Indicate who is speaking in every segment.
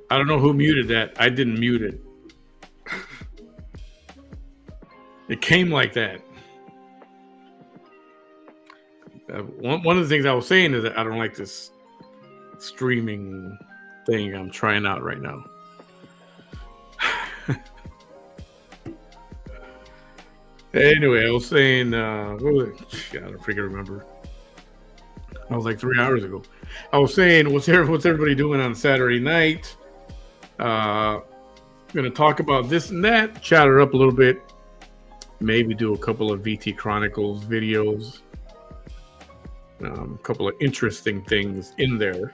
Speaker 1: I don't know who muted that. I didn't mute it. It came like that. One of the things I was saying is that I don't like this streaming thing I'm trying out right now. Anyway, I was saying, what was it? I don't freaking remember. I was like 3 hours ago. I was saying, what's everybody doing on Saturday night? Going to talk about this and that, chat it up a little bit, maybe do a couple of VT Chronicles videos, a couple of interesting things in there.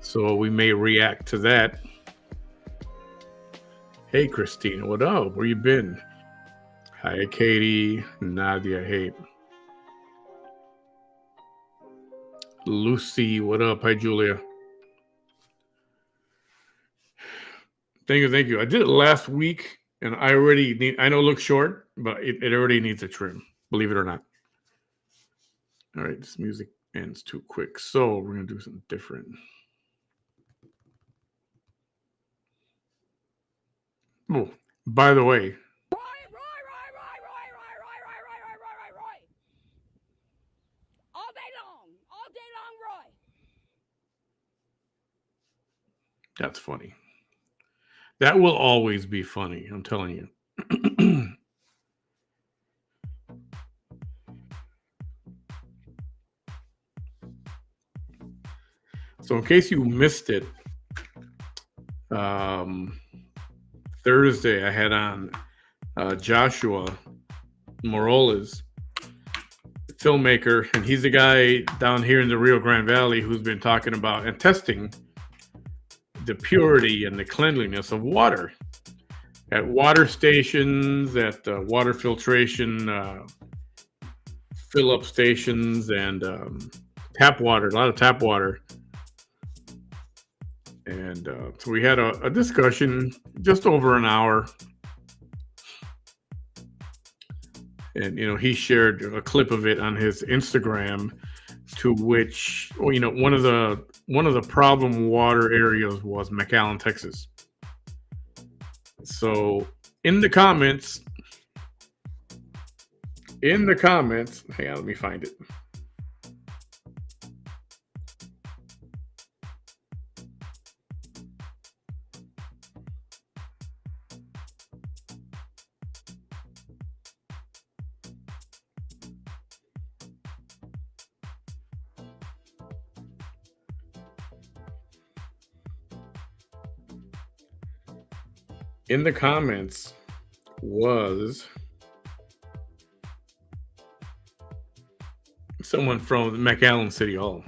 Speaker 1: So we may react to that. Hey, Christina, what up? Where you been? Hi, Katie, Nadia, hey. Lucy, what up? Hi, Julia. Thank you. I did it last week, and I know it looks short, but it already needs a trim, believe it or not. All right, this music ends too quick, so we're going to do something different. Oh, by the way. Roy. All day long, Roy. That's funny. That will always be funny, I'm telling you. So in case you missed it, Thursday I had on Joshua Morales, filmmaker, and he's the guy down here in the Rio Grande Valley who's been talking about and testing the purity and the cleanliness of water at water stations, at water filtration fill-up stations, and tap water, a lot of tap water. And so we had a discussion just over an hour. And, he shared a clip of it on his Instagram, to which, one of the problem water areas was McAllen, Texas. So in the comments, hang on, let me find it. In the comments was someone from McAllen City Hall.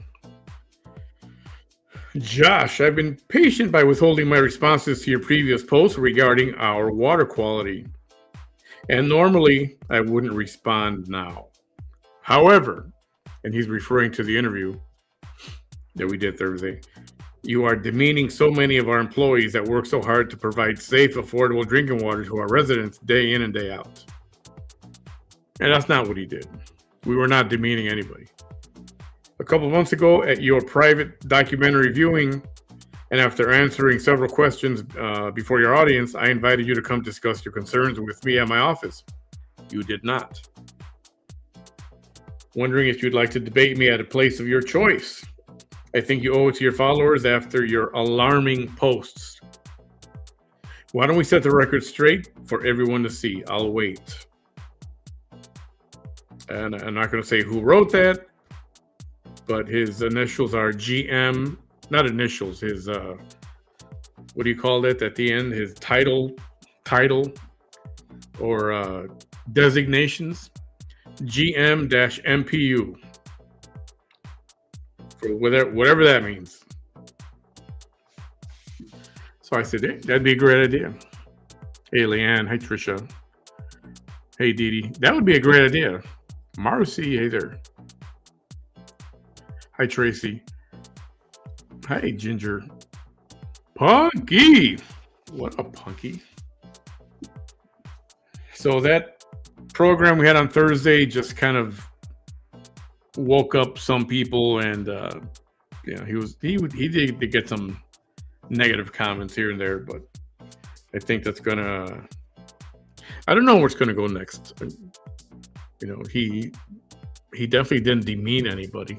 Speaker 1: Josh, I've been patient by withholding my responses to your previous posts regarding our water quality. And normally I wouldn't respond now. However, and he's referring to the interview that we did Thursday, you are demeaning so many of our employees that work so hard to provide safe, affordable drinking water to our residents day in and day out. And that's not what he did. We were not demeaning anybody. A couple of months ago at your private documentary viewing, and after answering several questions before your audience, I invited you to come discuss your concerns with me at my office. You did not. Wondering if you'd like to debate me at a place of your choice. I think you owe it to your followers after your alarming posts. Why don't we set the record straight for everyone to see? I'll wait. And I'm not going to say who wrote that, but his initials are GM, not initials, his, what do you call it at the end? His title, or designations, GM-MPU. For whatever that means. So I said, hey, that'd be a great idea. Hey, Leanne. Hey, Trisha. Hey, Dee Dee. That would be a great idea. Marcy, hey there. Hi, Tracy. Hi, Ginger. Punky. What a punky. So that program we had on Thursday just kind of woke up some people, and he did get some negative comments here and there, but I think that's gonna. I don't know where it's gonna go next. He definitely didn't demean anybody.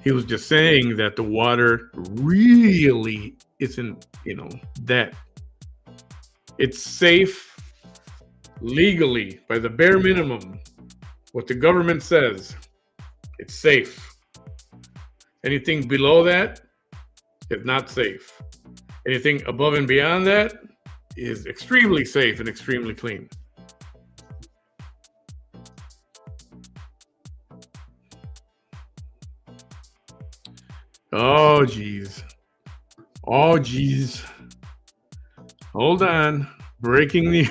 Speaker 1: He was just saying that the water really isn't, that it's safe legally by the bare minimum. What the government says, it's safe. Anything below that is not safe. Anything above and beyond that is extremely safe and extremely clean. Oh, geez. Oh, geez. Hold on. Breaking news.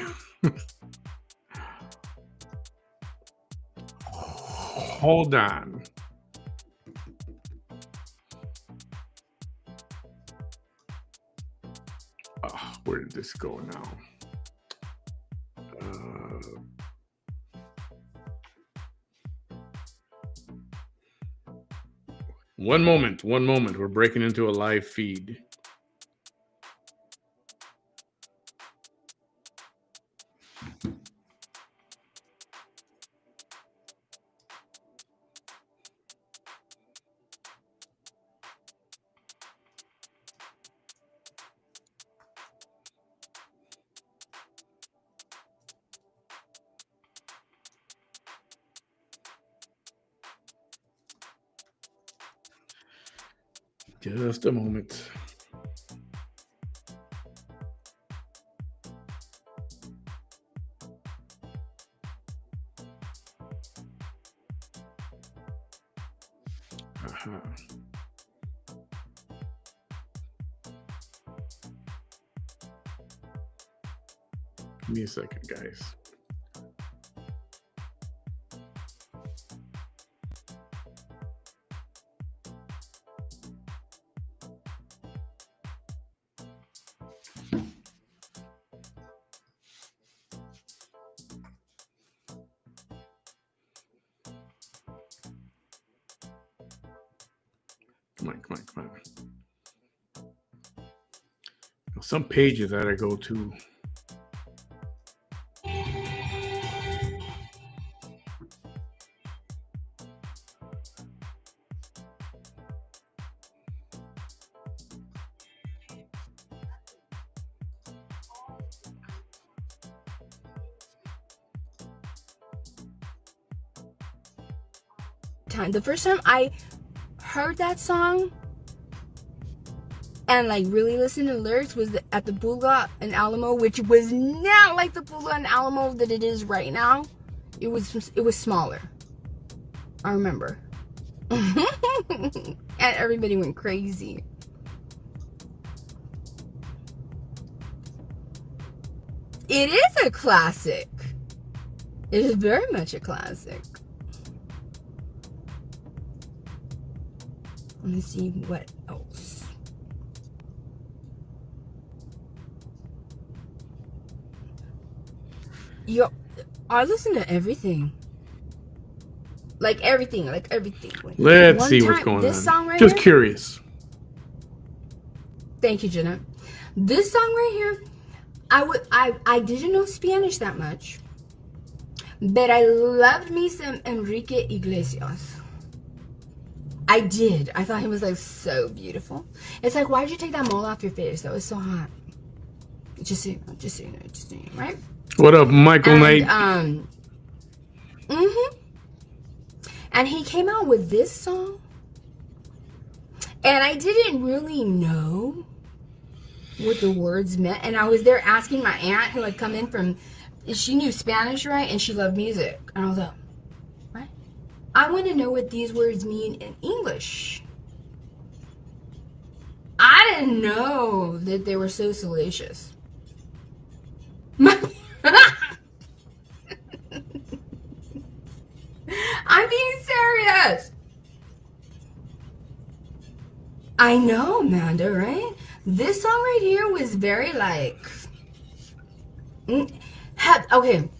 Speaker 1: Hold on. Oh, where did this go now? One moment. We're breaking into a live feed. Just a moment. Uh-huh. Give me a second, guys. Come on. Some pages that I go to.
Speaker 2: The first time I heard that song and really listened to the lyrics was at the Bula in Alamo, which was not like the Bula in Alamo that it is right now. It was smaller. I remember. And everybody went crazy. It is a classic. It is very much a classic. Let me see what else. I listen to everything. Everything.
Speaker 1: Let's see what's going on.
Speaker 2: This song right
Speaker 1: Just
Speaker 2: here.
Speaker 1: Curious.
Speaker 2: Thank you, Jenna. This song right here, I didn't know Spanish that much, but I loved me some Enrique Iglesias. I did. I thought he was so beautiful. It's why'd you take that mole off your face? That was so hot. Just so you know, right?
Speaker 1: What up, Michael Knight?
Speaker 2: And he came out with this song, and I didn't really know what the words meant. And I was there asking my aunt, who had come in from, she knew Spanish, right? And she loved music. And I was like, what? I want to know what these words mean in English. I didn't know that they were so salacious. I'm being serious. I know, Amanda, right? This song right here was very okay.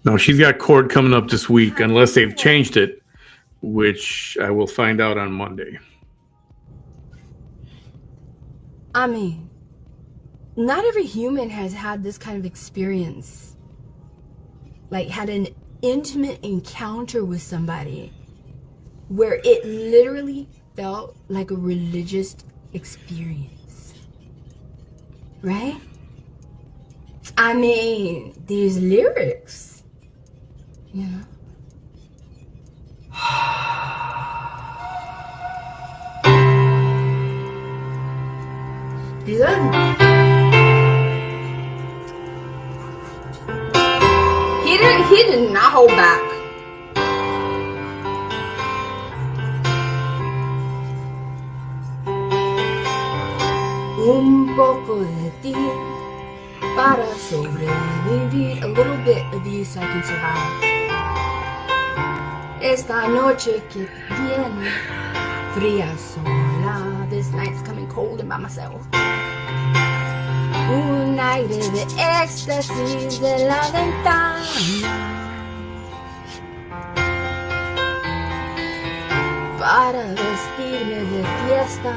Speaker 1: No, she's got court coming up this week, unless they've changed it, which I will find out on Monday.
Speaker 2: I mean, not every human has had this kind of experience. Like, had an intimate encounter with somebody where it literally felt like a religious experience. Right? I mean, these lyrics, you know. These are... He did not hold back. Un poco de ti para sobrevivir. A little bit of you so I can survive. Esta noche que viene fría sola. This night's coming cold and by myself. Un aire de éxtasis de la ventana. Para vestirme de fiesta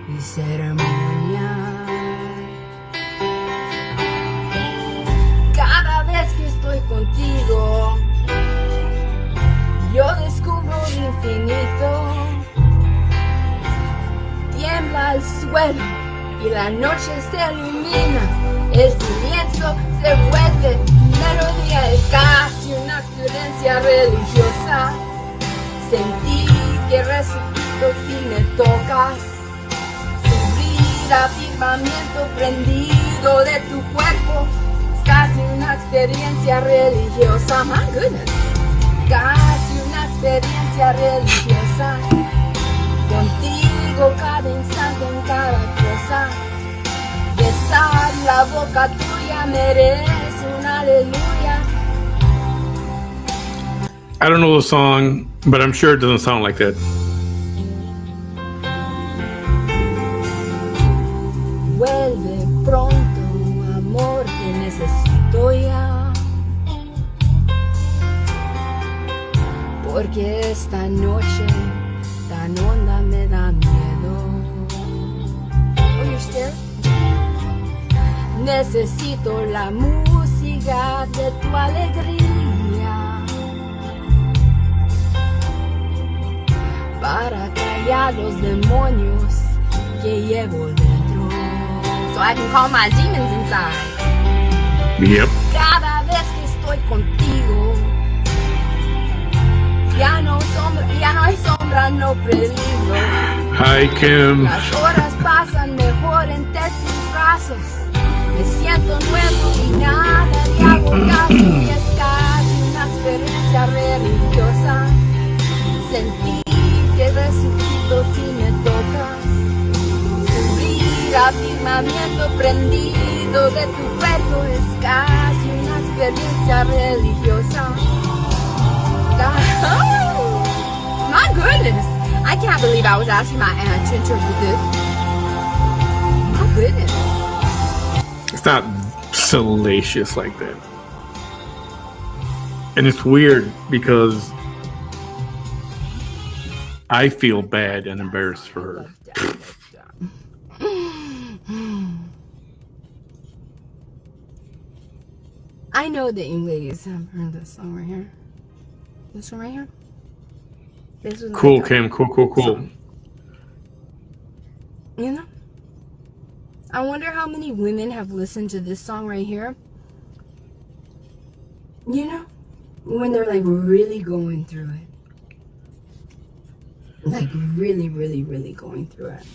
Speaker 2: y ceremonia. Cada vez que estoy contigo, yo descubro el infinito. Tiembla el suelo y la noche se ilumina. El silencio se vuelve melodía. Es casi una experiencia religiosa. Sentí que resucito si me tocas. Sufrir afirmamiento prendido de tu cuerpo. Es casi una experiencia religiosa. My goodness. Casi una experiencia religiosa. Contigo cada instante en cada cosa. Besar la boca tuya merece un aleluya.
Speaker 1: I don't know the song, but I'm sure it doesn't sound like that.
Speaker 2: Vuelve pronto, amor, que necesito ya. Porque esta noche tan honda me da miedo. Oh, you're scared? Necesito la música de tu alegría para callar los demonios que llevo dentro. So I can call my demons inside.
Speaker 1: Yep.
Speaker 2: Cada vez que estoy contigo, ya no hay sombra, no peligro.
Speaker 1: Hi, Kim.
Speaker 2: Las horas pasan mejor entre tus brazos. Me siento nuevo y nada le hago caso. Y es casi una experiencia religiosa. Sentí que resucito si me tocas. Sufrir afirmamiento prendido de tu cuerpo. Es casi una experiencia religiosa. My goodness. I can't believe I was asking my aunt to interpret this. My goodness.
Speaker 1: It's not salacious like that. And it's weird because I feel bad and embarrassed for her.
Speaker 2: I know that you ladies have heard this song right here. This one right here. This was
Speaker 1: Cool,
Speaker 2: like
Speaker 1: Kim. Cool.
Speaker 2: song. You know? I wonder how many women have listened to this song right here. You know? When they're like really going through it. Like really, really, really going through it.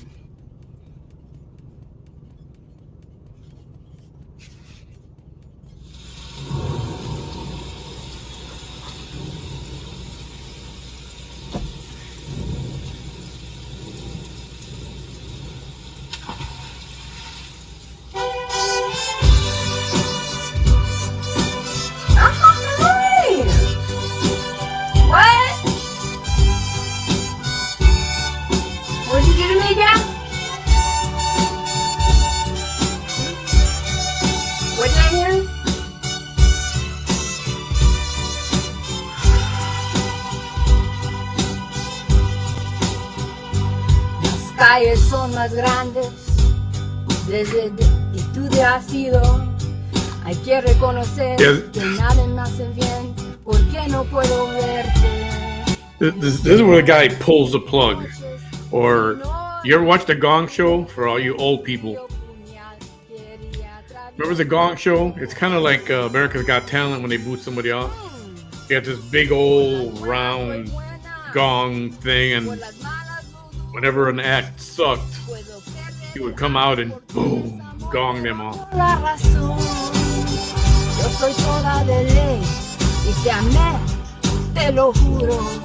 Speaker 2: Calles son más grandes Desde que tú te has ido, hay que reconocer que nada me hace bien, porque no puedo verte.
Speaker 1: This is where the guy pulls the plug. Or you ever watch the Gong Show? For all you old people, remember the Gong Show? It's kind of like America's Got Talent when they boot somebody off. You got this big old round gong thing, and whenever an act sucked, he would come out and boom, gong them off.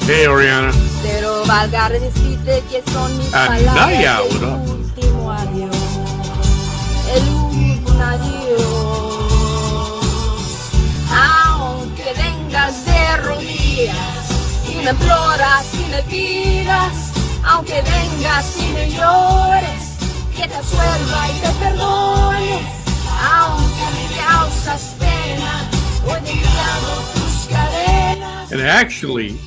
Speaker 1: Hey, Oriana.
Speaker 2: Pero valga decirte que son mis
Speaker 1: Anaya,
Speaker 2: palabras
Speaker 1: what
Speaker 2: el
Speaker 1: up?
Speaker 2: último adiós. El último adiós. Aunque vengas de rodillas y me imploras y me pidas, aunque vengas y me llores, que te absuelva y te perdone, aunque me causas pena, hoy dejando tus cadenas.
Speaker 1: And actually,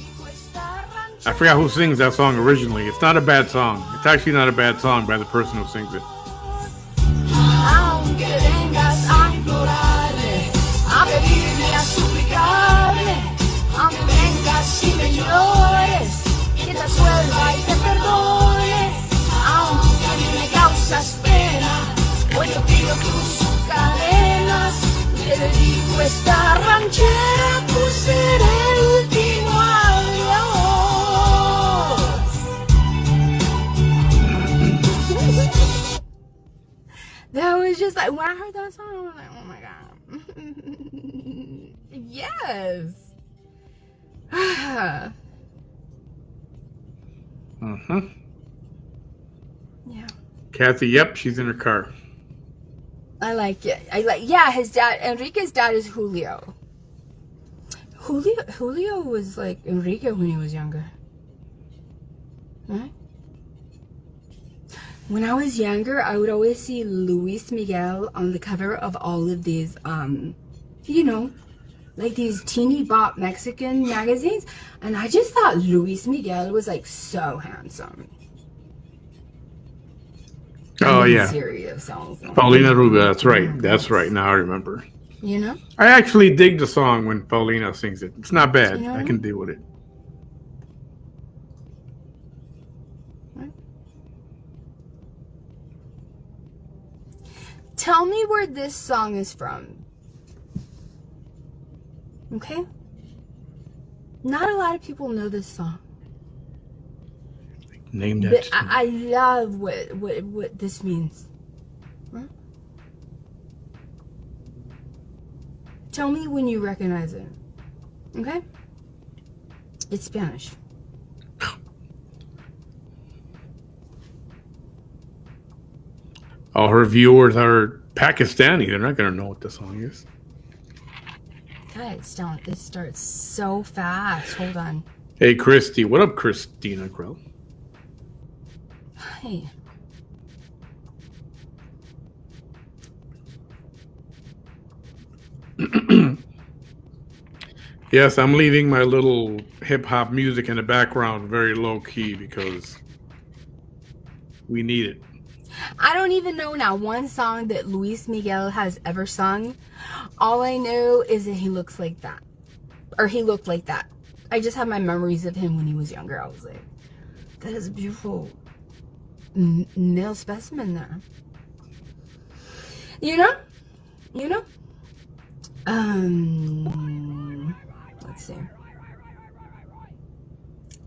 Speaker 1: I forgot who sings that song originally. It's not a bad song. It's actually not a bad song by the person who sings it.
Speaker 2: Aunque vengas a implorarme, a pedirme, a suplicarme, aunque vengas y me llores, que te absuelva y te perdone, aunque me causas pena, hoy yo pido tus cadenas, te dedico esta ranchera por ser el último adiós. That was just like, when I heard that song, I was like, oh my god. Yes. Yeah.
Speaker 1: Kathy, yep, she's in her car.
Speaker 2: I like it. Yeah, his dad, Enrique's dad is Julio. Julio was like Enrique when he was younger. Right? When I was younger, I would always see Luis Miguel on the cover of all of these, like these teeny bop Mexican magazines. And I just thought Luis Miguel was like so handsome.
Speaker 1: Oh, yeah.
Speaker 2: Serious also.
Speaker 1: Paulina Rubio, that's right. That's right. Now I remember.
Speaker 2: You know?
Speaker 1: I actually dig the song when Paulina sings it. It's not bad.
Speaker 2: You know?
Speaker 1: I can deal with it.
Speaker 2: Tell me where this song is from. Okay? Not a lot of people know this song.
Speaker 1: Name that.
Speaker 2: But I love what this means. Huh? Tell me when you recognize it. Okay? It's Spanish.
Speaker 1: All her viewers are Pakistani. They're not going to know what the song is.
Speaker 2: Guys, don't. This starts so fast. Hold on.
Speaker 1: Hey, Christy. What up, Christina Grill?
Speaker 2: Hi.
Speaker 1: Yes, I'm leaving my little hip-hop music in the background very low-key because we need it.
Speaker 2: I don't even know now one song that Luis Miguel has ever sung. All I know is that he looks like that. Or he looked like that. I just have my memories of him when he was younger. I was like, that is a beautiful male specimen there. You know? Let's see.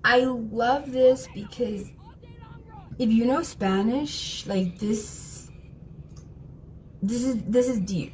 Speaker 2: I love this because if you know Spanish, like this is deep.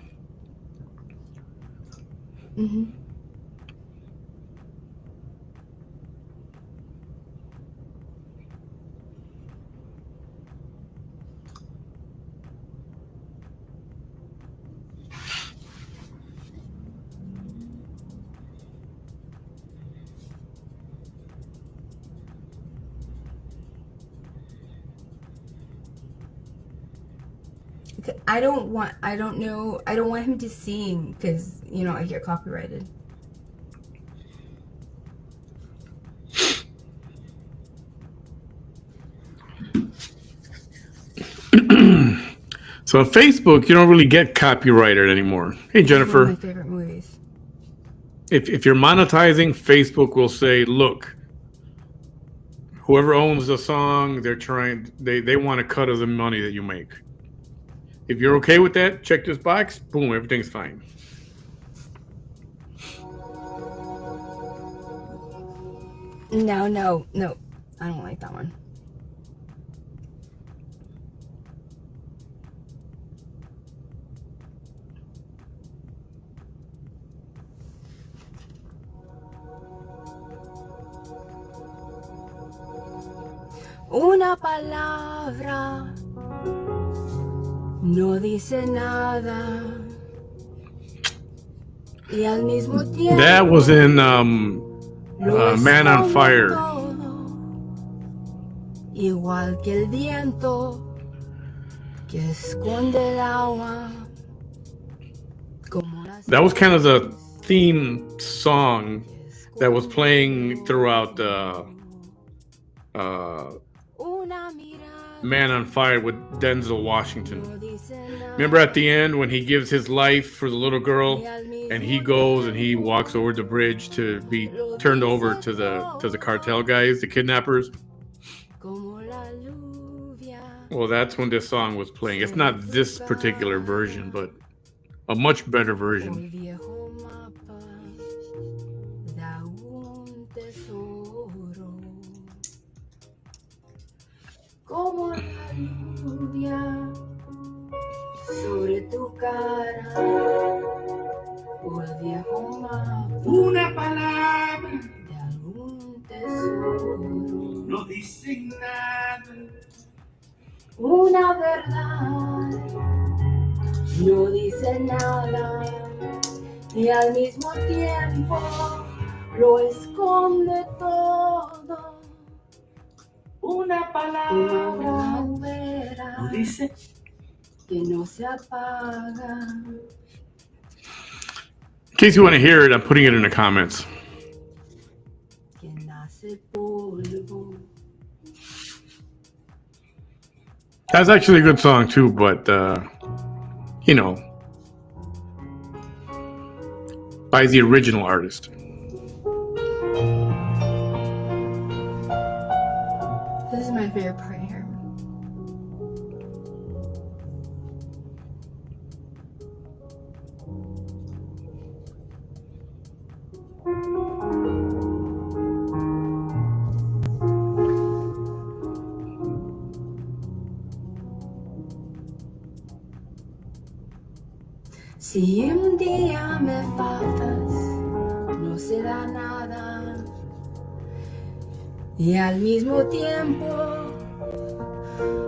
Speaker 2: I don't want him to sing because, I get copyrighted.
Speaker 1: So on Facebook, you don't really get copyrighted anymore. Hey,
Speaker 2: It's one of my
Speaker 1: Jennifer,
Speaker 2: favorite movies.
Speaker 1: if you're monetizing, Facebook will say, look, whoever owns the song, they want a cut of the money that you make. If you're okay with that, check this box, boom, everything's fine.
Speaker 2: No, no, no. I don't like that one. Una palabra no dice nada y al mismo tiempo
Speaker 1: That was in
Speaker 2: lo
Speaker 1: Man on
Speaker 2: esconde
Speaker 1: Fire.
Speaker 2: todo, igual que el viento que esconde el agua. Como las
Speaker 1: That was kind of the
Speaker 2: nubes
Speaker 1: theme song
Speaker 2: que
Speaker 1: that was
Speaker 2: esconden
Speaker 1: playing throughout
Speaker 2: todo. Una
Speaker 1: Man
Speaker 2: mirada
Speaker 1: on Fire with Denzel Washington.
Speaker 2: no dice
Speaker 1: Remember
Speaker 2: nada
Speaker 1: at the end when he gives his life for the little girl,
Speaker 2: y al
Speaker 1: and he
Speaker 2: mismo
Speaker 1: goes and he
Speaker 2: tiempo
Speaker 1: walks over the bridge to be
Speaker 2: lo
Speaker 1: turned over
Speaker 2: dice
Speaker 1: to the
Speaker 2: todo,
Speaker 1: cartel guys, the kidnappers.
Speaker 2: como la lluvia
Speaker 1: Well, that's when this song was playing. It's not this particular version, but a much better
Speaker 2: o
Speaker 1: version.
Speaker 2: el viejo mapa da un tesoro, como la lluvia sobre tu cara, o el viejo mapa
Speaker 3: Una palabra
Speaker 2: de algún tesoro,
Speaker 3: no dice nada.
Speaker 2: una verdad no dice nada y al mismo tiempo lo esconde todo.
Speaker 3: Una
Speaker 2: Una
Speaker 3: palabra
Speaker 2: hoguera
Speaker 3: no dice.
Speaker 2: que no se apaga.
Speaker 1: In case you want to hear it, I'm putting it in the comments.
Speaker 2: Que nace polvo.
Speaker 1: That's actually a good song too, but you know, by the original artist.
Speaker 2: This is my favorite prayer. Si un día me faltas, no será nada. Y al mismo tiempo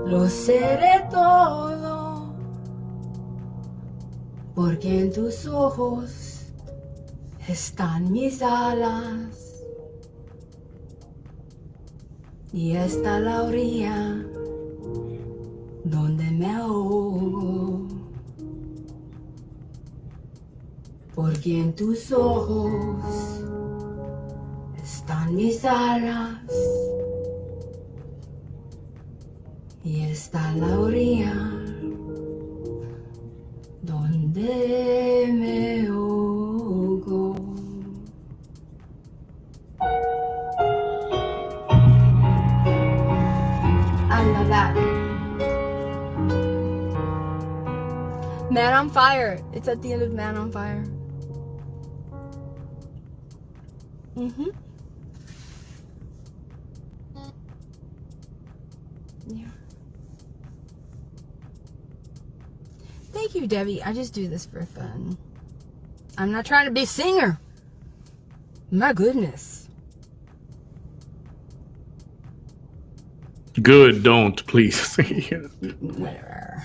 Speaker 2: lo seré todo. Porque en tus ojos están mis alas. Y está la orilla donde me ahogo. Porque en tus ojos están mis alas y está la orilla donde me ahogo. I love that. Man on Fire. It's at the end of Man on Fire. Mm-hmm. Yeah. Thank you, Debbie. I just do this for fun. I'm not trying to be a singer. My goodness.
Speaker 1: Good, don't, please.
Speaker 2: Whatever.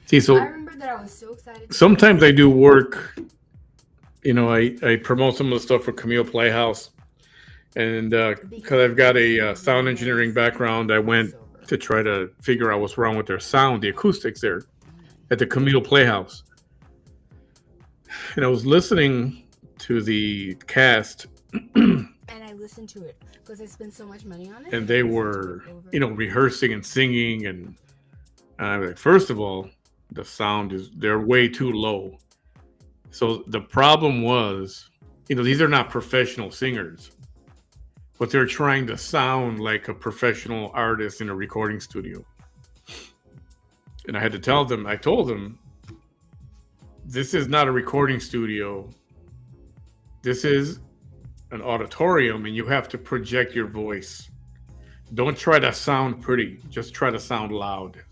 Speaker 1: See,
Speaker 2: I
Speaker 1: so
Speaker 2: remember that I was so excited.
Speaker 1: sometimes I do work. You know, I promote some of the stuff for Camille Playhouse, and because I've got a sound engineering background, I went to try to figure out what's wrong with their sound, the acoustics there at the Camille Playhouse. And I was listening to the cast,
Speaker 2: And I listened to it because I spent so much money on it.
Speaker 1: and they were, rehearsing and singing, and I was like, first of all, the sound they're way too low. So the problem was, these are not professional singers, but they're trying to sound like a professional artist in a recording studio. And I told them, this is not a recording studio. This is an auditorium, and you have to project your voice. Don't try to sound pretty. Just try to sound loud.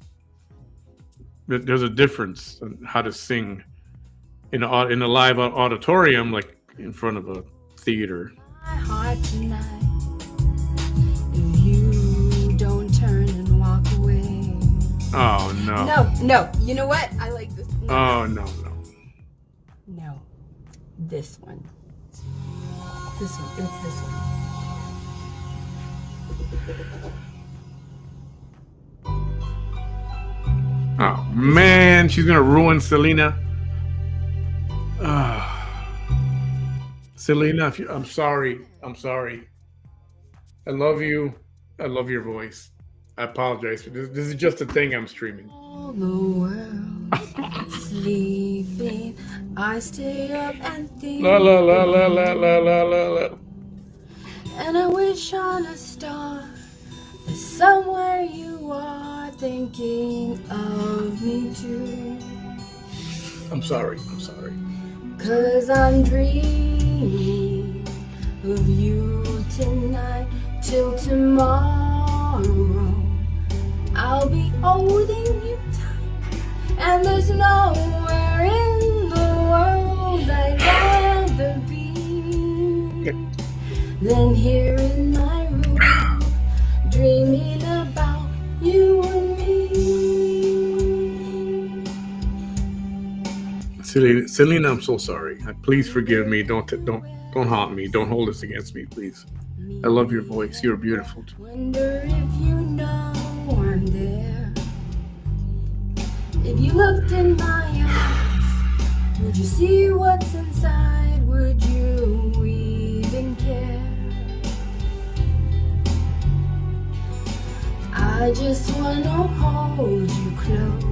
Speaker 1: There's a difference in how to sing in a live auditorium, like in front of a theater.
Speaker 2: My heart tonight, if you don't turn and walk away.
Speaker 1: Oh no.
Speaker 2: No. You know what? I like this.
Speaker 1: No. No.
Speaker 2: This one. This one. It's this one.
Speaker 1: Oh man, she's gonna ruin Selena. Selena, I'm sorry. I love you. I love your voice. I apologize for this. This is just a thing I'm streaming.
Speaker 2: All the world sleeping, I stay up and think.
Speaker 1: La la la la la la la la la.
Speaker 2: And I wish on a star that somewhere you are thinking of me too.
Speaker 1: I'm sorry.
Speaker 2: 'Cause I'm dreaming of you tonight till tomorrow. I'll be holding you tight, and there's nowhere in the world I'd rather be than here in my room, dreaming about you and me.
Speaker 1: Selena, I'm so sorry. Please forgive me. Don't haunt me. Don't hold this against me, please. I love your voice. You're beautiful.
Speaker 2: Wonder if you know I'm there. If you looked in my eyes, would you see what's inside? Would you even care? I just wanna hold you close,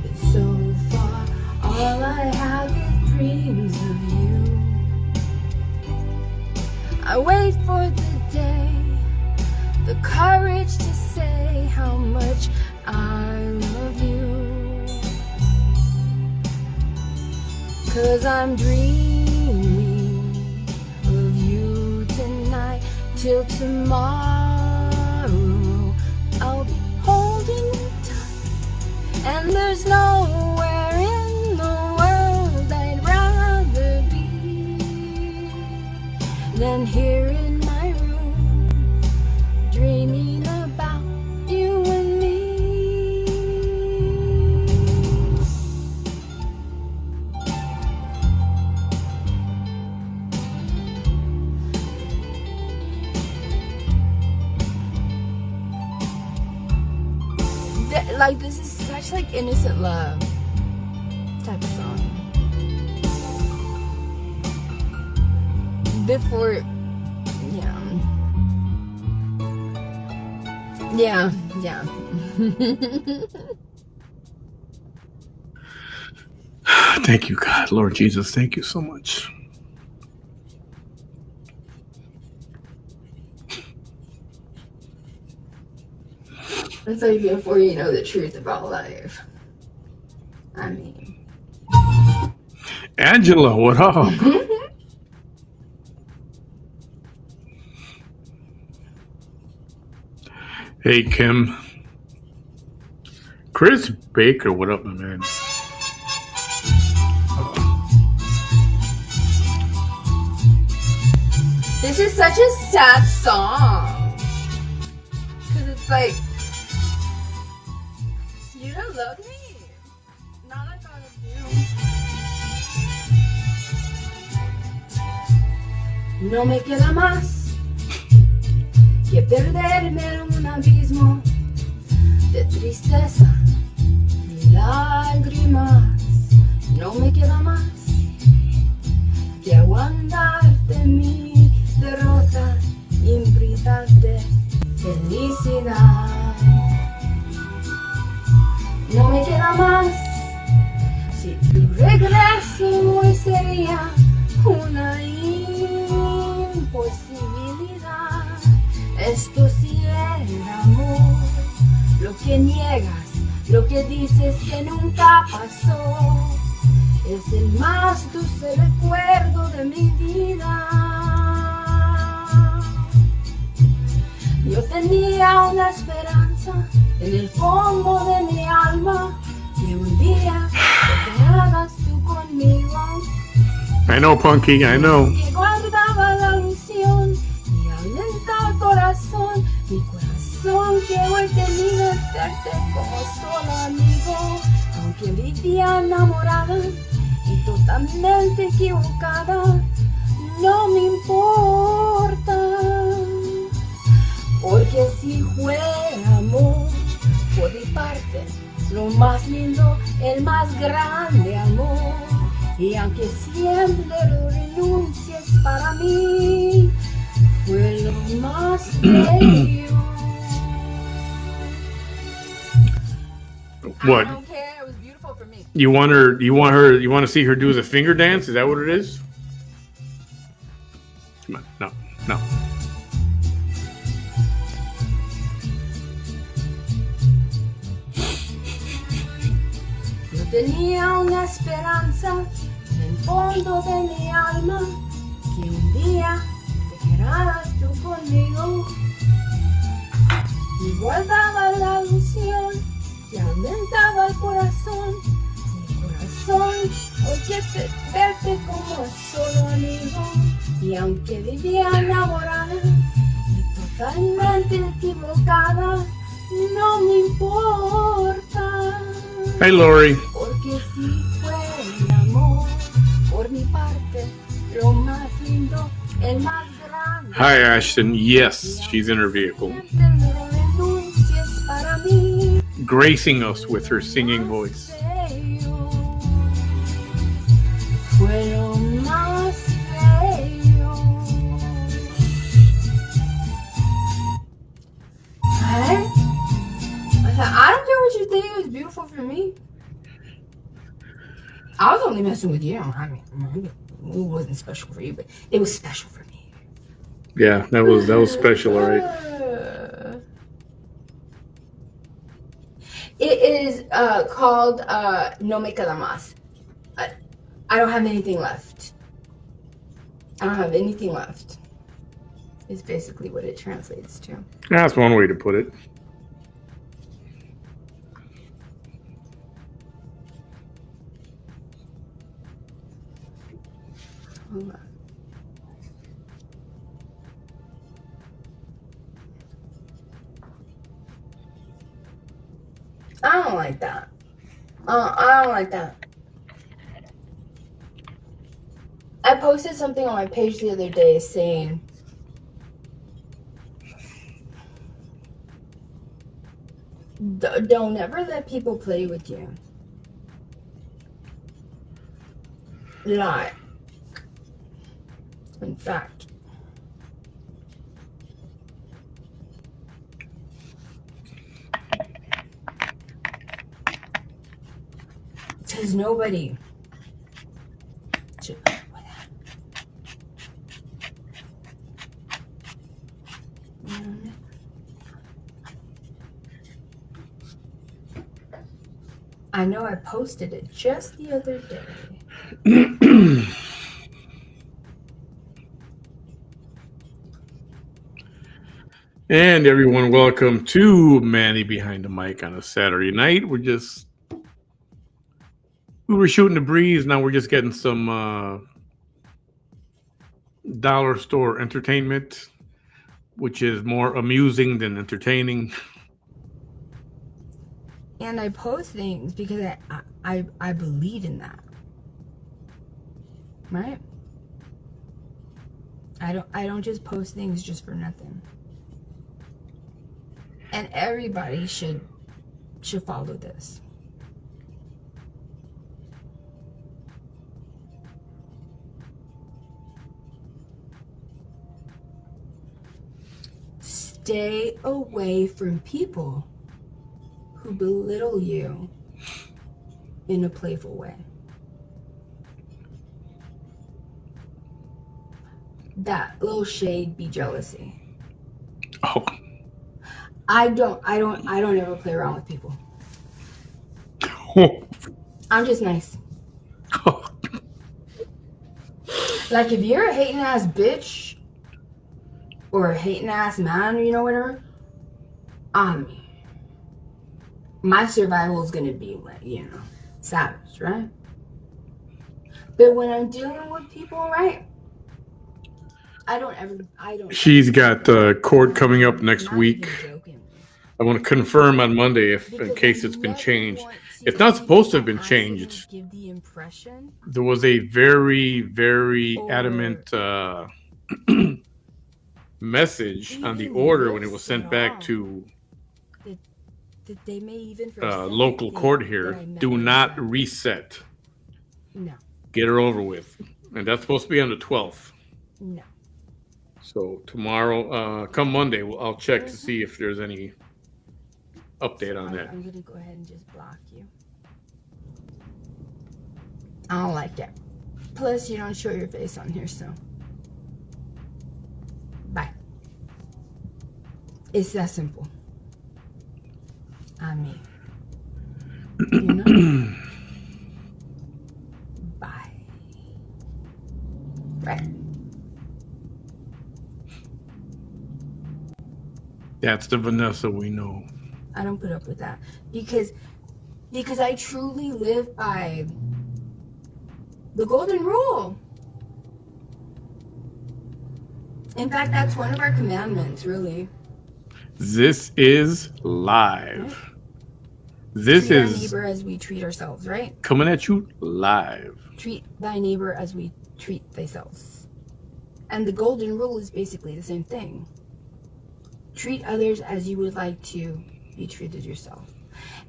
Speaker 2: but so far all I have is dreams of you. I wait for the day, the courage to say how much I love you. 'Cause I'm dreaming of you tonight till tomorrow. I'll be holding you tight, and there's nowhere in the world I'd rather be than here in my room, dreaming about you and me. Like, this is such like innocent love type of song. Before, yeah.
Speaker 1: Thank you, God, Lord Jesus. Thank you so much.
Speaker 2: That's like before you know the truth about life. I mean,
Speaker 1: Angela, what up? Hey, Kim. Chris Baker, what up, my man?
Speaker 2: this is such a sad song. Because it's like, you don't love me. Not like I love you. No me queda más que perderme en un abismo de tristeza y lágrimas. No me queda más que aguantarte mi derrota. regreso hoy sería una imposibilidad. Esto sí era amor, lo que niegas, lo que dices que nunca pasó, es el más dulce recuerdo de mi vida. Yo tenía una esperanza en el fondo de mi alma, que un día te quedaras tú conmigo.
Speaker 1: I know, Punky, I know.
Speaker 2: Que guardaba la ilusión y alenta el corazón, mi corazón que hoy termina de verte como solo amigo. Aunque vivía enamorada y totalmente equivocada, no me importa, porque si fue amor por mi parte, lo más lindo, el más grande amor. Y aunque siempre lo renuncies para mí, fue lo más bello.
Speaker 1: What?
Speaker 2: I don't care, it was beautiful for me.
Speaker 1: You want to see her do the finger dance? Is that what it is? Come on, no.
Speaker 2: Yo tenía una esperanza en el fondo de mi alma, que un día te quedaras tú conmigo. Y guardaba la ilusión que aumentaba el corazón, mi corazón, oye, verte como solo amigo. Y aunque vivía enamorada y totalmente equivocada, no me importa.
Speaker 1: Hey, Lori.
Speaker 2: Porque si fue el amor, por mi parte, lo más lindo, el más grande.
Speaker 1: Hi, Ashton. Yes, she's in her vehicle,
Speaker 2: Siempre lo renuncies para mí,
Speaker 1: gracing us with her singing voice.
Speaker 2: fue lo más bello. ¿Eh? I don't care what you think, it was beautiful for me. I was only messing with you. I mean, it wasn't special for you, but it was special for me.
Speaker 1: Yeah, that was special, all right.
Speaker 2: It is called No Me Queda Más. I don't have anything left. I don't have anything left. Is basically what it translates to.
Speaker 1: That's one way to put it.
Speaker 2: Hold on. I don't like that. I don't like that. I posted something on my page the other day saying, don't ever let people play with you. Lie. In fact, because nobody should. I know I posted it just the other day.
Speaker 1: And everyone, welcome to Manny Behind the Mic on a Saturday night. We were shooting the breeze. Now we're just getting some dollar store entertainment, which is more amusing than entertaining.
Speaker 2: And I post things because I believe in that. Right? I don't just post things just for nothing. And everybody should follow this. Stay away from people who belittle you in a playful way. that little shade be jealousy.
Speaker 1: Oh.
Speaker 2: I don't ever play around with people. I'm just nice. Like if you're a hating ass bitch or a hating ass man, or whatever, my survival is gonna be like, savage, right? But when I'm dealing with people, right, I don't.
Speaker 1: She's got court coming up next week. I want to confirm on Monday in case it's been changed. It's not supposed to have been changed.
Speaker 2: Give the impression
Speaker 1: There was a very, very adamant message on the order when it was sent back to
Speaker 2: that they may even
Speaker 1: local court here. Do not reset.
Speaker 2: No.
Speaker 1: Get her over with. And that's supposed to be on the 12th.
Speaker 2: No.
Speaker 1: So tomorrow, come Monday, I'll check to see if there's any update on that.
Speaker 2: I'm going to go ahead and just block you. I don't like that. Plus, you don't show your face on here, so. Bye. It's that simple. I mean, bye. Right.
Speaker 1: That's the Vanessa we know.
Speaker 2: I don't put up with that because I truly live by the golden rule. In fact, that's one of our commandments, really.
Speaker 1: This is live. This
Speaker 2: treat
Speaker 1: is
Speaker 2: our neighbor as we treat ourselves, right?
Speaker 1: Coming at you live.
Speaker 2: Treat thy neighbor as we treat thyself. And the golden rule is basically the same thing. Treat others as you would like to be treated yourself.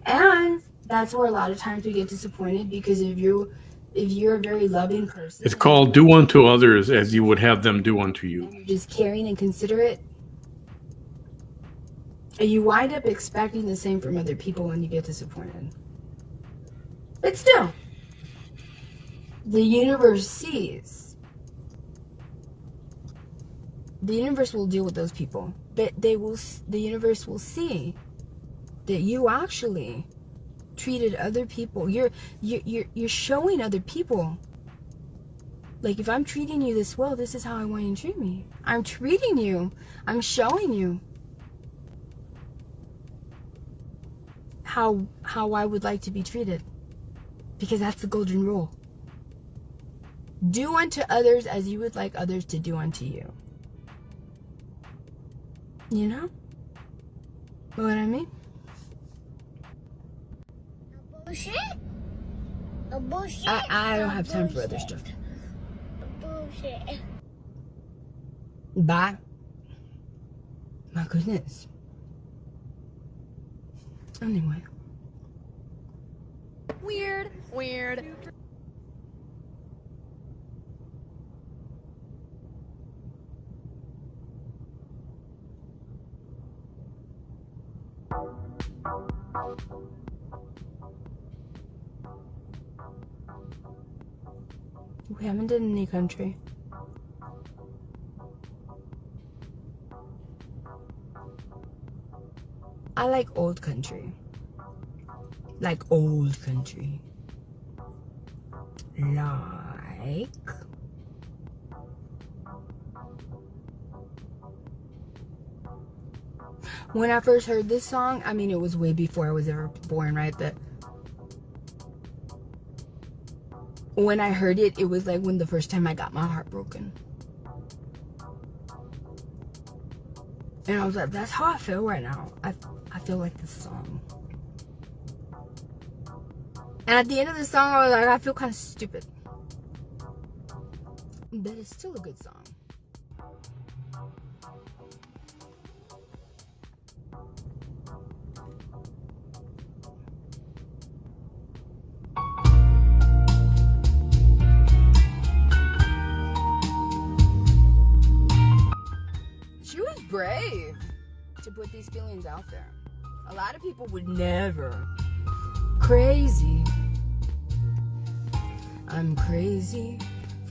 Speaker 2: And that's where a lot of times we get disappointed, because if you're a very loving person,
Speaker 1: It's called do unto others as you would have them do unto you.
Speaker 2: and you're just caring and considerate, and you wind up expecting the same from other people and you get disappointed. But still, the universe sees. The universe will deal with those people, but the universe will see that you actually treated other people. You're showing other people, like, if I'm treating you this well, this is how I want you to treat me. I'm treating you. I'm showing you how I would like to be treated, because that's the golden rule. Do unto others as you would like others to do unto you. You know what I mean?
Speaker 4: Bullshit. A bullshit.
Speaker 2: I don't have time for other stuff.
Speaker 4: Bullshit.
Speaker 2: Bye. My goodness. Anyway.
Speaker 5: Weird.
Speaker 2: We haven't done any country. I like old country. Like old country. Like... when I first heard this song, I mean, it was way before I was ever born, right? But when I heard it, it was like when the first time I got my heart broken. And I was like, that's how I feel right now. I feel like this song. And at the end of the song, I was like, I feel kind of stupid. But it's still a good song. She was brave to put these feelings out there. A lot of people would never. Crazy. I'm crazy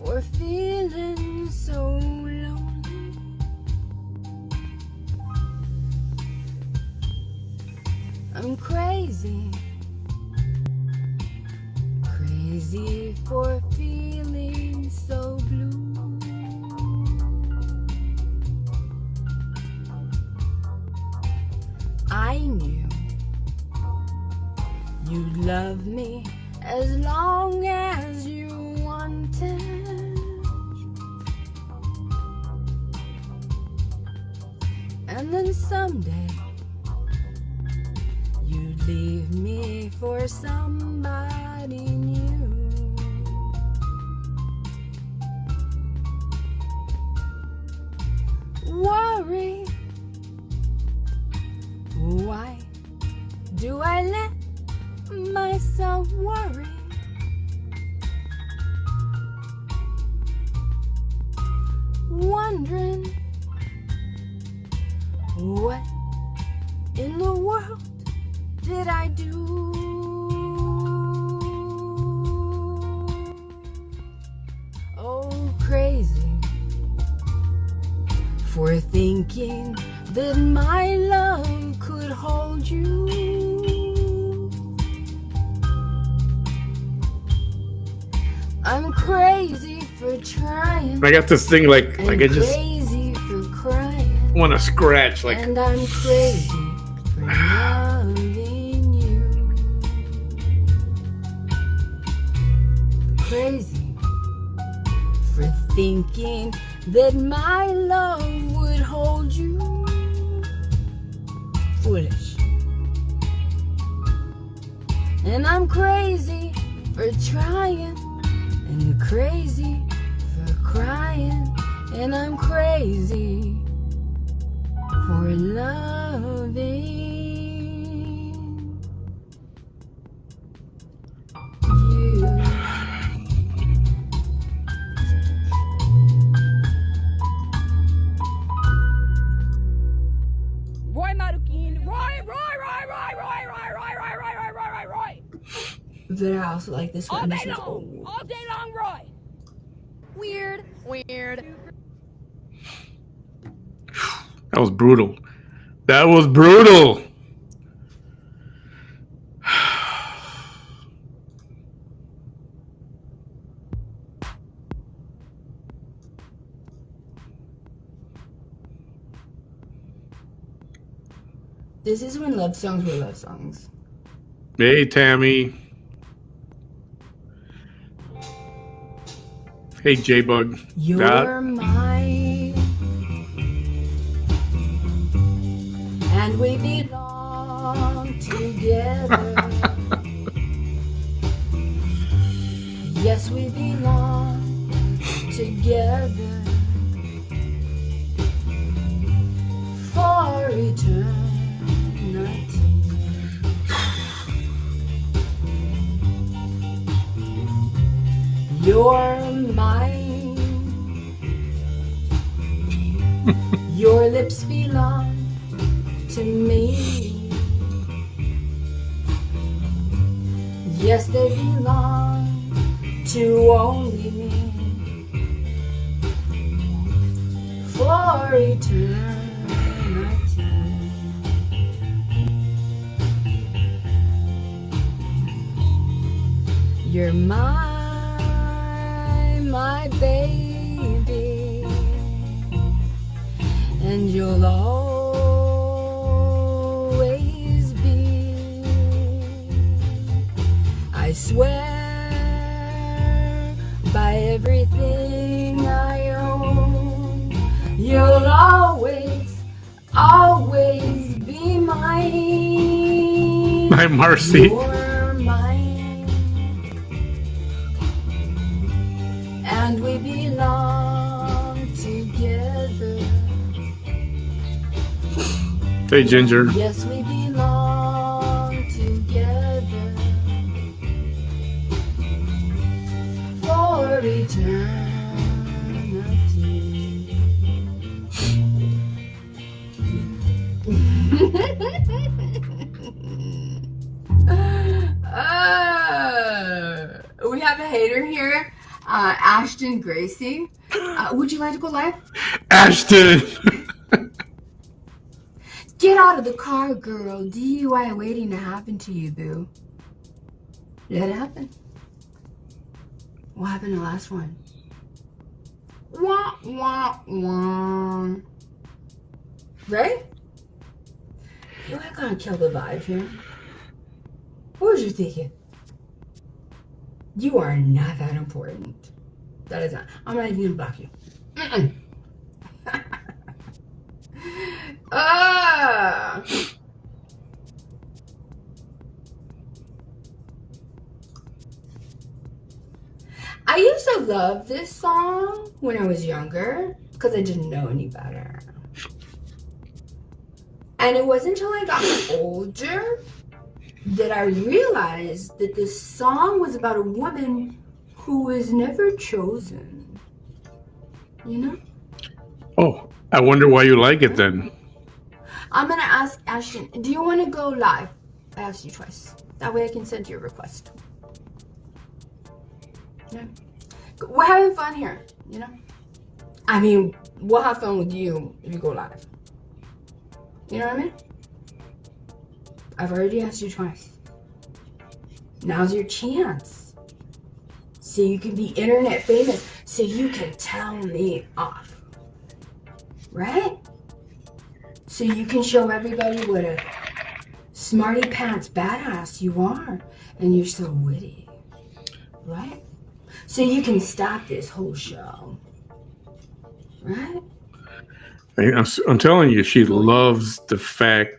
Speaker 2: for feeling so lonely. I'm crazy, crazy for feeling so blue. I knew you'd love me as long as you wanted. And then someday you'd leave me for somebody new. Worry, why do I let myself worry? Wondering what in the world did I do? Oh, crazy for thinking that my love could hold you. I'm crazy for trying.
Speaker 1: I got this thing like
Speaker 2: I'm
Speaker 1: I just
Speaker 2: crazy for crying.
Speaker 1: want to scratch. Like,
Speaker 2: And I'm crazy for loving you. Crazy for thinking that my love would hold you. Foolish. And I'm crazy for trying, and crazy for crying, and I'm crazy for loving you.
Speaker 5: Roy Marukin, Roy.
Speaker 2: But I also like this one.
Speaker 5: All
Speaker 2: This
Speaker 5: day
Speaker 2: is
Speaker 5: long,
Speaker 2: old.
Speaker 5: all day long, Roy. Weird.
Speaker 1: that was brutal. That was brutal.
Speaker 2: This is when love songs were love songs.
Speaker 1: Hey, Tammy. Hey, J-Bug.
Speaker 2: You're mine, and we belong together. Yes, we belong together for eternity. You're mine. Your lips belong to me. Yes, they belong to only me for eternity. You're my baby, and you'll always be. I swear by everything I own, you'll always be mine.
Speaker 1: My Marcy.
Speaker 2: You're mine. And we belong together.
Speaker 1: Hey, Ginger.
Speaker 2: Yes, we belong together for eternity. We have a hater here. Ashton Gracie. Would you like to go live?
Speaker 1: Ashton.
Speaker 2: Get out of the car, girl. DUI waiting to happen to you, boo. Let it happen. What happened to the last one? Wah, wah, wah. Right? You ain't gonna kill the vibe here. What was you thinking? You are not that important. That is not. I'm not even gonna block you. Ah! I used to love this song when I was younger because I didn't know any better. And it wasn't until I got older that I realized that this song was about a woman who was never chosen. You know?
Speaker 1: Oh, I wonder why you like it then.
Speaker 2: I'm gonna ask Ashton, do you want to go live? I asked you twice. That way I can send you a request. Yeah. We're having fun here, you know? I mean, we'll have fun with you if you go live. You know what I mean? I've already asked you twice. Now's your chance. So you can be internet famous. So you can tell me off. Right? So you can show everybody what a smarty pants badass you are. And you're so witty. Right? So you can stop this whole show. Right?
Speaker 1: I'm telling you, she loves the fact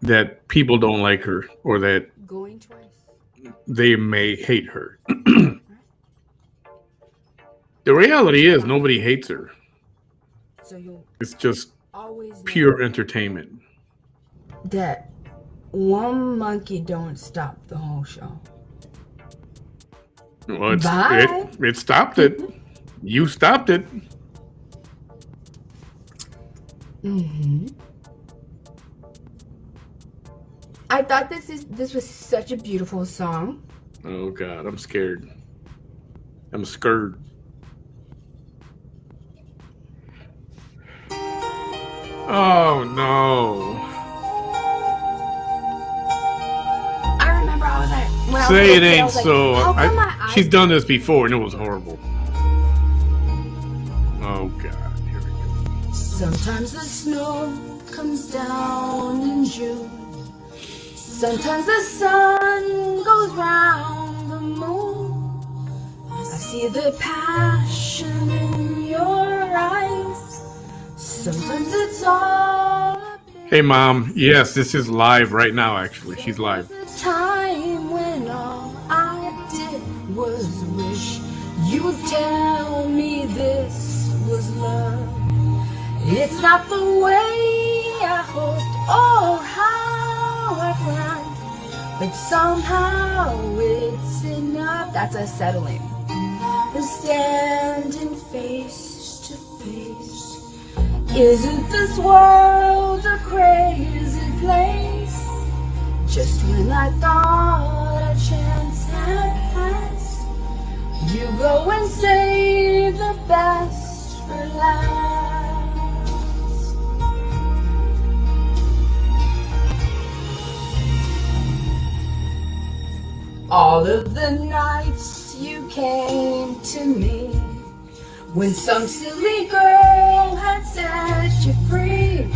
Speaker 1: that people don't like her or that
Speaker 2: Going twice.
Speaker 1: they may hate her. The reality is nobody hates her.
Speaker 2: So you'll
Speaker 1: It's just
Speaker 2: always know
Speaker 1: pure entertainment.
Speaker 2: that one monkey don't stop the whole show.
Speaker 1: Well,
Speaker 2: Bye.
Speaker 1: it stopped it. You stopped it.
Speaker 2: Mm-hmm. I thought this was such a beautiful song.
Speaker 1: Oh God, I'm scared. I'm scared. Oh no.
Speaker 2: I remember I was like, when I was a
Speaker 1: Say
Speaker 2: little
Speaker 1: it
Speaker 2: kid, I
Speaker 1: ain't
Speaker 2: was like,
Speaker 1: so.
Speaker 2: how come my eyes-
Speaker 1: She's done this before and it was horrible. Oh God, here we go.
Speaker 2: Sometimes the snow comes down in June. Sometimes the sun goes round the moon. I see the passion in your eyes. Sometimes it's all a bit.
Speaker 1: Hey Mom, yes, this is live right now actually. She's live.
Speaker 2: There was a time when all I did was wish you would tell me this was love. It's not the way I hoped or how I planned, but somehow it's enough. That's a settling. We're standing face to face. Isn't this world a crazy place? Just when I thought a chance had passed, you go and say the best for last. All of the nights you came to me, when some silly girl had set you free,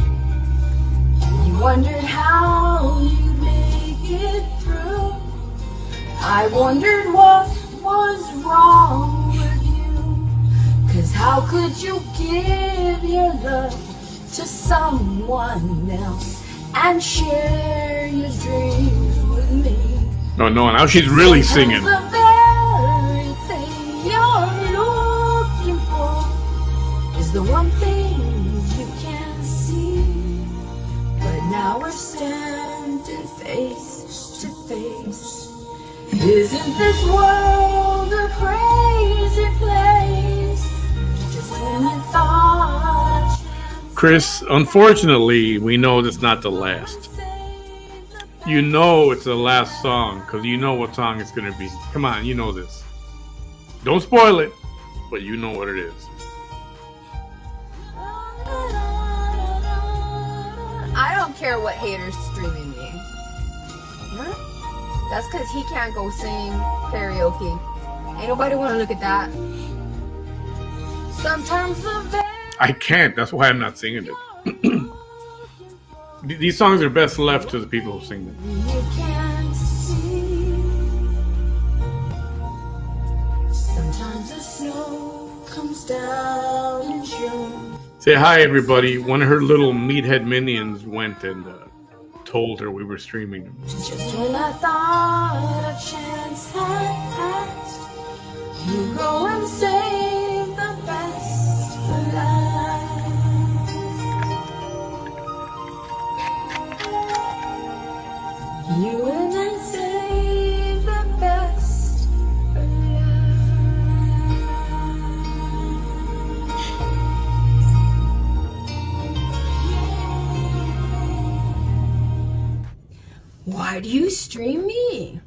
Speaker 2: you wondered how you'd make it through. I wondered what was wrong with you, 'cause how could you give your love to someone else and share your dreams with me?
Speaker 1: No, now she's really singing.
Speaker 2: Sometimes the very thing you're looking for is the one thing you can't see. But now we're standing face to face. Isn't this world a crazy place? Just when I thought.
Speaker 1: Chris, unfortunately, we know that's not the last. You know it's the last song because you know what song it's going to be. Come on, you know this. Don't spoil it, but you know what it is.
Speaker 2: I don't care what haters streaming me. Huh? That's because he can't go sing karaoke. Ain't nobody want to look at that. Sometimes the very
Speaker 1: I can't. That's why I'm not singing it. These songs are best left to the people who sing them.
Speaker 2: you can't see. Sometimes the snow comes down in June.
Speaker 1: Say hi, everybody. One of her little meathead minions went and told her we were streaming them.
Speaker 2: Just when I thought a chance had passed, you go and save the best for last. You went and save the best for last. Why do you stream me?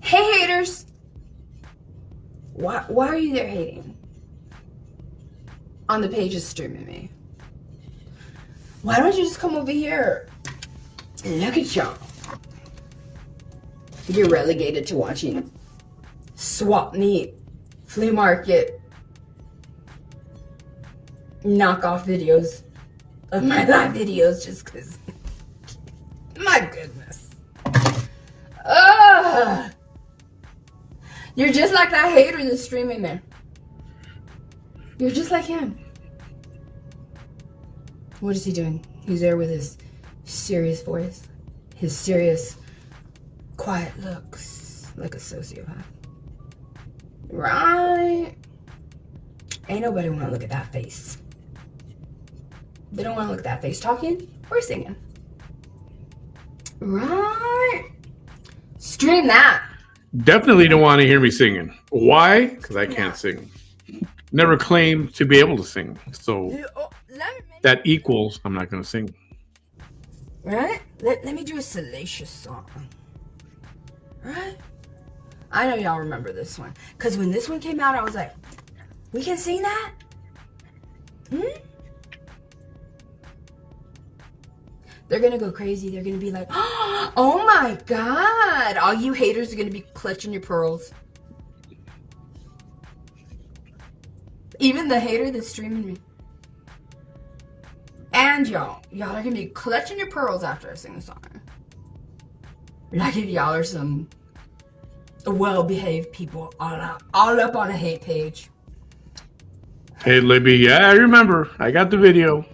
Speaker 2: Hey haters! Why are you there hating? On the pages streaming me. Why don't you just come over here? Look at y'all. You're relegated to watching swap meet, flea market, knockoff videos of my live videos just because. My goodness. Ugh. You're just like that hater that's streaming there. You're just like him. What is he doing? He's there with his serious voice, his serious, quiet looks, like a sociopath. Right? Ain't nobody want to look at that face. They don't want to look at that face talking or singing. Right? Stream that.
Speaker 1: Definitely don't want to hear me singing. Why? Because I can't sing. Never claimed to be able to sing. So that equals I'm not going to sing.
Speaker 2: Right? Let me do a salacious song. Right? I know y'all remember this one. Because when this one came out, I was like, we can sing that? They're going to go crazy. They're going to be like, oh my God. All you haters are going to be clutching your pearls. Even the hater that's streaming me. And y'all are going to be clutching your pearls after I sing a song. Like if y'all are some well-behaved people all up on a hate page.
Speaker 1: Hey, Libby. Yeah, I remember. I got the video.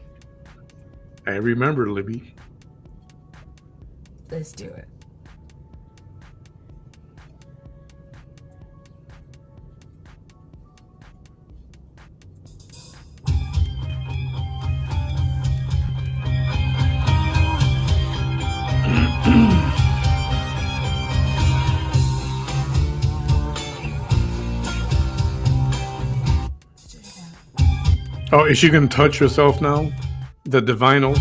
Speaker 1: I remember, Libby.
Speaker 2: Let's do it.
Speaker 1: Oh, is she going to touch herself now? The divinals?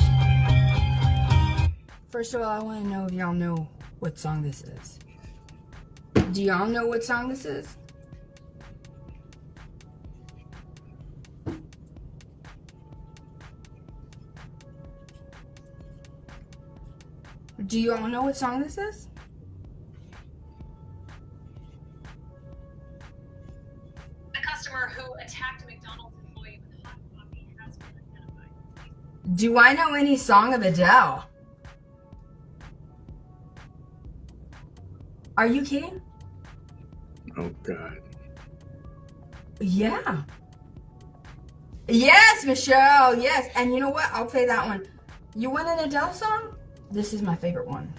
Speaker 2: First of all, I want to know if y'all know what song this is. Do y'all know what song this is? Do y'all know what song this is?
Speaker 6: A customer who attacked a McDonald's employee with hot coffee has been identified.
Speaker 2: Do I know any song of Adele? Are you kidding?
Speaker 1: Oh, God.
Speaker 2: Yeah. Yes, Michelle. Yes. And you know what? I'll play that one. You want an Adele song? This is my favorite one.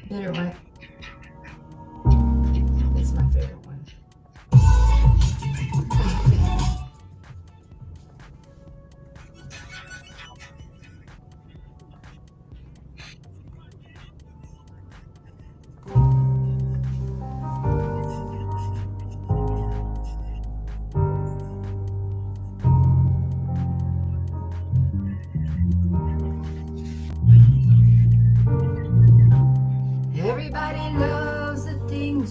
Speaker 2: Did it right. It's my favorite one.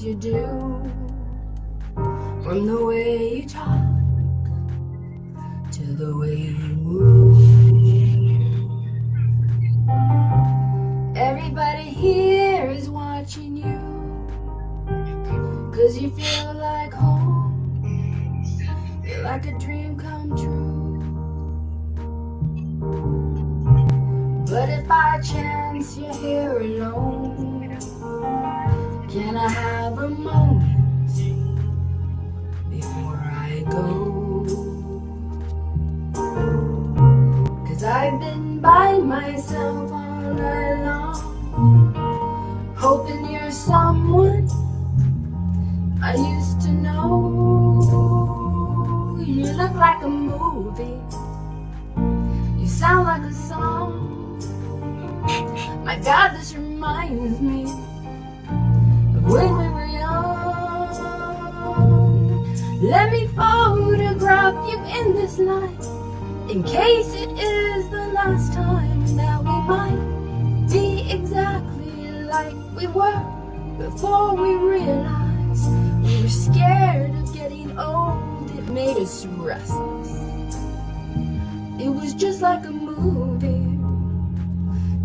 Speaker 2: you do, from the way you talk to the way you move. Everybody here is watching you, 'cause you feel like home, you're like a dream come true. But if by chance you're here alone, can I have a moment before I go? 'Cause I've been by myself all night long, hoping you're someone I used to know. You look like a movie, you sound like a song. My God, this reminds me of when we were young. Let me photograph you in this light, in case it is the last time that we might be exactly like we were before we realized we were scared of getting old. It made us restless. It was just like a movie.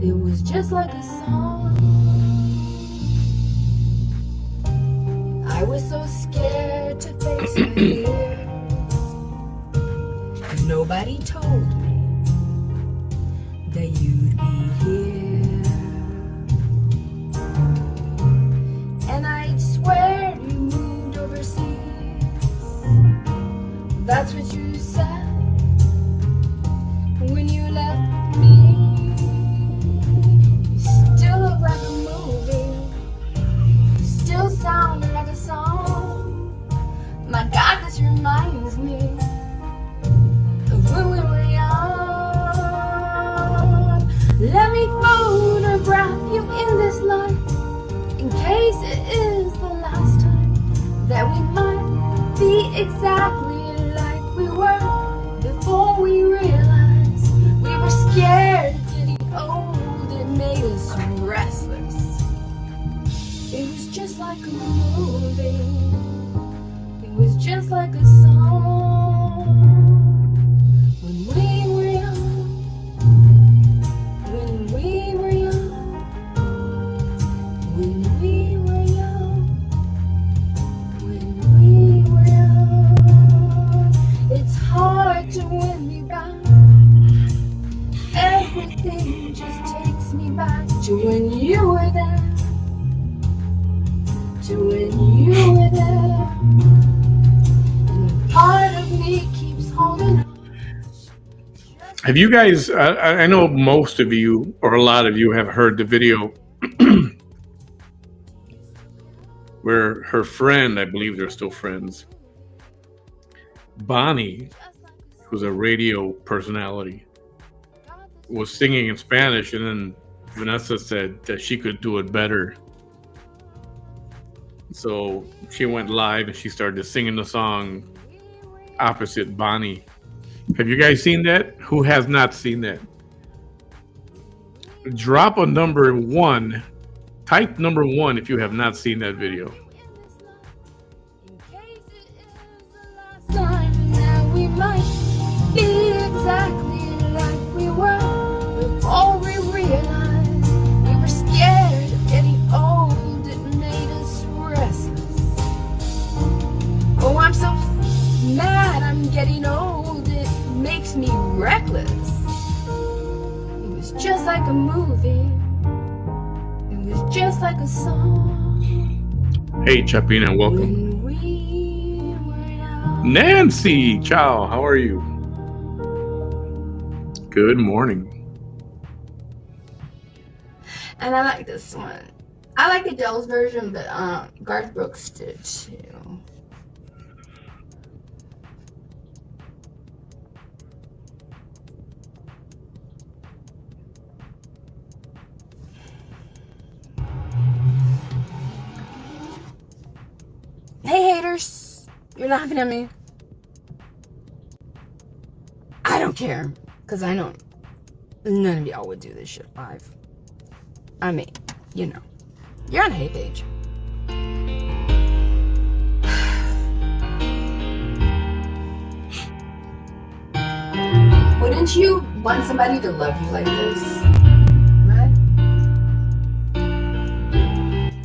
Speaker 2: It was just like a song. I was so scared to face my fears. Nobody told me that you'd be here. And I'd swear you moved overseas. That's what you said when you left me. Look like a movie, still sound like a song. My God, this reminds me of when we were young. Let me photograph you in this light, in case it is the last time that we might be exactly like we were before we realized we were scared of getting old. It made us restless. It was just like a movie. It was just like a song. When we were young, when we were young, when we were young, when we were young. It's hard to win me back. Everything just takes me back to when you were there, to when you were there. And part of me keeps holding on.
Speaker 1: Have you guys, I know most of you, or a lot of you, have heard the video where her friend, I believe they're still friends, Bonnie, who's a radio personality, was singing in Spanish, and then Vanessa said that she could do it better. So she went live and she started singing the song opposite Bonnie. Have you guys seen that? Who has not seen that? Drop a number 1. Type number 1 if you have not seen that video.
Speaker 2: In case it is the last time that we might be exactly like we were before we realized we were scared of getting old. It made us restless. Oh, I'm so mad I'm getting old. It makes me reckless. It was just like a movie. It was just like a song.
Speaker 1: Hey, Chapina, welcome.
Speaker 2: When we were young.
Speaker 1: Nancy, ciao, how are you? Good morning.
Speaker 2: And I like this one. I like Adele's version, but Garth Brooks did too. Hey haters, you're laughing at me. I don't care, because I know none of y'all would do this shit live. I mean, you know, you're on the hate page. Wouldn't you want somebody to love you like this? Right?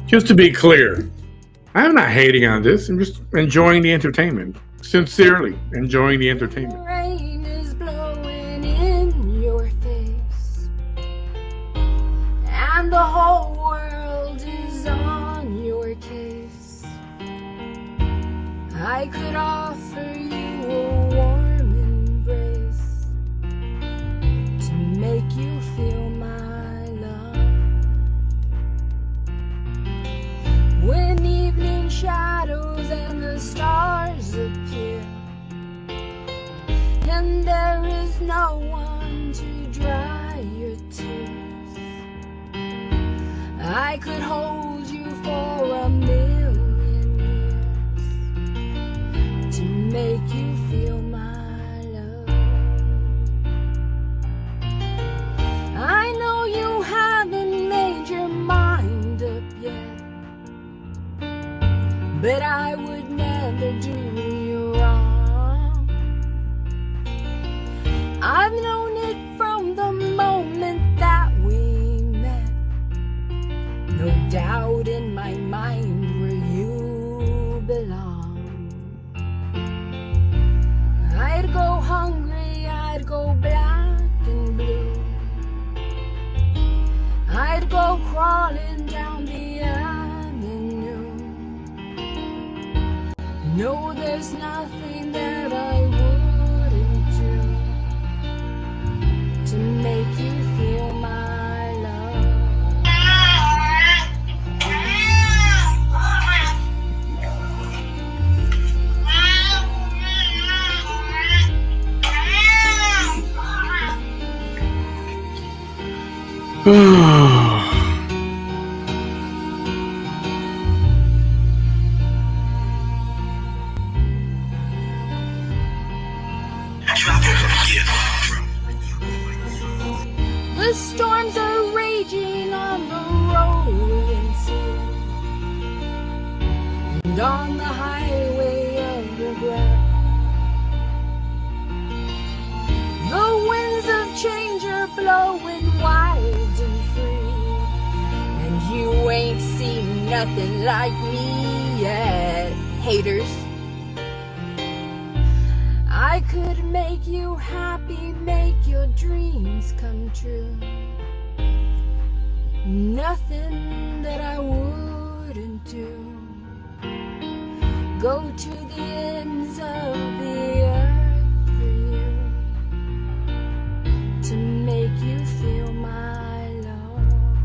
Speaker 1: Just to be clear, I'm not hating on this. I'm just enjoying the entertainment. Sincerely enjoying the
Speaker 2: The
Speaker 1: entertainment.
Speaker 2: rain is blowing in your face, and the whole world is on your case. I could offer you a warm embrace to make you feel my love. When evening shadows and the stars appear, and there is no one to dry your tears, I could hold you for a million years to make you feel my love. I know you haven't made your mind up yet, but I would never do you wrong. I've known it from the moment that we met. No doubt in my mind where you belong. I'd go hungry, I'd go black and blue. I'd go crawling down the avenue. No, there's nothing that I wouldn't do to make you feel my love. The storms are raging on the rolling sea, and on the highway of regret. The winds of change are blowing wild and free, and you ain't seen nothing like me yet, haters. I could make you happy, make your dreams come true. Nothing that I wouldn't do. Go to the ends of the earth for you to make you feel my love.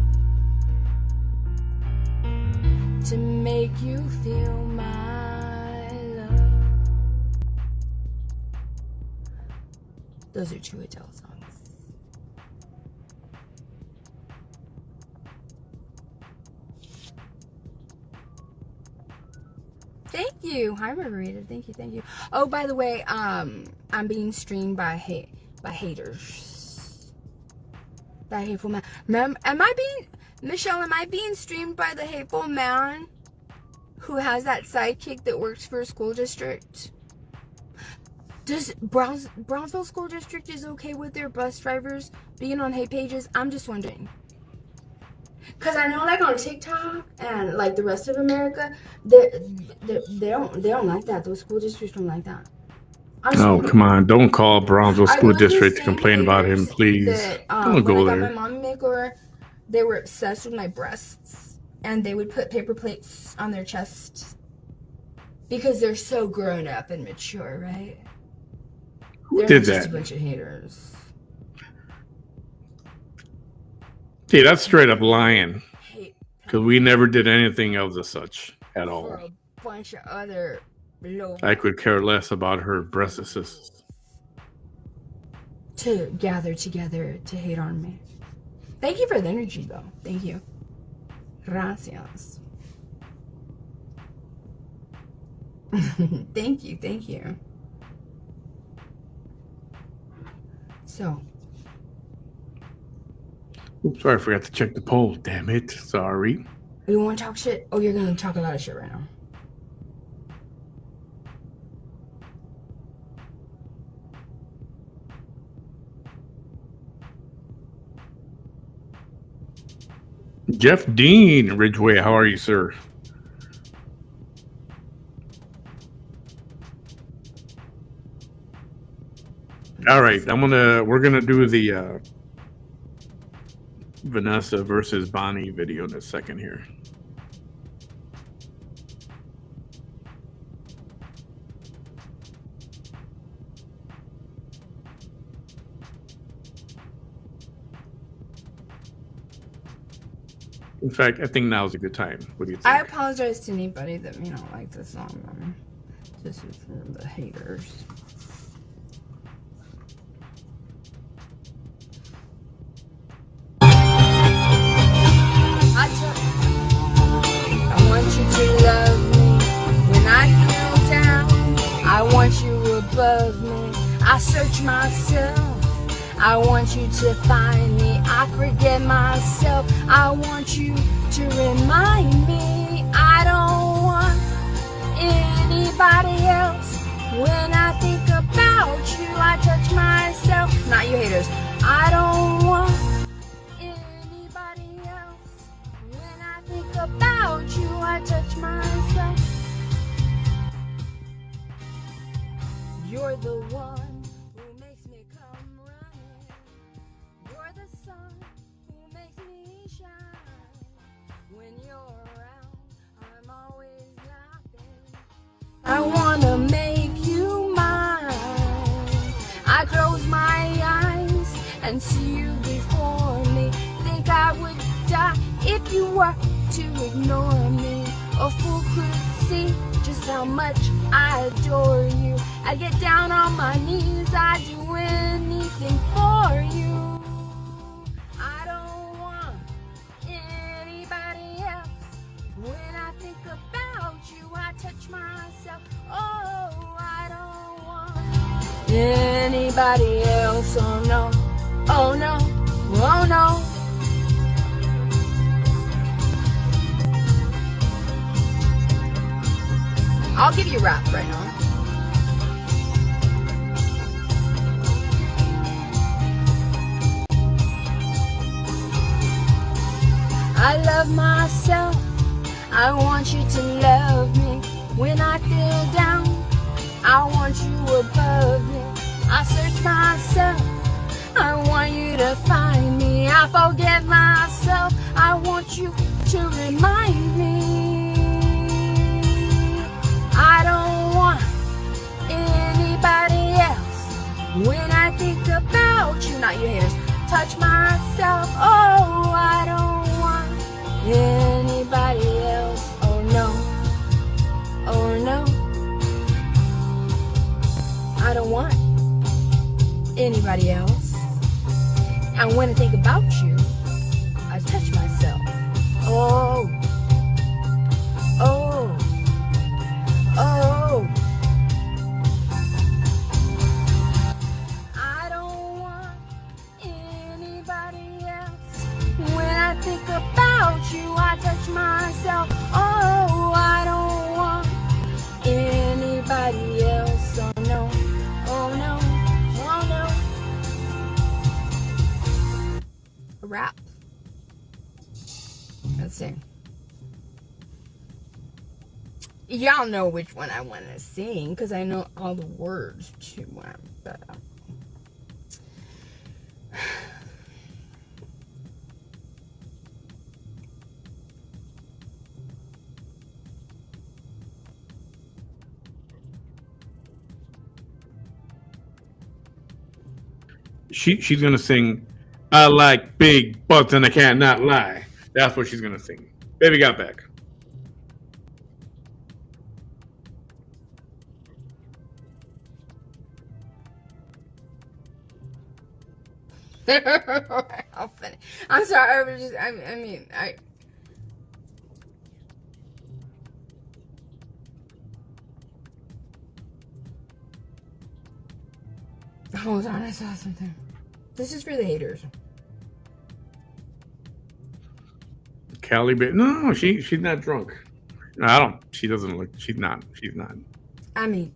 Speaker 2: To make you feel my love. Those are two Adele songs. Thank you. Hi, Margarita. Thank you. Thank you. Oh, by the way, I'm being streamed by haters. That hateful man. Michelle, am I being streamed by the hateful man who has that sidekick that works for a school district? Does Brownsville School District is okay with their bus drivers being on hate pages? I'm just wondering. Cause I know, like on TikTok and like the rest of America, they don't like that. Those school districts don't like that.
Speaker 1: Oh, come on. Don't call Brownsville
Speaker 2: Are
Speaker 1: School
Speaker 2: those the
Speaker 1: District to
Speaker 2: same
Speaker 1: complain about him,
Speaker 2: haters
Speaker 1: please.
Speaker 2: that,
Speaker 1: Don't
Speaker 2: when
Speaker 1: go
Speaker 2: I got
Speaker 1: there.
Speaker 2: my mommy makeover, they were obsessed with my breasts, and they would put paper plates on their chest because they're so grown up and mature, right?
Speaker 1: Who
Speaker 2: They're
Speaker 1: did
Speaker 2: not just a
Speaker 1: that?
Speaker 2: bunch of haters.
Speaker 1: See, that's straight up lying.
Speaker 2: Hate
Speaker 1: Because we never did anything of the such at
Speaker 2: for
Speaker 1: all.
Speaker 2: a bunch of other low
Speaker 1: I could care less about her breastises.
Speaker 2: to gather together to hate on me. Thank you for the energy, though. Thank you. Gracias. Thank you. Thank you. So,
Speaker 1: Oops, sorry, I forgot to check the poll. Damn it. Sorry.
Speaker 2: you want to talk shit? Oh, you're going to talk a lot of shit right now.
Speaker 1: Jeff Dean, Ridgeway, how are you, sir? All right, we're gonna do the Vanessa versus Bonnie video in a second here. In fact, I think now is a good time. What do you think?
Speaker 2: I apologize to anybody that may not like this song. This is for the haters. I want you to love me when I feel down. I want you above me. I search myself. I want you to find me. I forget myself. I want you to remind me. I don't want anybody else. When I think about you, I touch myself. Not you haters. I don't want anybody else. When I think about you, I touch myself. You're the one who makes me come running. You're the sun who makes me shine. When you're around, I'm always laughing. I wanna make you mine. I close my eyes and see you before me. Think I would die if you were to ignore me. A fool could see just how much I adore you. I get down on my knees, I do anything for you. I don't want anybody else. When I think about you, I touch myself. Oh, I don't want anybody else. Oh no, oh no, oh no. I'll give you a rap right now. I love myself. I want you to love me. When I feel down, I want you above me. I search myself. I want you to find me. I forget myself. I want you to remind me. I don't want anybody else. When I think about you, not you haters, touch myself. Oh, I don't want anybody else. Oh no, oh no. I don't want anybody else. And when I think about you, I touch myself. Oh, oh, oh. I don't want anybody else. When I think about you, I touch myself. Oh, I don't want anybody else. Oh no, oh no, oh no. A rap. Let's see. Y'all know which one I want to sing because I know all the words to one. But
Speaker 1: she's gonna sing I like big butts and I cannot lie. That's what she's gonna sing. Baby got back.
Speaker 2: how funny. I'm sorry. I was just. I mean. Hold on. I saw something. This is for the haters.
Speaker 1: Callie, no, she's not drunk. No, I don't. She doesn't look. She's not. She's not.
Speaker 2: I mean,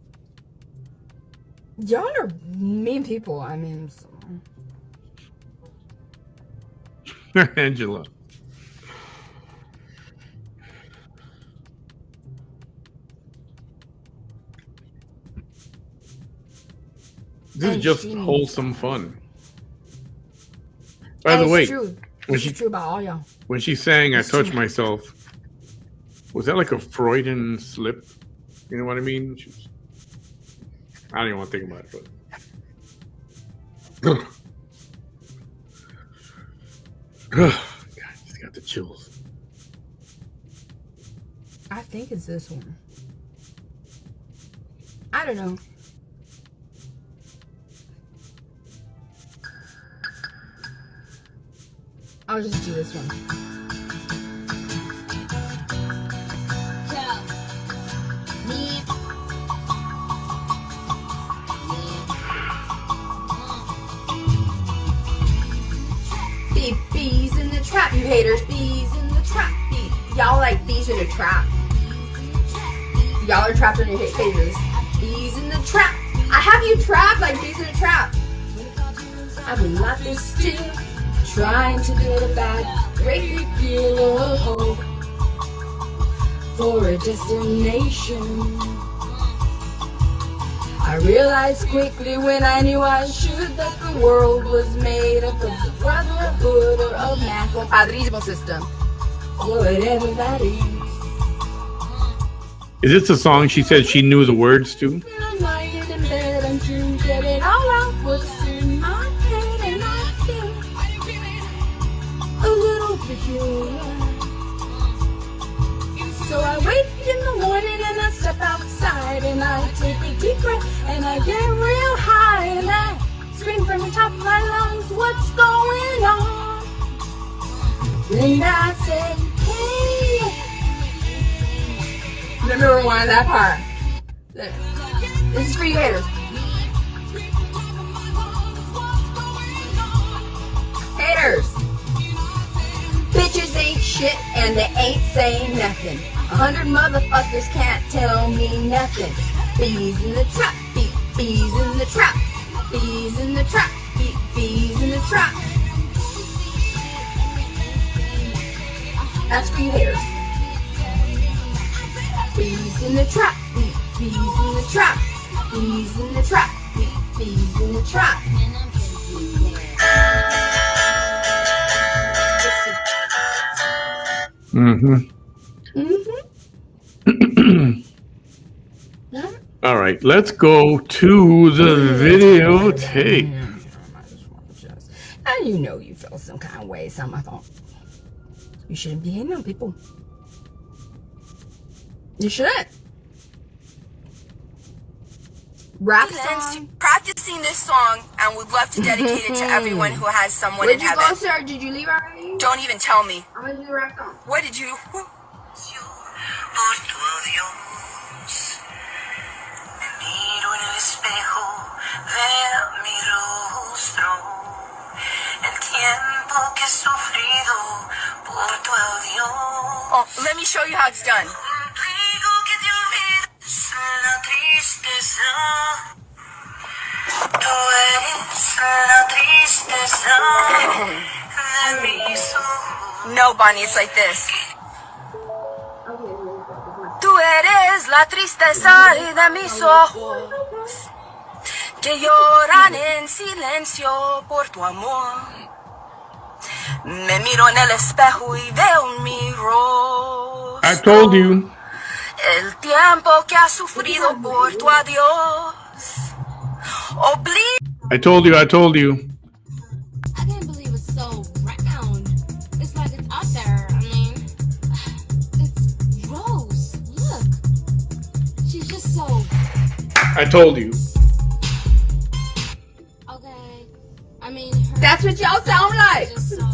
Speaker 2: y'all are mean people. I mean, so.
Speaker 1: Angela. This is
Speaker 2: And
Speaker 1: just
Speaker 2: she-
Speaker 1: wholesome fun. By
Speaker 2: And
Speaker 1: the
Speaker 2: it's
Speaker 1: way,
Speaker 2: true.
Speaker 1: when
Speaker 2: This
Speaker 1: she
Speaker 2: is true about all y'all.
Speaker 1: when she sang "I
Speaker 2: It's
Speaker 1: Touch
Speaker 2: true.
Speaker 1: Myself," was that like a Freudian slip? You know what I mean? I don't even want to think about it, but God, just got the chills.
Speaker 2: I think it's this one. I don't know. I'll just do this one. Bees in the trap, you haters. Bees in the trap. Y'all like bees in the trap. Y'all are trapped in your haters. Bees in the trap. I have you trapped like bees in a trap. I've been laughing still, trying to build a bad, great big deal of hope for a destination. I realized quickly when I knew I should that the world was made up of the brotherhood or of man, compadrismo system, whatever that is.
Speaker 1: Is this a song she said she knew the words to?
Speaker 2: I'm lying in bed and to get it all out what's in my head, and I feel a little peculiar. So I wake in the morning and I step outside and I take a deep breath and I get real high and I scream from the top of my lungs, what's going on? Then I said, hey. Let me rewind that part. This is for you haters. Haters. Bitches ain't shit and they ain't saying nothing. 100 motherfuckers can't tell me nothing. Bees in the trap, bees in the trap, bees in the trap, bees in the trap. That's for you haters. Bees in the trap, bees in the trap, bees in the trap, bees in the trap.
Speaker 1: Mm-hmm.
Speaker 2: Yeah.
Speaker 1: All right, let's go to the videotape.
Speaker 2: And you know you feel some kind of way. Some I thought you shouldn't be hating on people. You shouldn't. Rap song.
Speaker 7: Practicing this song and would love to dedicate it to everyone who has someone
Speaker 2: Where'd
Speaker 7: in
Speaker 2: you
Speaker 7: heaven.
Speaker 2: go, sir? Did you leave already?
Speaker 7: Don't even tell me.
Speaker 2: I'm gonna do the rap song.
Speaker 7: What did you?
Speaker 8: Por tu Dios, me miro en el espejo, veo mi rostro, el tiempo que he sufrido por tu adiós.
Speaker 7: Oh, let me show you how it's done.
Speaker 8: Contigo que te olvidas la tristeza, tú eres la tristeza de mis ojos.
Speaker 7: No, Bonnie, it's like this. Tú eres la tristeza de mis ojos, que lloran en silencio por tu amor. Me miro en el espejo y veo mi rostro.
Speaker 1: I told you.
Speaker 7: El tiempo que has sufrido por tu adiós.
Speaker 1: I told you.
Speaker 9: I can't believe it's so round. It's like it's out there. I mean, it's Rose. Look. She's just so
Speaker 1: I told you.
Speaker 9: okay. I mean, her
Speaker 2: That's what y'all sound like
Speaker 9: just so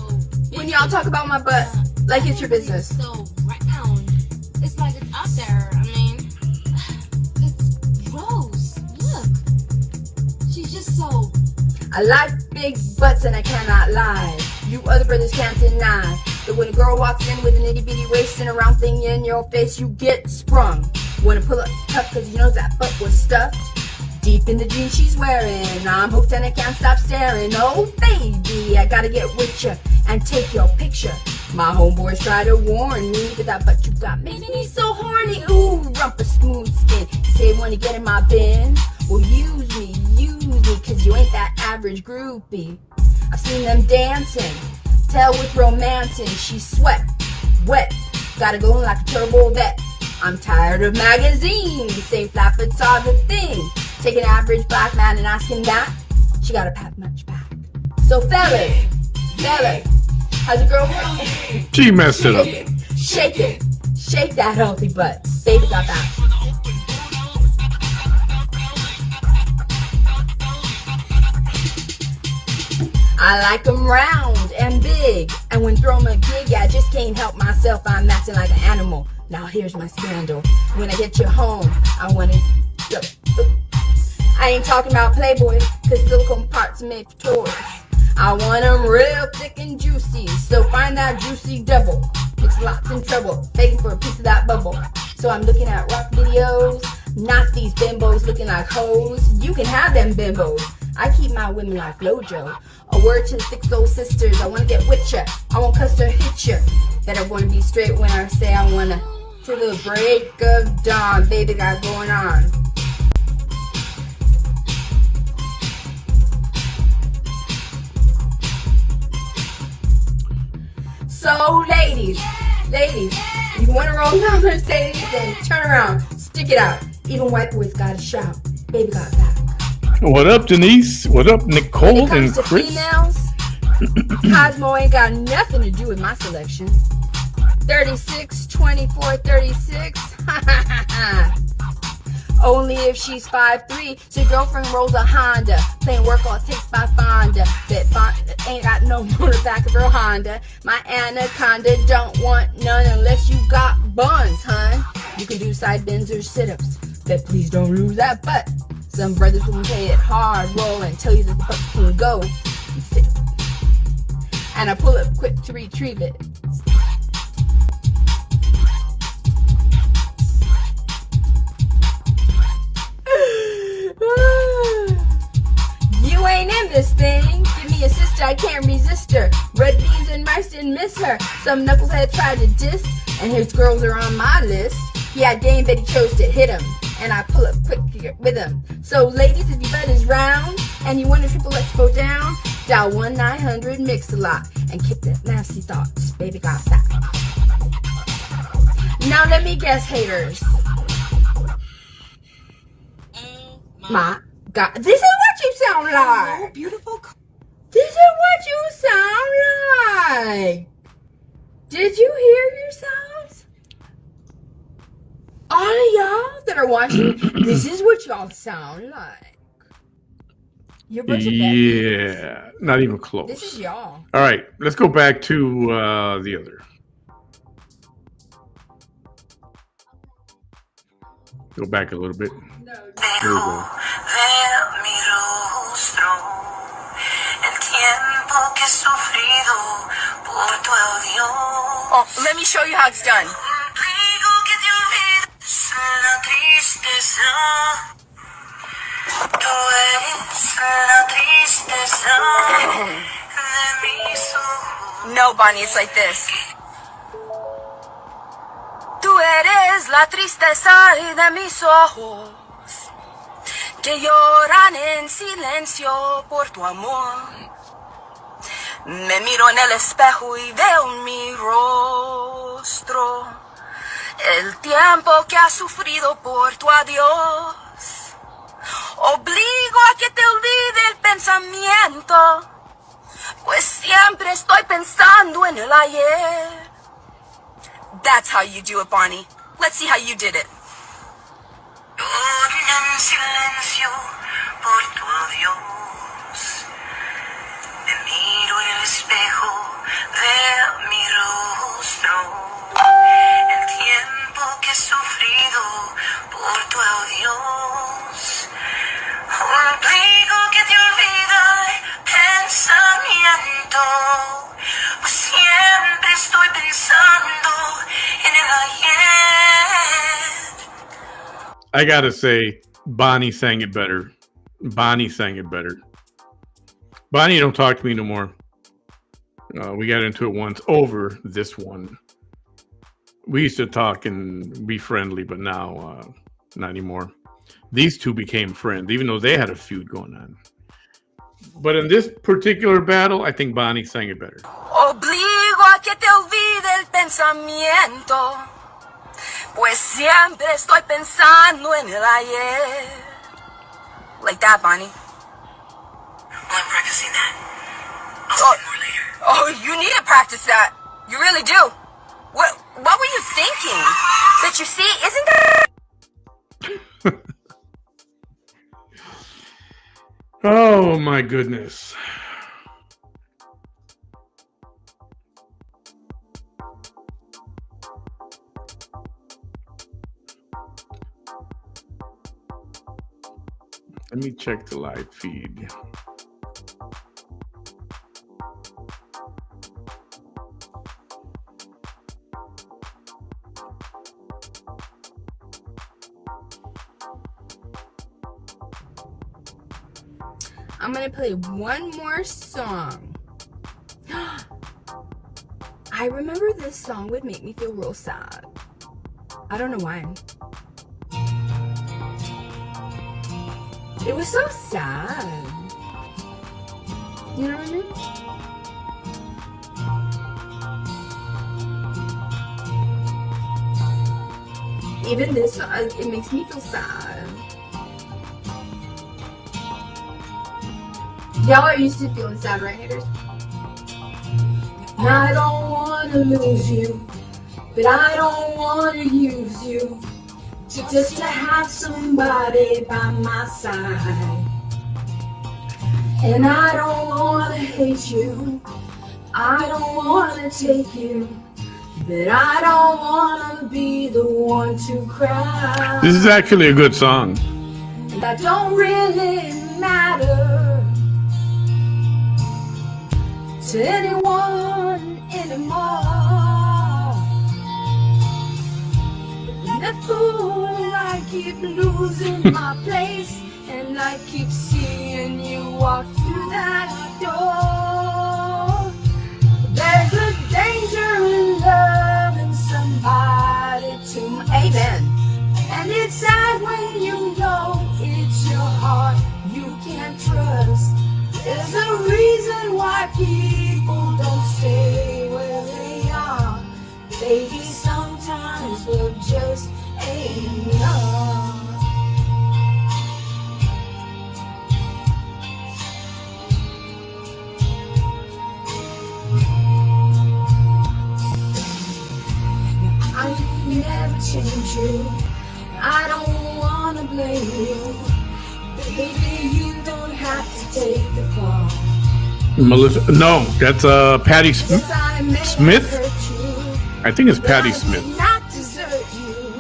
Speaker 2: when y'all talk about my butt like it's your business.
Speaker 9: so round. It's like it's out there. I mean, it's Rose. Look. She's just so
Speaker 2: I like big butts and I cannot lie. You other brothers can't deny that when a girl walks in with an itty bitty waist and a round thing in your face, you get sprung. Wanna pull up tough cause you know that butt was stuffed deep in the jeans she's wearing. I'm hooked and I can't stop staring. Oh baby, I gotta get with ya and take your picture. My homeboys try to warn me, but that butt you got making me so horny. Ooh, rumpa smooth skin. You say wanna get in my bin? Well, use me, cause you ain't that average groupie. I've seen them dancing, tell with romancing. She's sweat, wet, gotta go like a turbo vet. I'm tired of magazines, say flat foot's all the thing. Take an average black man and ask him that, she gotta pat much back. So fellas, how's your girl doing?
Speaker 1: She messed it up.
Speaker 2: Shake that healthy butt. Baby got that. I like them round and big, and when throwing a gig, I just can't help myself. I'm acting like an animal. Now here's my scandal. When I get you home, I want it. I ain't talking about Playboy, cause silicone parts made for toys. I want them real thick and juicy, so find that juicy double. Mix lots in trouble, begging for a piece of that bubble. So I'm looking at rock videos, not these bimbos looking like hoes. You can have them bimbos. I keep my women like Flojo. A word to the thick soul sisters, I wanna get with ya. I won't cuss or hit ya. But I wanna be straight when I say I wanna. Till the break of dawn, baby got going on. So ladies, if you wanna roll down Mercedes, then turn around, stick it out. Even white boys gotta shout, baby got back.
Speaker 1: What up, Denise? What up, Nicole
Speaker 2: When it
Speaker 1: and
Speaker 2: comes to
Speaker 1: Chris?
Speaker 2: females, Cosmo ain't got nothing to do with my selection. 36, 24, 36. Only if she's 5'3". So your girlfriend rolls a Honda, playing work all takes by Fonda. That Fonda ain't got no motor back of her Honda. My anaconda don't want none unless you got buns, hun. You can do side bends or sit-ups, but please don't lose that butt. Some brothers will play it hard, roll, and tell you that the butt can go. And I pull up quick to retrieve it. You ain't in this thing. Give me a sister, I can't resist her. Red beans and rice didn't miss her. Some knucklehead tried to diss, and his girls are on my list. He had game, but he chose to hit him, and I pull up quick with him. So ladies, if your butt is round and you want a triple X go down, dial 1-900-MIX-A-LOT and kick that nasty thoughts. Baby got back. Now let me guess, haters. My God, this is what you sound like.
Speaker 7: Oh, beautiful.
Speaker 2: This is what you sound like. Did you hear yourselves? All of y'all that are watching, this is what y'all sound like. You're a bunch of bedheads.
Speaker 1: Yeah, not even close.
Speaker 2: This is y'all.
Speaker 1: All right, let's go back to the other. Go back a little bit. Here we go.
Speaker 8: De mi rostro, el tiempo que he sufrido por tu odio.
Speaker 7: Oh, let me show you how it's done.
Speaker 8: Ombligo que te olvides la tristeza. Tú eres la tristeza de mis ojos.
Speaker 7: No, Bonnie, it's like this.
Speaker 8: Tú eres la tristeza de mis ojos, que lloran en silencio por tu amor. Me miro en el espejo y veo en mi rostro el tiempo que has sufrido por tu adiós. Obligo a que te olvide el pensamiento, pues siempre estoy pensando en el ayer.
Speaker 7: That's how you do it, Bonnie. Let's see how you did it.
Speaker 8: Lloran en silencio por tu adiós. Me miro en el espejo, veo mi rostro, el tiempo que he sufrido por tu adiós. Obligo que te olvide el pensamiento, pues siempre estoy pensando en el ayer.
Speaker 1: I gotta say, Bonnie sang it better. Bonnie sang it better. Bonnie, don't talk to me no more. We got into it once over this one. We used to talk and be friendly, but now not anymore. these two became friends, even though they had a feud going on. But in this particular battle, I think Bonnie sang it better.
Speaker 7: Obligo a que te olvide el pensamiento, pues siempre estoy pensando en el ayer. Like that, Bonnie.
Speaker 8: Well, I'm practicing that. I'll sing more later.
Speaker 7: Oh, you need to practice that. You really do. What were you thinking? That you see, isn't that...
Speaker 1: Oh my goodness. Let me check the live feed.
Speaker 2: I'm gonna play one more song. I remember this song would make me feel real sad. I don't know why. It was so sad. You know what I mean? Even this, it makes me feel sad. Y'all are used to feeling sad, right, haters? I don't want to lose you, but I don't want to use you, just to have somebody by my side. And I don't want to hate you, I don't want to take you, but I don't want to be the one to cry.
Speaker 1: This is actually a good song.
Speaker 2: That don't really matter to anyone anymore. And the fool, I keep losing my place, and I keep seeing you walk through that door. There's a danger in loving somebody too. Amen. And it's sad when you know it's your heart you can't trust. There's a reason why people don't stay where they are. Baby, sometimes love just ain't enough. I never change you. I don't wanna blame you. Baby, you don't have to take the fall.
Speaker 1: Melissa, no, that's Patti Smith. I think it's Patti Smith.
Speaker 2: Not desert you.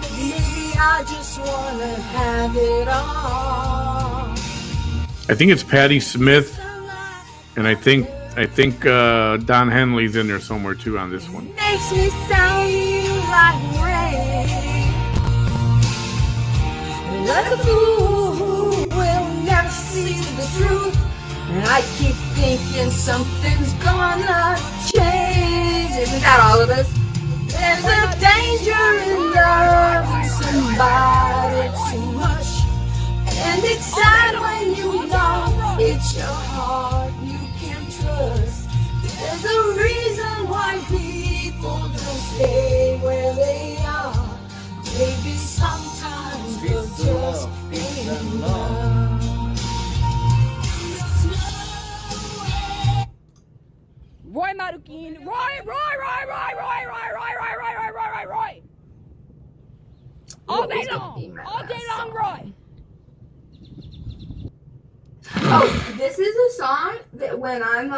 Speaker 2: Maybe I just wanna have it all.
Speaker 1: I think it's Patti Smith, and I think Don Henley's in there somewhere too on this one.
Speaker 2: Makes me sound like rain. Like a fool who will never see the truth. And I keep thinking something's gonna change. Isn't that all of us? There's a danger in loving somebody too much. And it's sad when you know it's your heart you can't trust. There's a reason why people don't stay where they are. Maybe sometimes we'll just be in love.
Speaker 5: Roy Marukin. Roy. All day long, Roy.
Speaker 2: Oh, this is a song that when I'm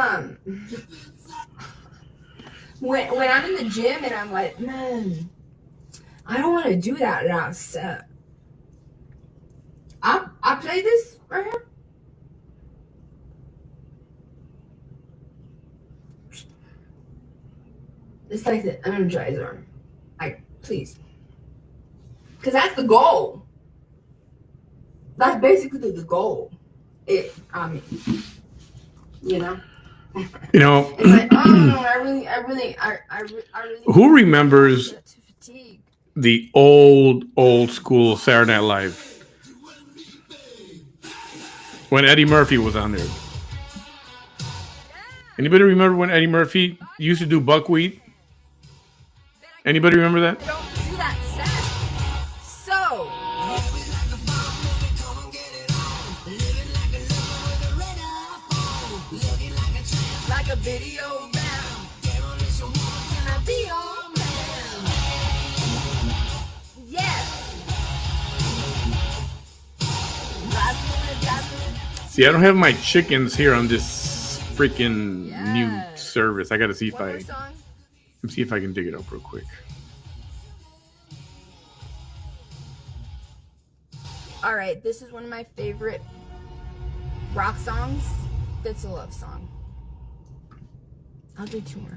Speaker 2: when I'm in the gym and I'm like, man, I don't want to do that last set. I play this right here. It's like the Energizer. Like, please. Because that's the goal. That's basically the goal. You know?
Speaker 1: You know,
Speaker 2: It's like, oh, I really.
Speaker 1: who remembers the old school Saturday Night Live? when Eddie Murphy was on there. Anybody remember when Eddie Murphy used to do buckwheat? Anybody remember that?
Speaker 2: Don't do that set. So, like a video man. Can I be your man? Yes.
Speaker 1: See, I don't have my chickens here on this freaking new service. I gotta see if
Speaker 2: One more
Speaker 1: I
Speaker 2: song.
Speaker 1: let's see if I can dig it up real quick.
Speaker 2: All right, this is one of my favorite rock songs. That's a love song. I'll do two more.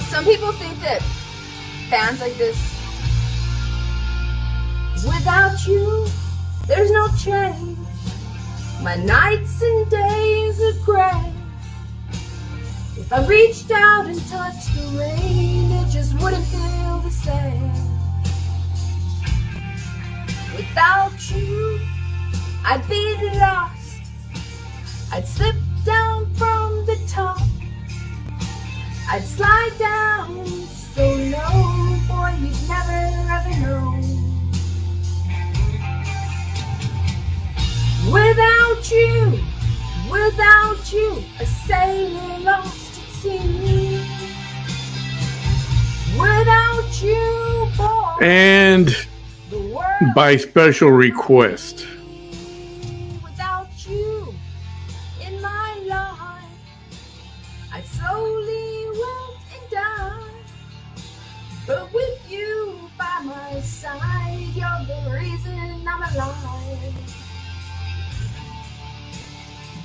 Speaker 2: Some people think that bands like this, without you, there's no change. My nights and days are gray. If I reached out and touched the rain, it just wouldn't feel the same. Without you, I'd be lost. I'd slip down from the top. I'd slide down so low, boy, you'd never ever know. Without you, a sailor lost at sea. Without you, boy,
Speaker 1: And
Speaker 2: the world
Speaker 1: by special request,
Speaker 2: without you in my life, I'd slowly wilt and die. But with you by my side, you're the reason I'm alive.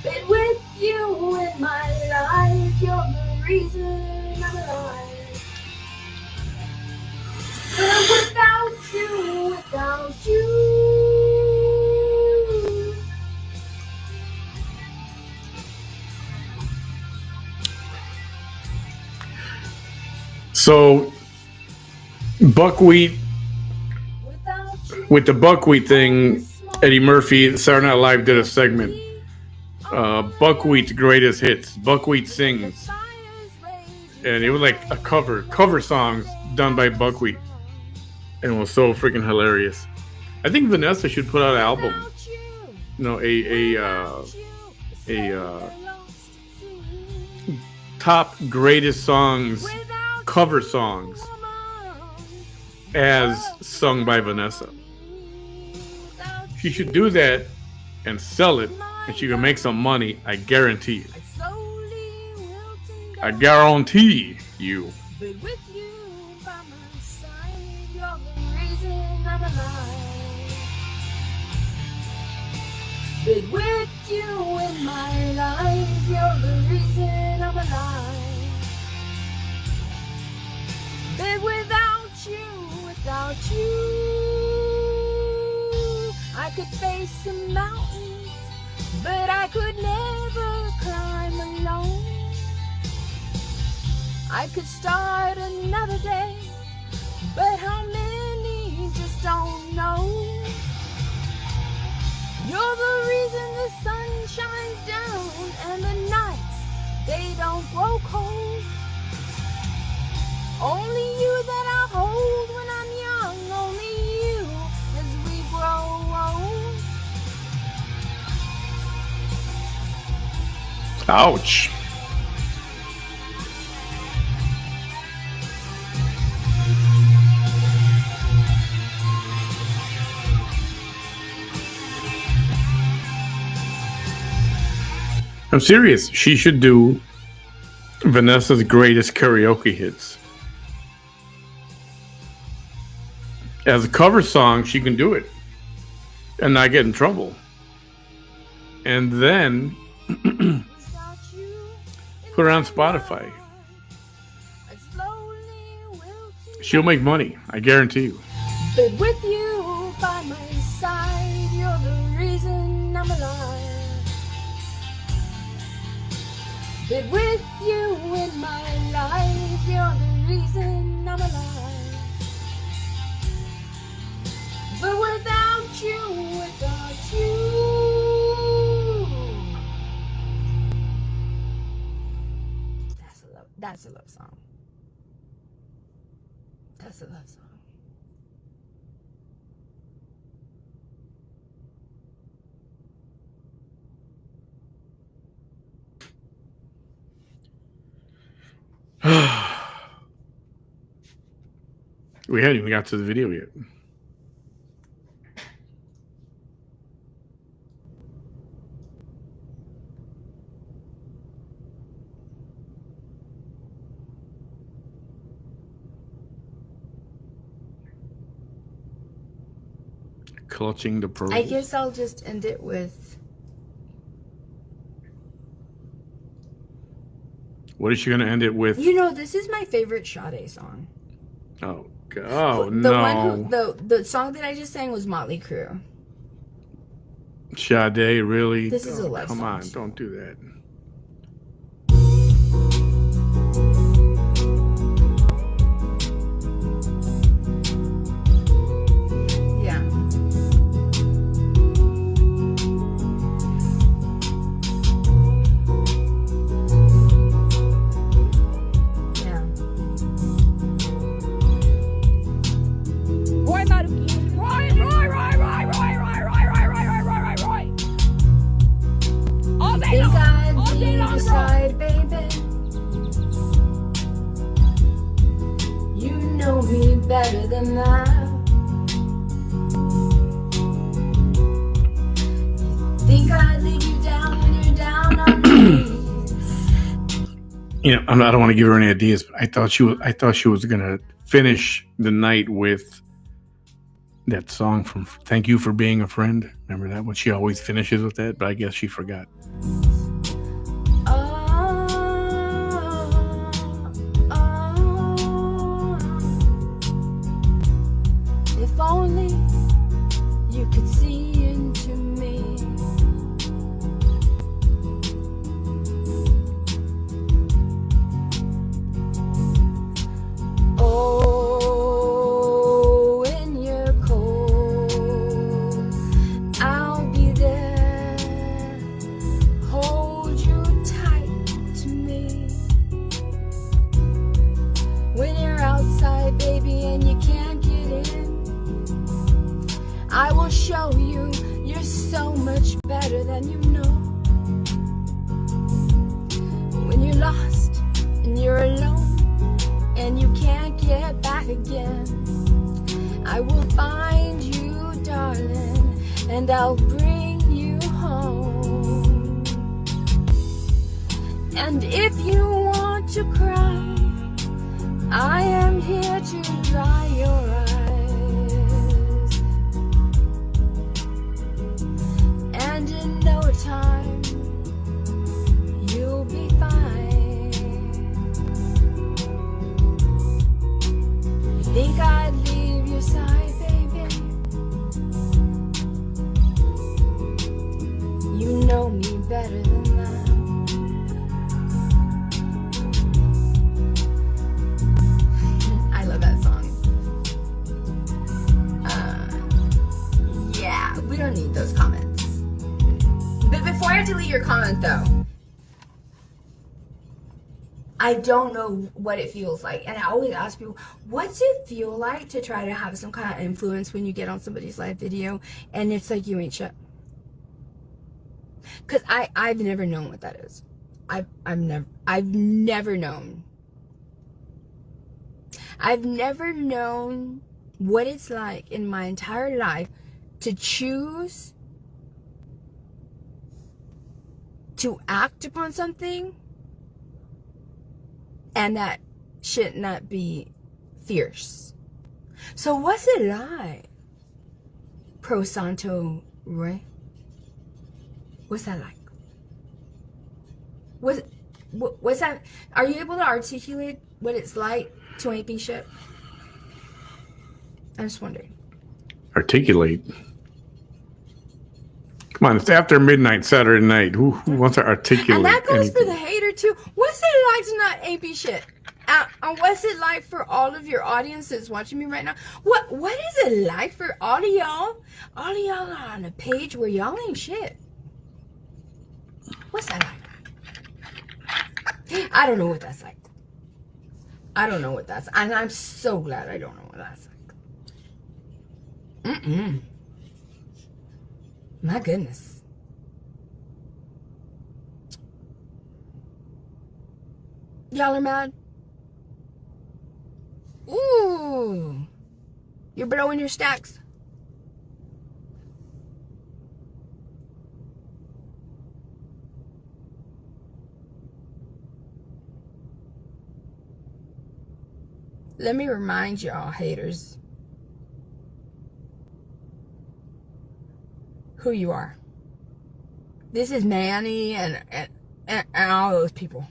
Speaker 2: But with you in my life, you're the reason I'm alive. But without you,
Speaker 1: so buckwheat, with the buckwheat thing, Eddie Murphy, Saturday Night Live did a segment. Buckwheat's greatest hits. Buckwheat sings, and it was like a cover songs done by Buckwheat, and it was so freaking hilarious. I think Vanessa should put out an album. No, a top greatest songs, cover songs, as sung by Vanessa. She should do that and sell it, and she can make some money. I guarantee it. I guarantee you.
Speaker 2: but with you by my side, you're the reason I'm alive. But with you in my life, you're the reason I'm alive. But without you, I could face a mountain, but I could never climb alone. I could start another day, but how many just don't know. You're the reason the sun shines down and the nights, they don't grow cold. Only you that I hold when I'm young, only you as we grow old.
Speaker 1: Ouch. I'm serious. She should do Vanessa's greatest karaoke hits. As a cover song, she can do it and not get in trouble. And then put her on Spotify. She'll make money. I guarantee you.
Speaker 2: But with you by my side, you're the reason I'm alive. But with you in my life, you're the reason I'm alive. But without you, that's a love song. That's a love song.
Speaker 1: We hadn't even got to the video yet. Clutching the pearls.
Speaker 2: I guess I'll just end it with.
Speaker 1: What is she gonna end it with?
Speaker 2: You know, this is my favorite Sade song.
Speaker 1: Oh God! Oh
Speaker 2: The
Speaker 1: no!
Speaker 2: one who, the song that I just sang was Motley Crue.
Speaker 1: Sade, really?
Speaker 2: This is a love
Speaker 1: Come
Speaker 2: song.
Speaker 1: on, don't do that.
Speaker 2: Yeah. Yeah.
Speaker 5: Roy Marukin. Roy. All day
Speaker 2: Think
Speaker 5: long.
Speaker 2: I'd
Speaker 5: All day
Speaker 2: leave
Speaker 5: long,
Speaker 2: your
Speaker 5: Roy.
Speaker 2: side, baby. You know me better than that. Think I'd leave you down when you're down on your knees.
Speaker 1: You know, I don't want to give her any ideas, but I thought she was gonna finish the night with that song from "Thank You for Being a Friend." Remember that one? She always finishes with that, but I guess she forgot.
Speaker 2: If only you could see into me. Oh, when you're cold, I'll be there. Hold you tight to me. When you're outside, baby, and you can't get in, I will show you you're so much better than you know. When you're lost and you're alone and you can't get back again, I will find you, darling, and I'll bring you home. And if you want to cry, I am here to dry your eyes. And in no time, you'll be fine. Think I'd leave your side, baby? You know me better than that. I love that song. Yeah, we don't need those comments. But before I delete your comment, though, I don't know what it feels like. And I always ask people, what's it feel like to try to have some kind of influence when you get on somebody's live video and it's like you ain't shit? Because I've never known what that is. I've never known. I've never known what it's like in my entire life to choose to act upon something and that shit not be fierce. So what's it like, Pro Santo Roy? What's that like? What's that? Are you able to articulate what it's like to ain't be shit? I'm just wondering.
Speaker 1: Articulate. Come on, it's after midnight Saturday night. Who wants to articulate?
Speaker 2: And that goes
Speaker 1: anything?
Speaker 2: for the hater too. What's it like to not ain't be shit? And what's it like for all of your audiences watching me right now? What is it like for all of y'all? All of y'all are on a page where y'all ain't shit. What's that like? I don't know what that's like. I don't know what that's like. And I'm so glad I don't know what that's like. My goodness. Y'all are mad? Ooh. You're blowing your stacks. Let me remind y'all, haters, who you are. This is Manny and all those people.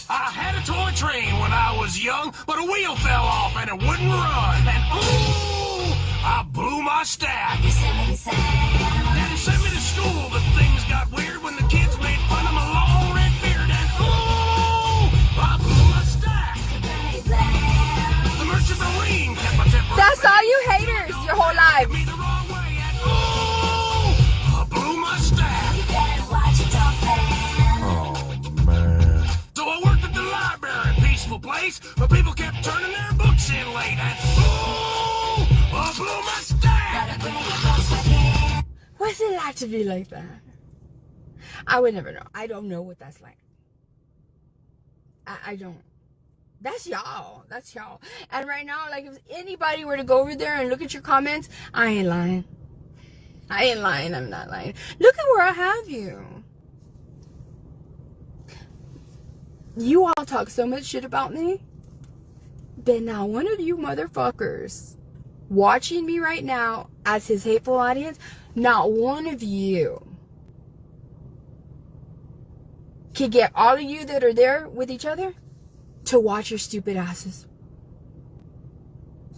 Speaker 10: I had a toy train when I was young, but a wheel fell off and it wouldn't run. And ooh, I blew my stack. Daddy sent me to school, but things got weird when the kids made fun of my long red beard. And ooh, I blew my stack. The merchant marine kept my temper.
Speaker 2: That's all you haters your whole life.
Speaker 10: Me the wrong way, and ooh, I blew my stack. So I worked at the library, peaceful place, but people kept turning their books in late, and ooh, I blew my stack.
Speaker 2: What's it like to be like that? I would never know. I don't know what that's like. I don't. That's y'all. That's y'all. And right now, like, if anybody were to go over there and look at your comments, I ain't lying. I ain't lying. I'm not lying. Look at where I have you. You all talk so much shit about me, but now one of you motherfuckers watching me right now as his hateful audience, not one of you can get all of you that are there with each other to watch your stupid asses.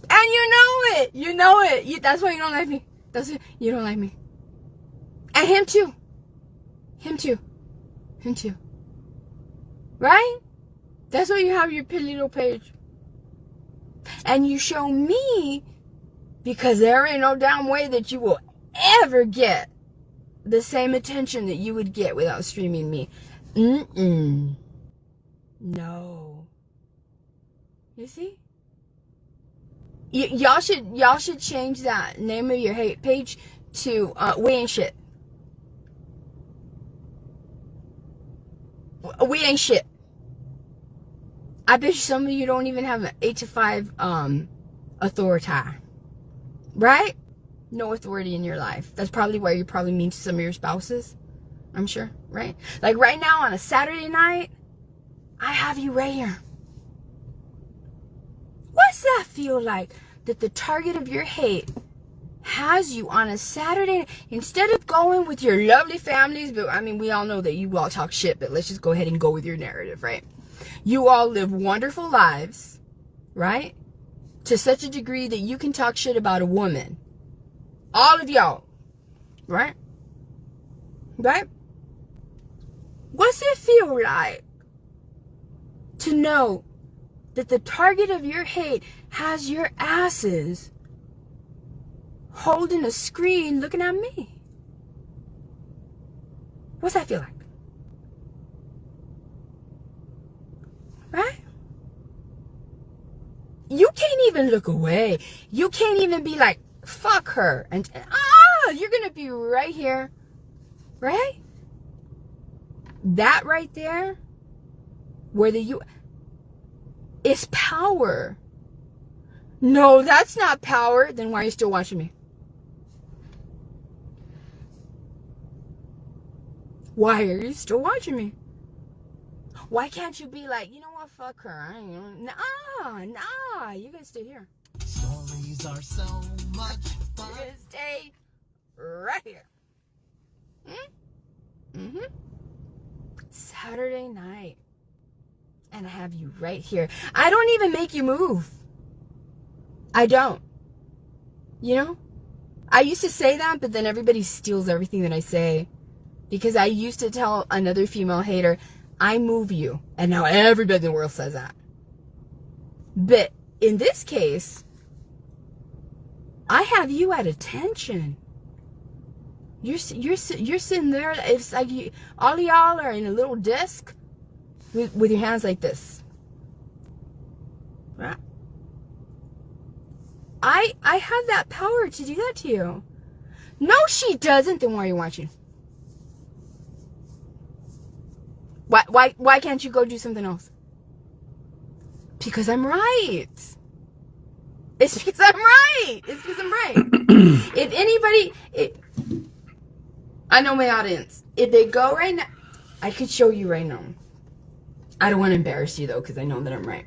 Speaker 2: And you know it. You know it. That's why you don't like me. That's it. You don't like me. And him too. Him too. Him too. Right? That's why you have your pretty little page. And you show me, because there ain't no damn way that you will ever get the same attention that you would get without streaming me. No. You see? Y'all should change that name of your hate page to We Ain't Shit. We ain't shit. I bet you some of you don't even have an 8 to 5 authority. Right? No authority in your life. That's probably why you're probably mean to some of your spouses. I'm sure, right? Like right now on a Saturday night, I have you right here. What's that feel like? That the target of your hate has you on a Saturday, instead of going with your lovely families, but I mean, we all know that you all talk shit, but let's just go ahead and go with your narrative, right? You all live wonderful lives, right? To such a degree that you can talk shit about a woman. All of y'all, right? Right? What's it feel like to know that the target of your hate has your asses holding a screen looking at me? What's that feel like? Right? You can't even look away. You can't even be like, fuck her. And you're going to be right here. Right? That right there, whether you, is power. No, that's not power. Then why are you still watching me? Why are you still watching me? Why can't you be like, you know what, fuck her. Nah, you guys stay here.
Speaker 11: Stories are so much fun.
Speaker 2: You're gonna stay right here. Saturday night. And I have you right here. I don't even make you move. I don't. You know? I used to say that, but then everybody steals everything that I say. Because I used to tell another female hater, I move you. And now everybody in the world says that. But in this case, I have you at attention. You're sitting there. It's like all y'all are in a little disc with your hands like this. Right? I have that power to do that to you. No, she doesn't. Then why are you watching? Why can't you go do something else? Because I'm right. It's because I'm right. It's because I'm right. If anybody, I know my audience. If they go right now, I could show you right now. I don't want to embarrass you though, because I know that I'm right.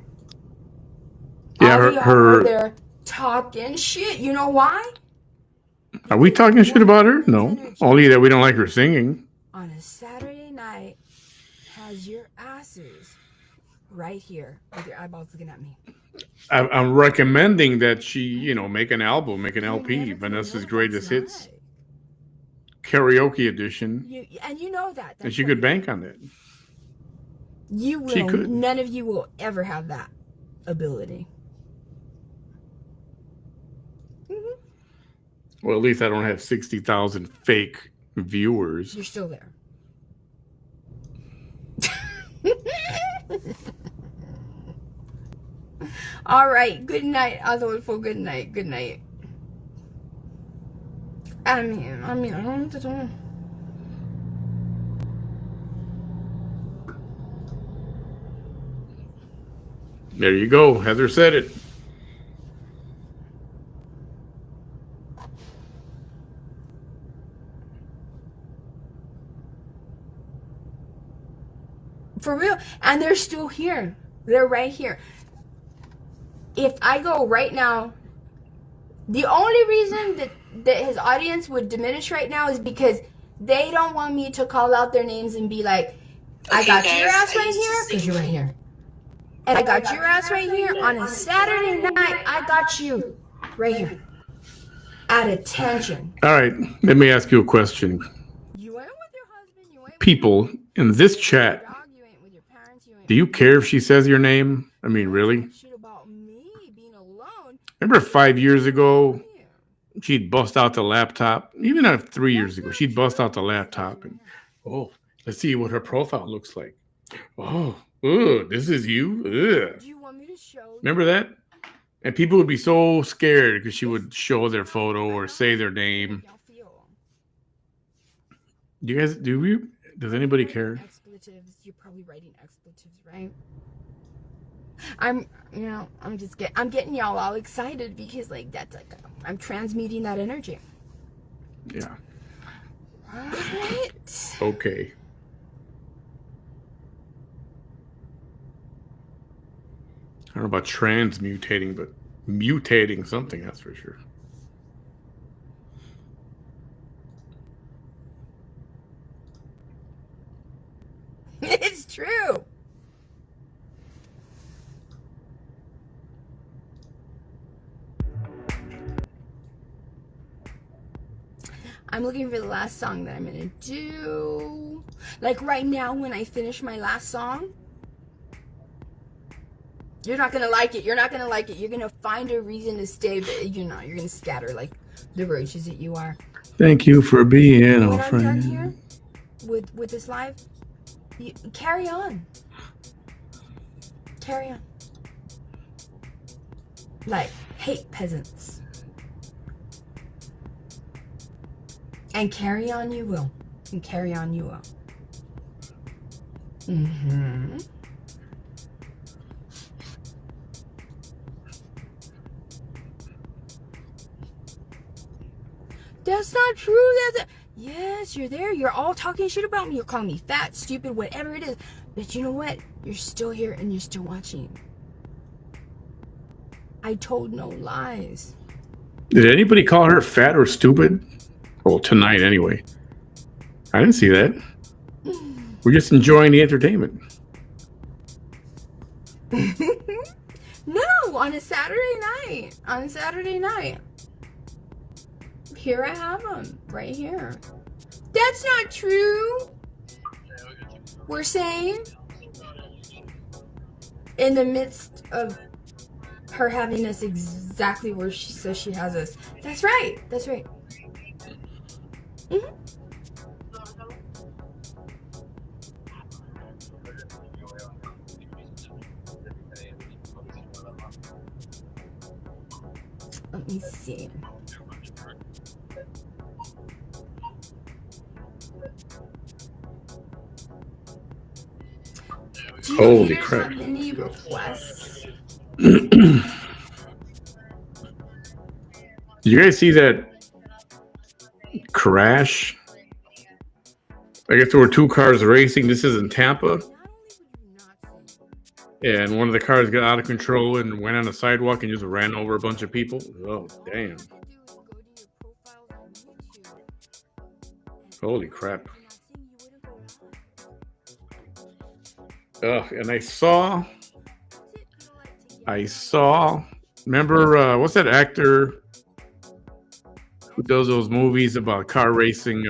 Speaker 1: Yeah, her.
Speaker 2: They're talking shit. You know why?
Speaker 1: Are we talking shit about her? No. Only that we don't like her singing.
Speaker 2: On a Saturday night, has your asses right here with your eyeballs looking at me.
Speaker 1: I'm recommending that she, make an album, make an LP, Vanessa's Greatest Hits, karaoke edition.
Speaker 2: And you know that.
Speaker 1: And she could bank on that.
Speaker 2: You will.
Speaker 1: She could.
Speaker 2: None of you will ever have that ability. Mm-hmm.
Speaker 1: Well, at least I don't have 60,000 fake viewers.
Speaker 2: You're still there. All right. Good night, Adolfo. Good night. Good night. I mean, I don't know what to do.
Speaker 1: There you go. Heather said it.
Speaker 2: For real. And they're still here. They're right here. If I go right now, the only reason that his audience would diminish right now is because they don't want me to call out their names and be like, I got your ass right here because you're right here. And I got your ass right here on a Saturday night. I got you right here. At attention.
Speaker 1: All right. Let me ask you a question.
Speaker 2: You ain't with your husband. You ain't
Speaker 1: People in this chat, do you care if she says your name? I mean, really? Remember 5 years ago, she'd bust out the laptop. Even 3 years ago, she'd bust out the laptop and, let's see what her profile looks like. Oh, this is you? Ugh.
Speaker 2: Do you want me to show?
Speaker 1: Remember that? And people would be so scared because she would show their photo or say their name. Does anybody care?
Speaker 2: Expletives. You're probably writing expletives, right? I'm getting y'all all excited because that's I'm transmuting that energy.
Speaker 1: Yeah.
Speaker 2: All right.
Speaker 1: Okay. I don't know about transmutating, but mutating something, that's for sure.
Speaker 2: It's true. I'm looking for the last song that I'm gonna do. Like right now, when I finish my last song, you're not gonna like it. You're not gonna like it. You're gonna find a reason to stay, but you're not. You're gonna scatter like the roaches that you are.
Speaker 1: Thank you for being
Speaker 2: when
Speaker 1: our
Speaker 2: I'm
Speaker 1: friend.
Speaker 2: done here with this live, carry on. Carry on. Like, hate peasants. And carry on you will. And carry on you will. Mm-hmm. That's not true. Yes, you're there. You're all talking shit about me. You're calling me fat, stupid, whatever it is. But you know what? You're still here and you're still watching. I told no lies.
Speaker 1: Did anybody call her fat or stupid? Well, tonight anyway. I didn't see that. We're just enjoying the entertainment.
Speaker 2: No, on a Saturday night. On a Saturday night. Here I have them. Right here. That's not true. We're saying in the midst of her having us exactly where she says she has us. That's right. That's right. Mm-hmm. Let me see. Do you
Speaker 1: Holy
Speaker 2: hear
Speaker 1: crap.
Speaker 2: how many requests?
Speaker 1: You guys see that crash? I guess there were two cars racing. This is in Tampa. And one of the cars got out of control and went on the sidewalk and just ran over a bunch of people. Oh, damn. Holy crap. And I saw, remember, what's that actor who does those movies about car racing?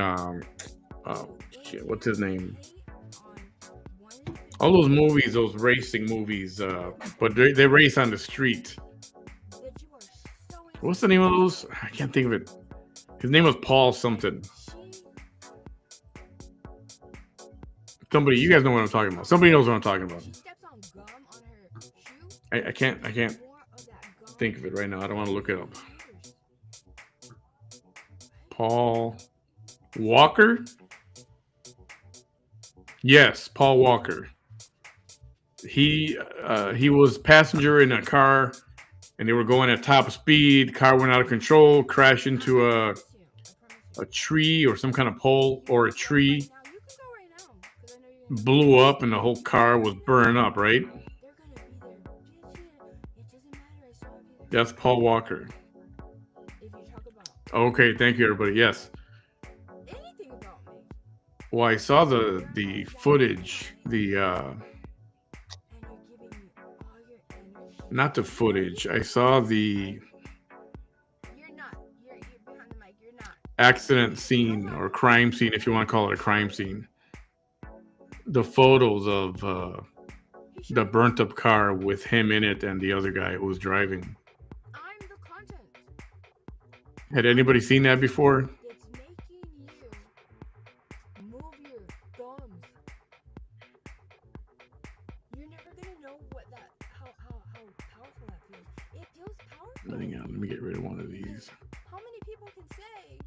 Speaker 1: Shit, what's his name? All those movies, those racing movies, but they race on the street. What's the name of those? I can't think of it. His name was Paul something. Somebody, you guys know what I'm talking about. Somebody knows what I'm talking about. I can't think of it right now. I don't want to look it up. Paul Walker? Yes, Paul Walker. He was passenger in a car, and they were going at top speed. Car went out of control, crashed into a tree or some kind of pole or a tree. Blew up, and the whole car was burned up. Right? That's Paul Walker. Okay, thank you, everybody. Yes. Well, I saw the footage, not the footage. I saw the accident scene or crime scene, if you want to call it a crime scene. The photos of the burnt up car with him in it and the other guy who was driving. Had anybody seen that before? Hang on, let me get rid of one of these.
Speaker 2: How many people can say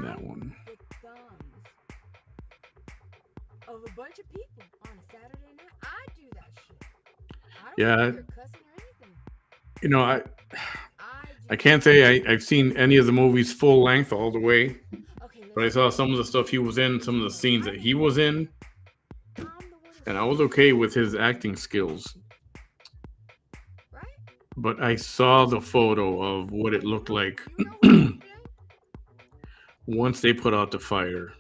Speaker 1: That one.
Speaker 2: Of a bunch of people on a Saturday night? I do that shit. I don't
Speaker 1: Yeah.
Speaker 2: care if you're cussing or anything.
Speaker 1: You know, I can't say I've seen any of the movies full length all the way, but I saw some of the stuff he was in, some of the scenes that he was in, and I was okay with his acting skills. But I saw the photo of what it looked like once they put out the fire.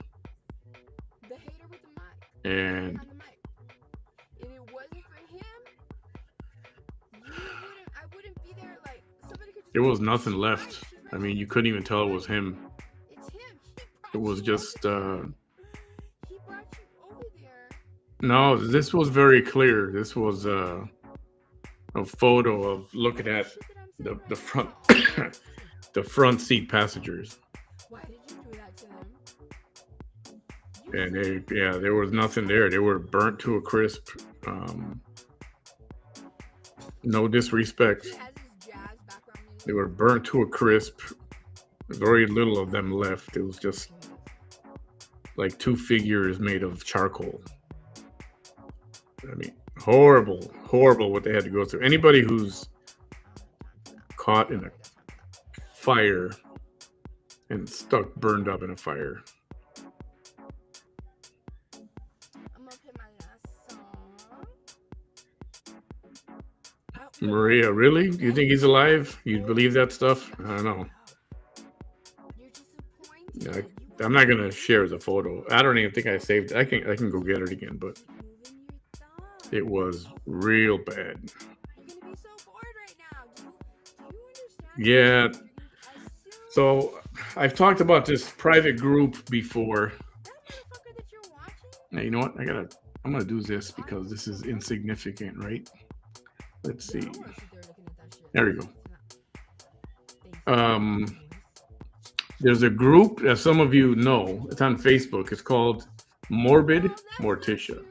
Speaker 1: And
Speaker 2: if it wasn't for him, I wouldn't be there. Like, somebody could
Speaker 1: there was nothing left. I mean, you couldn't even tell it was him.
Speaker 2: It's him.
Speaker 1: It was just
Speaker 2: He brought you over there.
Speaker 1: no, this was very clear. This was a photo of looking at the front the front seat passengers.
Speaker 2: Why did you do that to them?
Speaker 1: And there was nothing there. They were burnt to a crisp. No disrespect. They were burnt to a crisp. Very little of them left. It was just like two figures made of charcoal. I mean, horrible what they had to go through. Anybody who's caught in a fire and stuck burned up in a fire. Maria, really? You think he's alive? You believe that stuff? I don't know. I'm not gonna share the photo. I don't even think I saved it. I can go get it again, but it was real bad. Yeah. So I've talked about this private group before. Now, you know what? I'm gonna do this because this is insignificant, right? Let's see. There we go. There's a group that some of you know. It's on Facebook. It's called Morbid Morticia,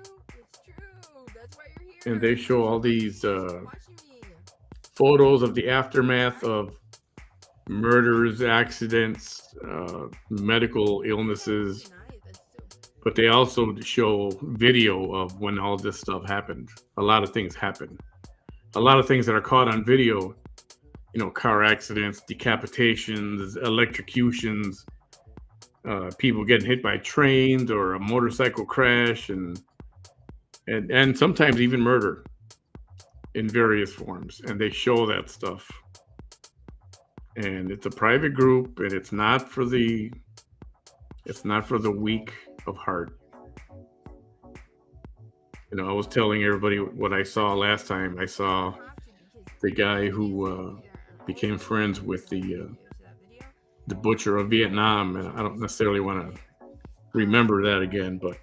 Speaker 1: and they show all these photos of the aftermath of murders, accidents, medical illnesses, but they also show video of when all this stuff happened. A lot of things happen. A lot of things that are caught on video, you know, car accidents, decapitations, electrocutions, people getting hit by trains or a motorcycle crash, and sometimes even murder in various forms. And they show that stuff. And it's a private group, and it's not for the weak of heart. You know, I was telling everybody what I saw last time. I saw the guy who became friends with the butcher of Vietnam, and I don't necessarily want to remember that again, but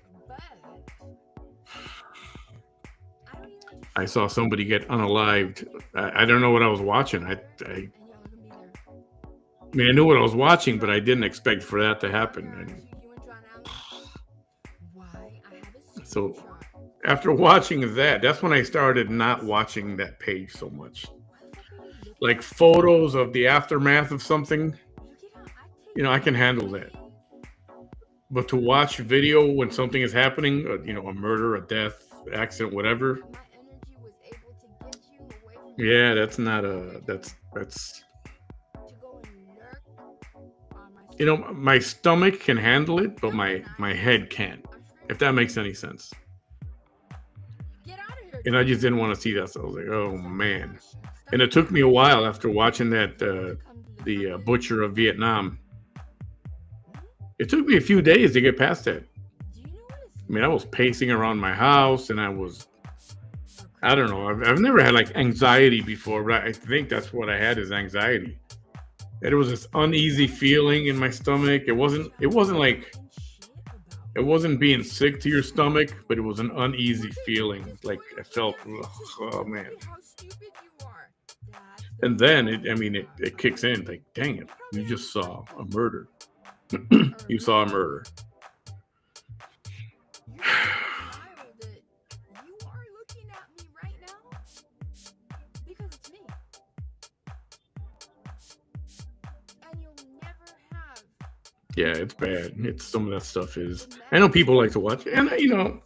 Speaker 1: I saw somebody get unalived. I don't know what I was watching. I mean, I knew what I was watching, but I didn't expect for that to happen. And so after watching that, that's when I started not watching that page so much. Like photos of the aftermath of something, you know, I can handle that. But to watch video when something is happening, you know, a murder, a death, accident, whatever, yeah, that's not that's you know, my stomach can handle it, but my head can't, if that makes any sense. And I just didn't want to see that, so I was like, oh man. And it took me a while after watching that the butcher of Vietnam. It took me a few days to get past that. I mean, I was pacing around my house, and I don't know, I've never had like anxiety before, but I think that's what I had, is anxiety. There was this uneasy feeling in my stomach. It wasn't like, it wasn't being sick to your stomach, but it was an uneasy feeling. Like I felt, oh man. And then it kicks in. Like, dang it, you just saw a murder. You saw a murder. Yeah, it's bad. It's some of that stuff is. I know people like to watch it, and you know,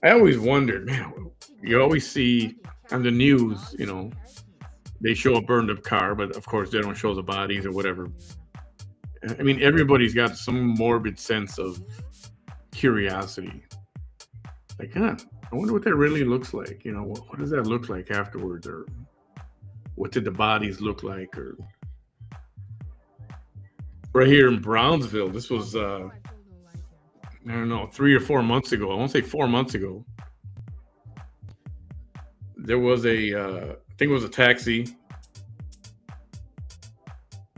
Speaker 1: I always wondered, man. You always see on the news, you know, they show a burned up car, but of course they don't show the bodies or whatever. I mean, everybody's got some morbid sense of curiosity. Like, I wonder what that really looks like. You know, what does that look like afterwards, or what did the bodies look like, or right here in Brownsville. This was, I don't know, 3 or 4 months ago. I won't say 4 months ago. There was I think it was a taxi,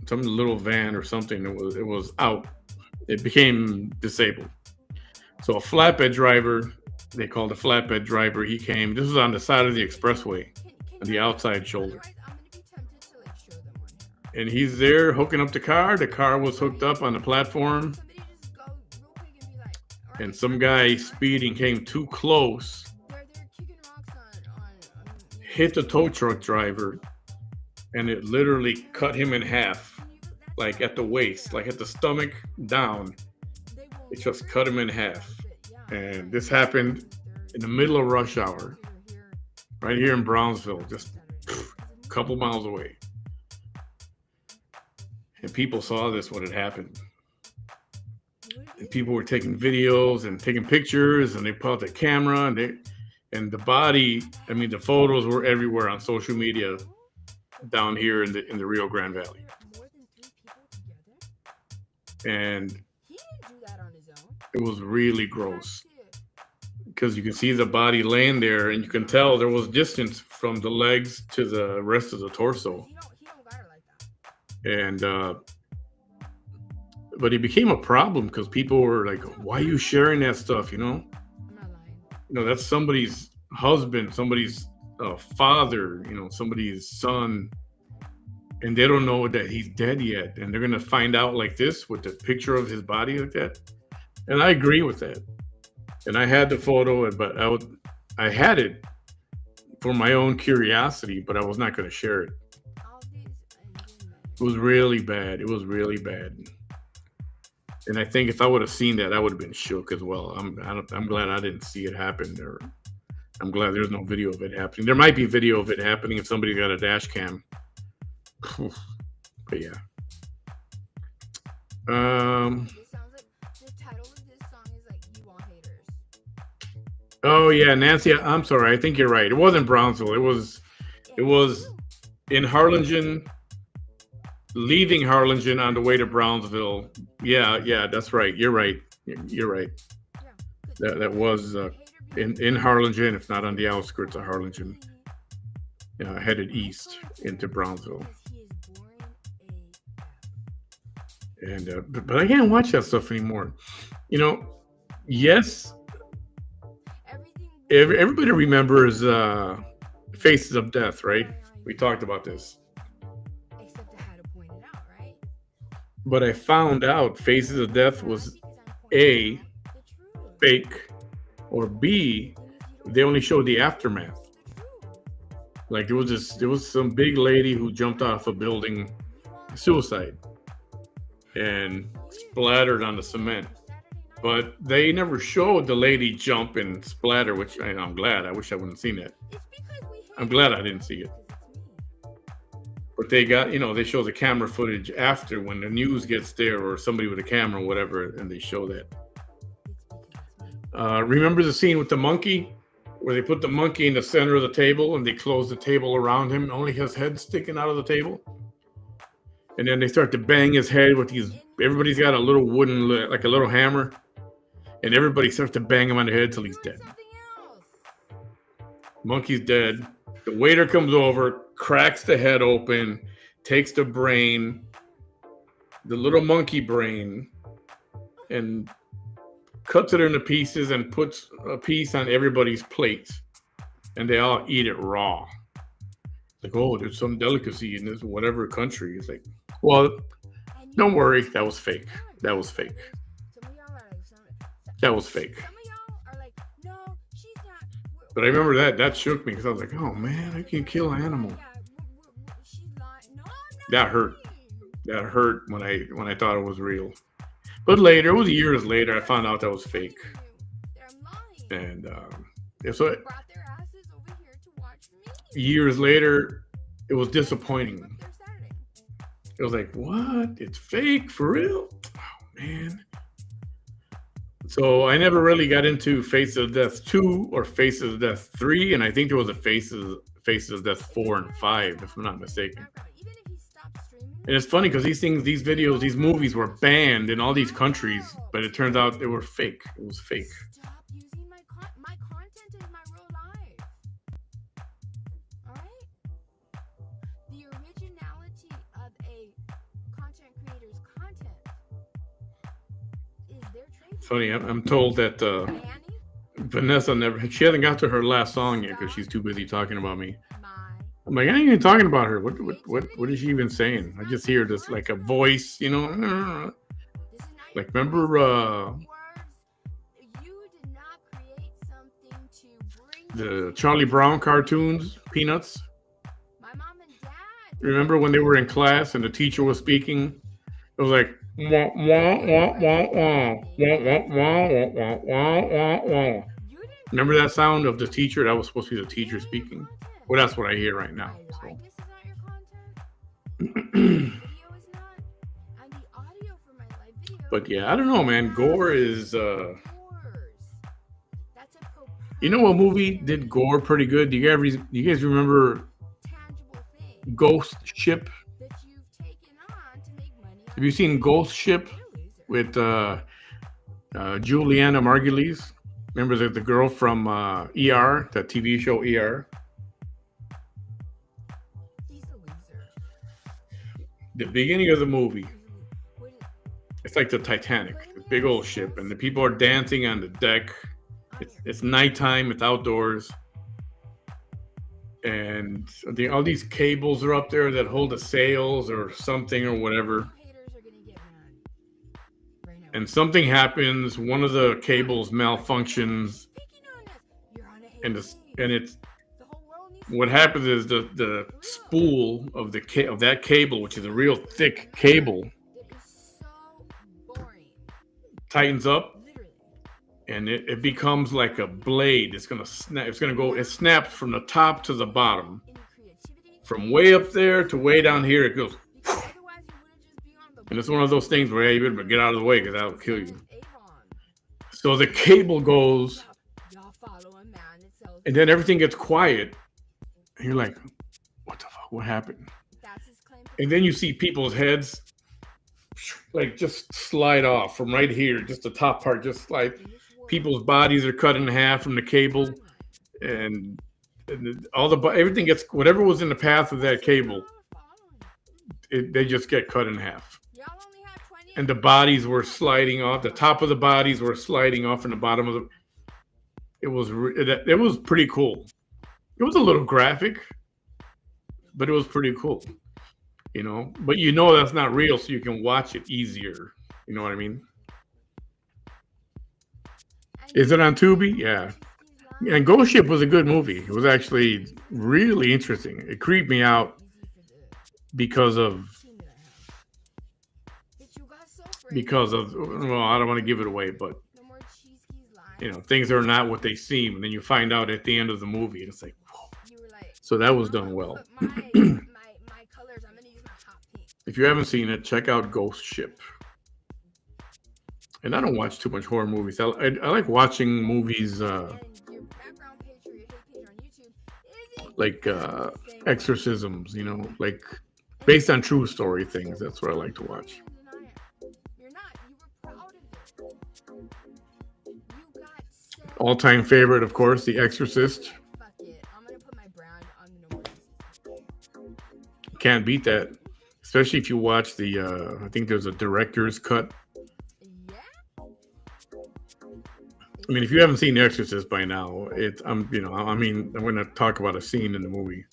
Speaker 1: some little van or something. It was out. It became disabled. So a flatbed driver, they called a flatbed driver. He came. This was on the side of the expressway, on the outside shoulder. And he's there hooking up the car. The car was hooked up on the platform. And some guy speeding came too close, hit the tow truck driver, and it literally cut him in half, like at the waist, like at the stomach down. It just cut him in half. And this happened in the middle of rush hour, right here in Brownsville, just a couple miles away. And people saw this when it happened. And people were taking videos and taking pictures, and they put out the camera, and the body, I mean, the photos were everywhere on social media down here in the Rio Grande Valley. And it was really gross, because you can see the body laying there, and you can tell there was distance from the legs to the rest of the torso. and but it became a problem because people were like, "Why are you sharing that stuff?"
Speaker 2: I'm not lying.
Speaker 1: That's somebody's husband, somebody's father, somebody's son, and they don't know that he's dead yet, and they're gonna find out like this with the picture of his body like that. And I agree with that. And I had the photo, but I had it for my own curiosity, but I was not going to share it.
Speaker 2: All these
Speaker 1: It was really bad. It was really bad. And I think if I would have seen that, I would have been shook as well. I'm glad I didn't see it happen. Or I'm glad there's no video of it happening. There might be video of it happening if somebody got a dash cam. But yeah.
Speaker 2: This sounds like the title of this song is like "You Want Haters."
Speaker 1: Oh yeah, Nancy. I'm sorry. I think you're right. It wasn't Brownsville. It was in Harlingen, leaving Harlingen on the way to Brownsville. Yeah, that's right. You're right. You're right. That was in Harlingen, if not on the outskirts of Harlingen. Headed east into Brownsville. And but I can't watch that stuff anymore. Yes, everybody remembers Faces of Death, right? We talked about this.
Speaker 2: Except I had to point it out, right?
Speaker 1: But I found out Faces of Death was A, fake, or B, they only showed the aftermath. Like there was some big lady who jumped off a building, suicide, and splattered on the cement. But they never showed the lady jump and splatter, which I'm glad. I wish I wouldn't have seen that. I'm glad I didn't see it. But they got, they show the camera footage after when the news gets there or somebody with a camera or whatever, and they show that. Remember the scene with the monkey? Where they put the monkey in the center of the table and they close the table around him and only his head sticking out of the table? And then they start to bang his head with everybody's got a little wooden, like a little hammer. And everybody starts to bang him on the head till he's dead. Monkey's dead. The waiter comes over, cracks the head open, takes the brain, the little monkey brain, and cuts it into pieces and puts a piece on everybody's plate. And they all eat it raw. Like, oh, there's some delicacy in this whatever country. It's like, well, don't worry, that was fake. That was fake. That was fake. But I remember that shook me because I was like, oh man, I can kill an animal. That hurt. That hurt when I thought it was real. But later, it was years later, I found out that was fake. And so years later, it was disappointing. It was like, what? It's fake for real? Oh man. So I never really got into Faces of Death 2 or Faces of Death 3, and I think there was a Faces of Death 4 and 5, if I'm not mistaken. And it's funny because these videos, these movies were banned in all these countries, but it turns out they were fake. It was fake.
Speaker 2: Stop using my content is my real life. All right? The originality of a content creator's content is their trademark.
Speaker 1: Funny, I'm told that Vanessa she hasn't got to her last song yet because she's too busy talking about me. I'm like, I ain't even talking about her. What is she even saying? I just hear this like a voice, Like remember the Charlie Brown cartoons, Peanuts? Remember when they were in class and the teacher was speaking? It was like wah, wah, wah, wah, wah, wah, wah, wah, wah, wah, wah, wah. Remember that sound of the teacher? That was supposed to be the teacher speaking. Well, that's what I hear right now. So. But yeah, I don't know, man. Gore is you know what movie did gore pretty good? Do you guys remember Ghost Ship? Have you seen Ghost Ship with Juliana Margulies? Remember the girl from ER, that TV show ER? the beginning of the movie, it's like the Titanic, the big old ship, and the people are dancing on the deck. It's nighttime, it's outdoors, and all these cables are up there that hold the sails or something or whatever. And something happens. One of the cables malfunctions, and it's what happens is the spool of that cable, which is a real thick cable, tightens up, and it becomes like a blade. It's gonna snap. It snaps from the top to the bottom, from way up there to way down here. It goes, and it's one of those things where you better get out of the way because that'll kill you. So the cable goes, and then everything gets quiet. And you're like, what the fuck? What happened? And then you see people's heads like just slide off from right here, just the top part, just like people's bodies are cut in half from the cable, and everything gets, whatever was in the path of that cable, they just get cut in half. And the bodies were sliding off. The top of the bodies were sliding off, and the bottom of it was pretty cool. It was a little graphic, but it was pretty cool, you know. But you know that's not real, so you can watch it easier. You know what I mean? Is it on Tubi? Yeah. And Ghost Ship was a good movie. It was actually really interesting. It creeped me out because of well, I don't want to give it away, but you know, things are not what they seem, and then you find out at the end of the movie, and it's like, whoa. So that was done well. If you haven't seen it, check out Ghost Ship. And I don't watch too much horror movies. I like watching movies like exorcisms, you know, like based on true story things. That's what I like to watch. All-time favorite, of course, The Exorcist. Can't beat that, especially if you watch the. I think there's a director's cut. I mean, if you haven't seen The Exorcist by now, I'm going to talk about a scene in the movie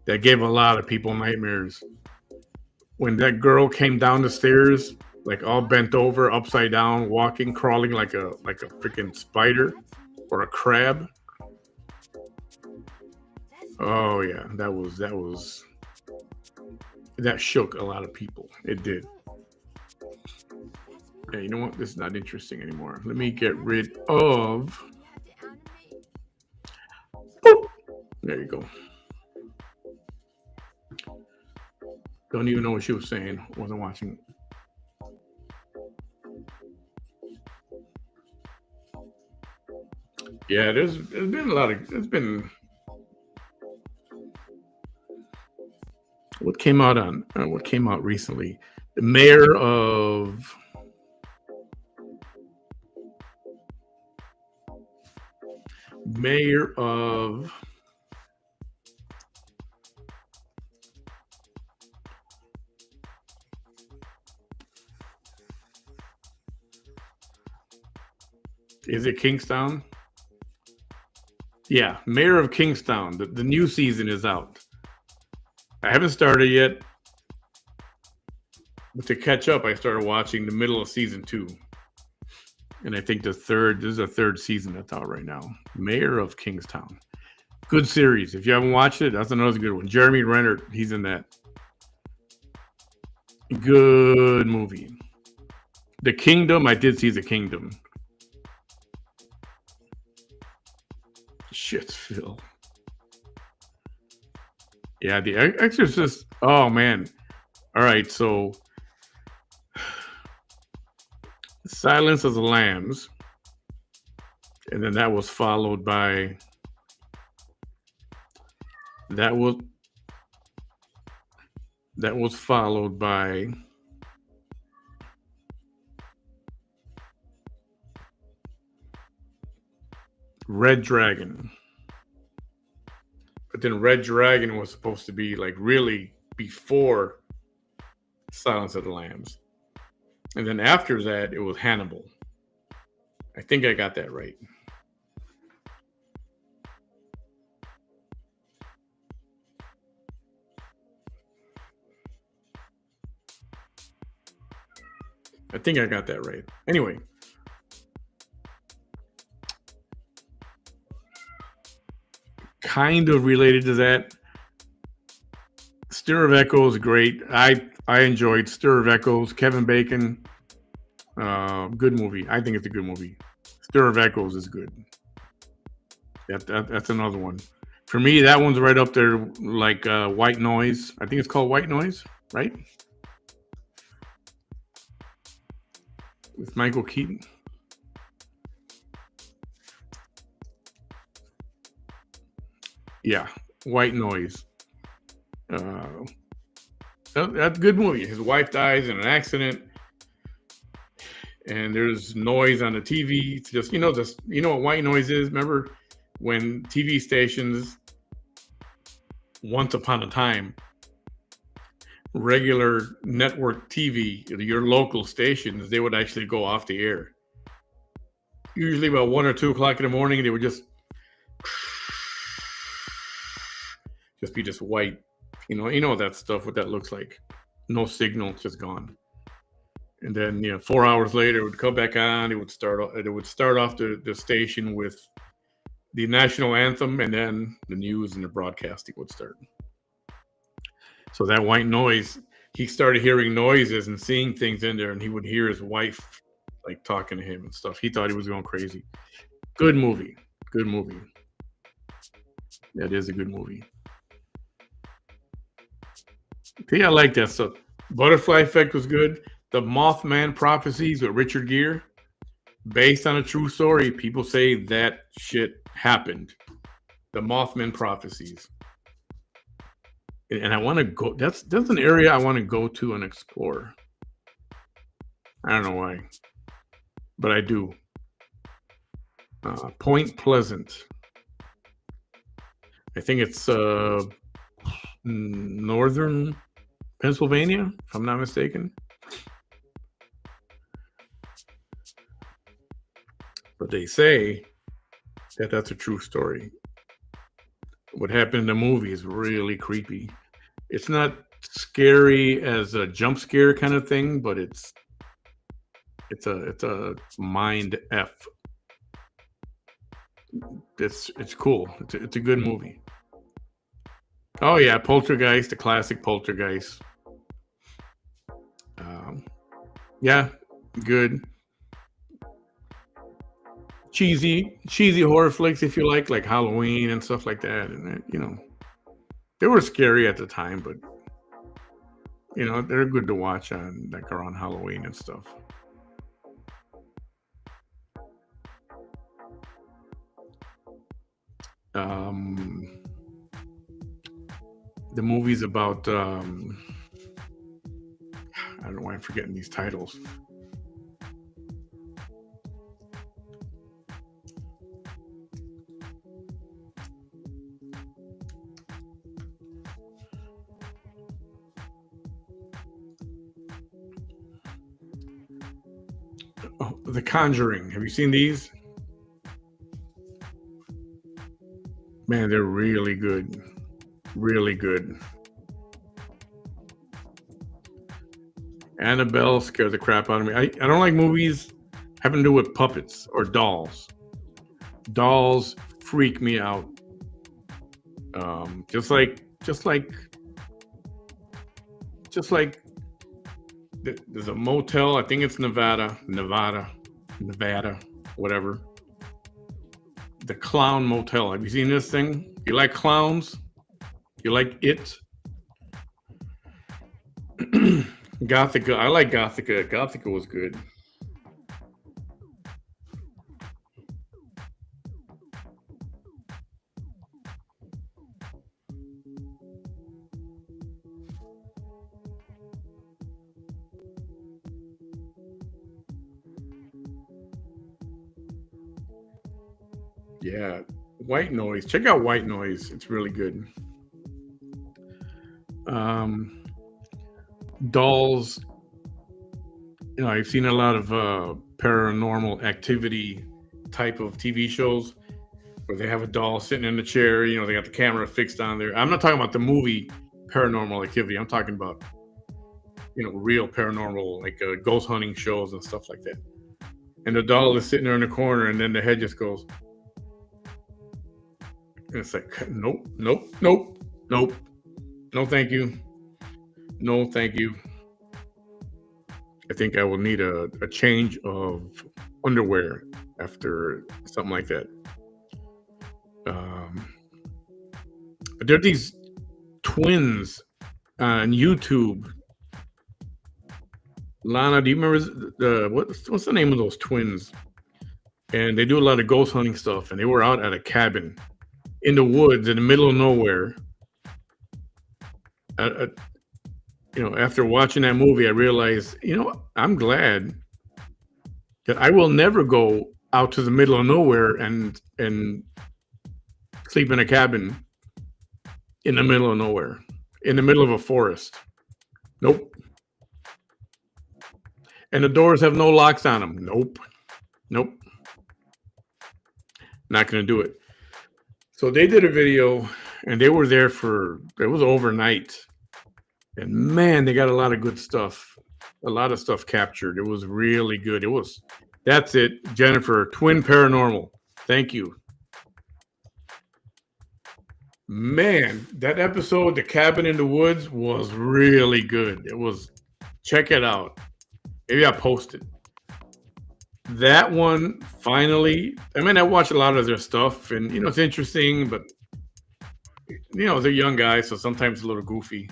Speaker 1: that gave a lot of people nightmares. When that girl came down the stairs, like all bent over, upside down, walking, crawling like a freaking spider or a crab. Oh yeah, that shook a lot of people. It did. Yeah, you know what? This is not interesting anymore. Let me get rid of. Boop. There you go. Don't even know what she was saying. Wasn't watching. Yeah, there's been a lot of. There's been. What came out recently? The mayor of. Is it Kingstown? Yeah, Mayor of Kingstown. The new season is out. I haven't started yet. But to catch up, I started watching the middle of season 2. And I think this is the third season that's out right now. Mayor of Kingstown. Good series. If you haven't watched it, that's another good one. Jeremy Renner, he's in that. Good movie. The Kingdom, I did see The Kingdom. Shit, Phil. Yeah, The Exorcist. Oh, man. All right, so Silence of the Lambs. And then that was followed by Red Dragon. But then Red Dragon was supposed to be like really before Silence of the Lambs. And then after that, it was Hannibal. I think I got that right. I think I got that right. Anyway. Kind of related to that. Stir of Echoes is great. I enjoyed Stir of Echoes. Kevin Bacon. Good movie. I think it's a good movie. Stir of Echoes is good. That's another one. For me, that one's right up there, like White Noise. I think it's called White Noise, right? With Michael Keaton. Yeah, White Noise. That's a good movie. His wife dies in an accident, and there's noise on the TV. It's just you know what white noise is. Remember when TV stations, once upon a time, regular network TV, your local stations, they would actually go off the air. Usually about 1 or 2 o'clock in the morning, they would just be just white. You know that stuff, what that looks like. No signal, just gone. And then 4 hours later, it would come back on. It would start off the station with the national anthem, and then the news and the broadcasting would start. So that white noise, he started hearing noises and seeing things in there, and he would hear his wife like talking to him and stuff. He thought he was going crazy. Good movie. Good movie. That is a good movie. Yeah, I like that stuff. Butterfly Effect was good. The Mothman Prophecies with Richard Gere, based on a true story. People say that shit happened. The Mothman Prophecies. And I want to go. That's an area I want to go to and explore. I don't know why, but I do. Point Pleasant. I think it's northern Pennsylvania, if I'm not mistaken. But they say that that's a true story. What happened in the movie is really creepy. It's not scary as a jump scare kind of thing, but it's a mind F. It's cool. It's a good movie. Oh yeah, Poltergeist, the classic Poltergeist. Yeah, good. Cheesy horror flicks, if you like Halloween and stuff like that, and they were scary at the time, but they're good to watch on around Halloween and stuff. The movies about I don't know why I'm forgetting these titles. Oh, The Conjuring. Have you seen these? Man, they're really good. Really good. Annabelle scared the crap out of me. I don't like movies having to do with puppets or dolls. Dolls freak me out. Just like there's a motel. I think it's Nevada, whatever. The Clown Motel. Have you seen this thing? You like clowns? You like it? Gothica. I like Gothica. Gothica was good. Yeah. White Noise. Check out White Noise. It's really good. dolls. You know, I've seen a lot of paranormal activity type of TV shows where they have a doll sitting in the chair. You know, they got the camera fixed on there. I'm not talking about the movie Paranormal Activity. I'm talking about, you know, real paranormal, like ghost hunting shows and stuff like that. And the doll is sitting there in the corner, and then the head just goes. And it's like, nope, nope, nope, nope, no, thank you, no, thank you. I think I will need a change of underwear after something like that. But there are these twins on YouTube. Lana, do you remember what's the name of those twins? And they do a lot of ghost hunting stuff. And they were out at a cabin in the woods in the middle of nowhere. You know, after watching that movie, I realized, you know, I'm glad that I will never go out to the middle of nowhere and sleep in a cabin in the middle of nowhere, in the middle of a forest. Nope. And the doors have no locks on them. Nope. Nope. Not going to do it. So they did a video, and they were there it was overnight. And man, they got a lot of good stuff. A lot of stuff captured. It was really good. That's it. Jennifer, Twin Paranormal. Thank you. Man, that episode, The Cabin in the Woods, was really good. Check it out. Maybe I'll post it. That one, finally, I mean, I watch a lot of their stuff, and, you know, it's interesting, but, you know, they're young guys, so sometimes a little goofy.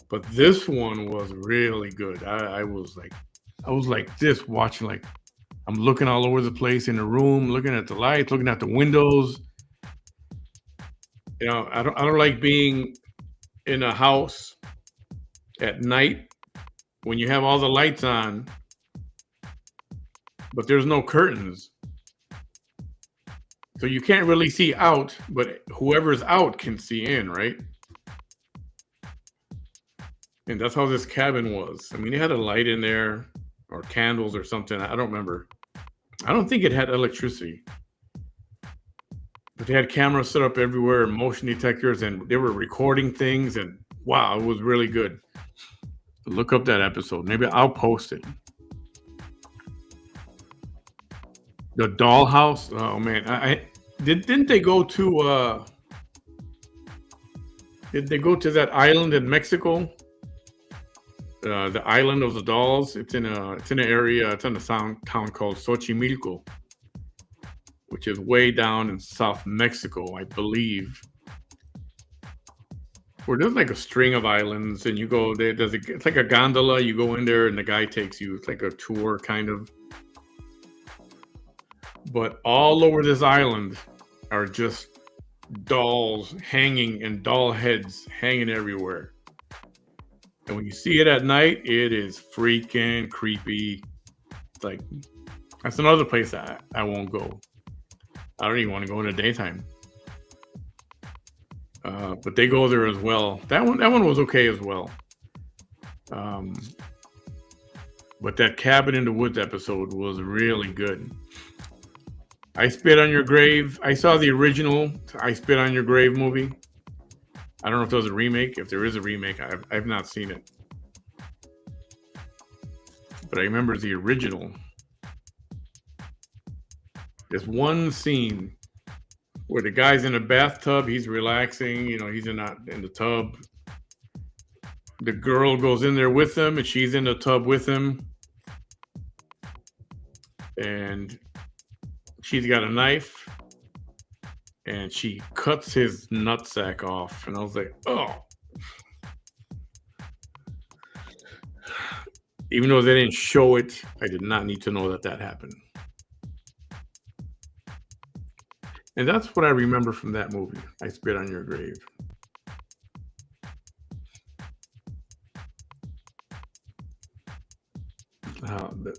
Speaker 1: But this one was really good. I was like this, watching, like, I'm looking all over the place in the room, looking at the lights, looking at the windows. You know, I don't like being in a house at night when you have all the lights on, but there's no curtains. So you can't really see out, but whoever's out can see in, right? And that's how this cabin was. I mean, they had a light in there or candles or something. I don't remember. I don't think it had electricity. But they had cameras set up everywhere, motion detectors, and they were recording things. And wow, it was really good. Look up that episode. Maybe I'll post it. The dollhouse. Oh man, didn't they go to? Did they go to that island in Mexico? The island of the dolls. It's in an area. It's in a town called Xochimilco, which is way down in South Mexico, I believe. Where there's like a string of islands, and you go there. It's like a gondola. You go in there, and the guy takes you. It's like a tour, kind of. But all over this island are just dolls hanging and doll heads hanging everywhere. And when you see it at night, it is freaking creepy. It's like, that's another place I won't go. I don't even want to go in the daytime. But they go there as well. That one was okay as well. But that Cabin in the Woods episode was really good. I Spit on Your Grave. I saw the original I Spit on Your Grave movie. I don't know if there's a remake. If there is a remake, I've not seen it. But I remember the original. There's one scene where the guy's in a bathtub. He's relaxing. You know, he's in the tub. The girl goes in there with him, and she's in the tub with him. And she's got a knife, and she cuts his nutsack off. And I was like, oh. Even though they didn't show it, I did not need to know that happened. And that's what I remember from that movie, I Spit on Your Grave.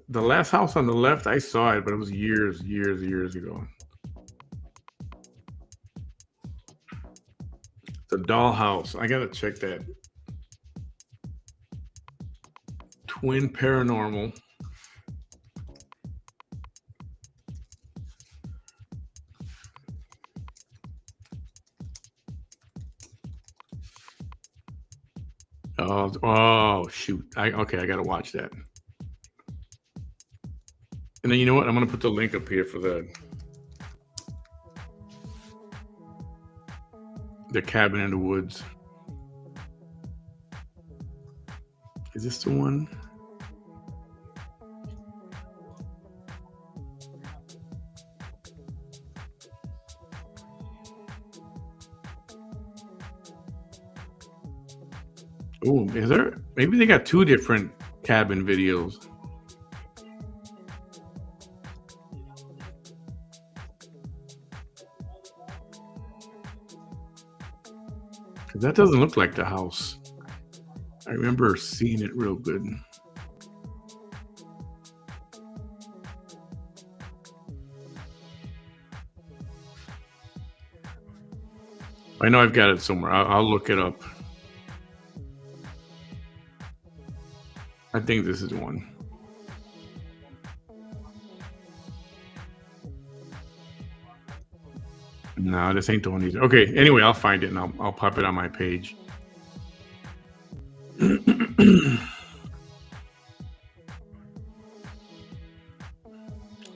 Speaker 1: The Last House on the Left, I saw it, but it was years ago. The Dollhouse, I gotta check that. Twin Paranormal. Oh shoot. Okay, I gotta watch that. And then you know what? I'm gonna put the link up here for the cabin in the woods. Is this the one? Oh, is there? Maybe they got two different cabin videos. That doesn't look like the house. I remember seeing it real good. I know I've got it somewhere. I'll look it up. I think this is one. No, this ain't the one either. Okay, anyway, I'll find it and I'll pop it on my page.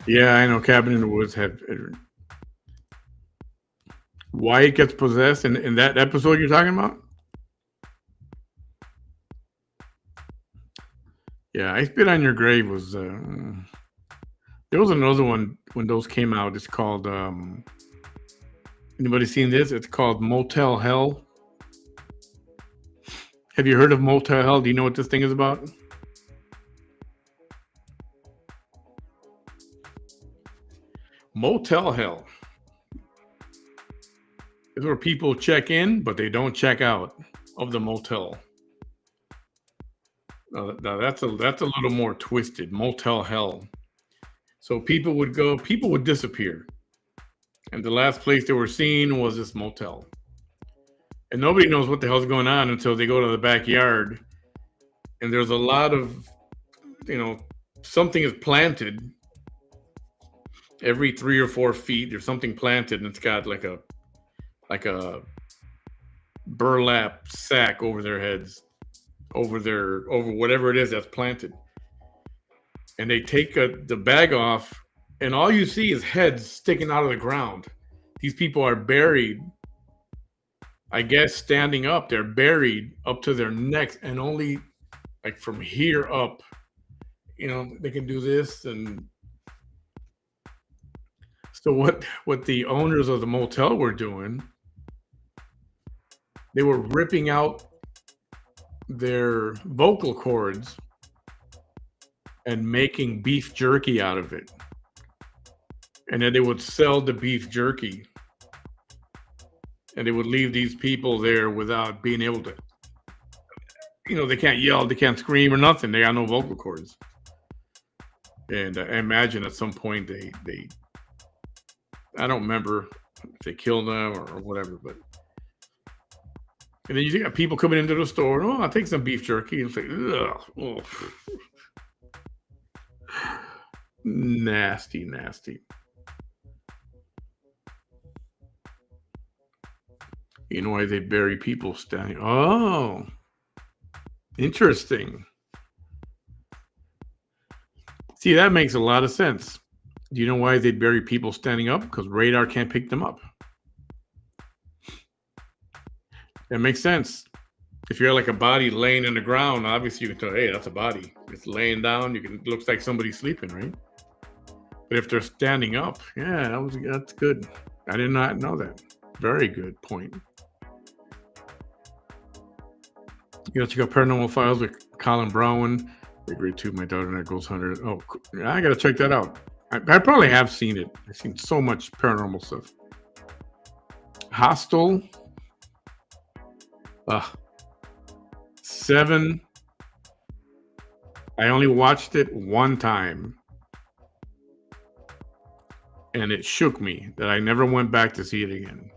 Speaker 1: Yeah, I know. Cabin in the Woods have Wyatt gets possessed in that episode you're talking about? Yeah, I Spit on Your Grave was there was another one when those came out. It's called anybody seen this? It's called Motel Hell. Have you heard of Motel Hell? Do you know what this thing is about? Motel Hell is where people check in, but they don't check out of the motel. Now that's a little more twisted. Motel Hell. So people would disappear, and the last place they were seen was this motel. And nobody knows what the hell's going on until they go to the backyard, and there's a lot of, something is planted. Every 3 or 4 feet, there's something planted, and it's got like a burlap sack over their heads, over whatever it is that's planted. And they take the bag off, and all you see is heads sticking out of the ground. These people are buried, I guess, standing up. They're buried up to their necks, and only like from here up, they can do this. And so what the owners of the motel were doing, they were ripping out their vocal cords and making beef jerky out of it. And then they would sell the beef jerky. And they would leave these people there without being able to, they can't yell, they can't scream or nothing. They got no vocal cords. And I imagine at some point they I don't remember if they killed them or whatever, but. And then you got people coming into the store. Oh, I'll take some beef jerky. And it's like, ugh, oh. Nasty, nasty. You know why they bury people standing? Oh, interesting. See, that makes a lot of sense. Do you know why they bury people standing up? Because radar can't pick them up. That makes sense. If you're like a body laying in the ground, obviously you can tell, hey, that's a body. It's laying down. It looks like somebody's sleeping, right? But if they're standing up, yeah, that's good. I did not know that. Very good point. You gotta check out Paranormal Files with Colin Brown. Grade 2, my daughter and I Ghost Hunter. Oh, I gotta check that out. I probably have seen it. I've seen so much paranormal stuff. Hostel. 7. I only watched it one time. And it shook me that I never went back to see it again.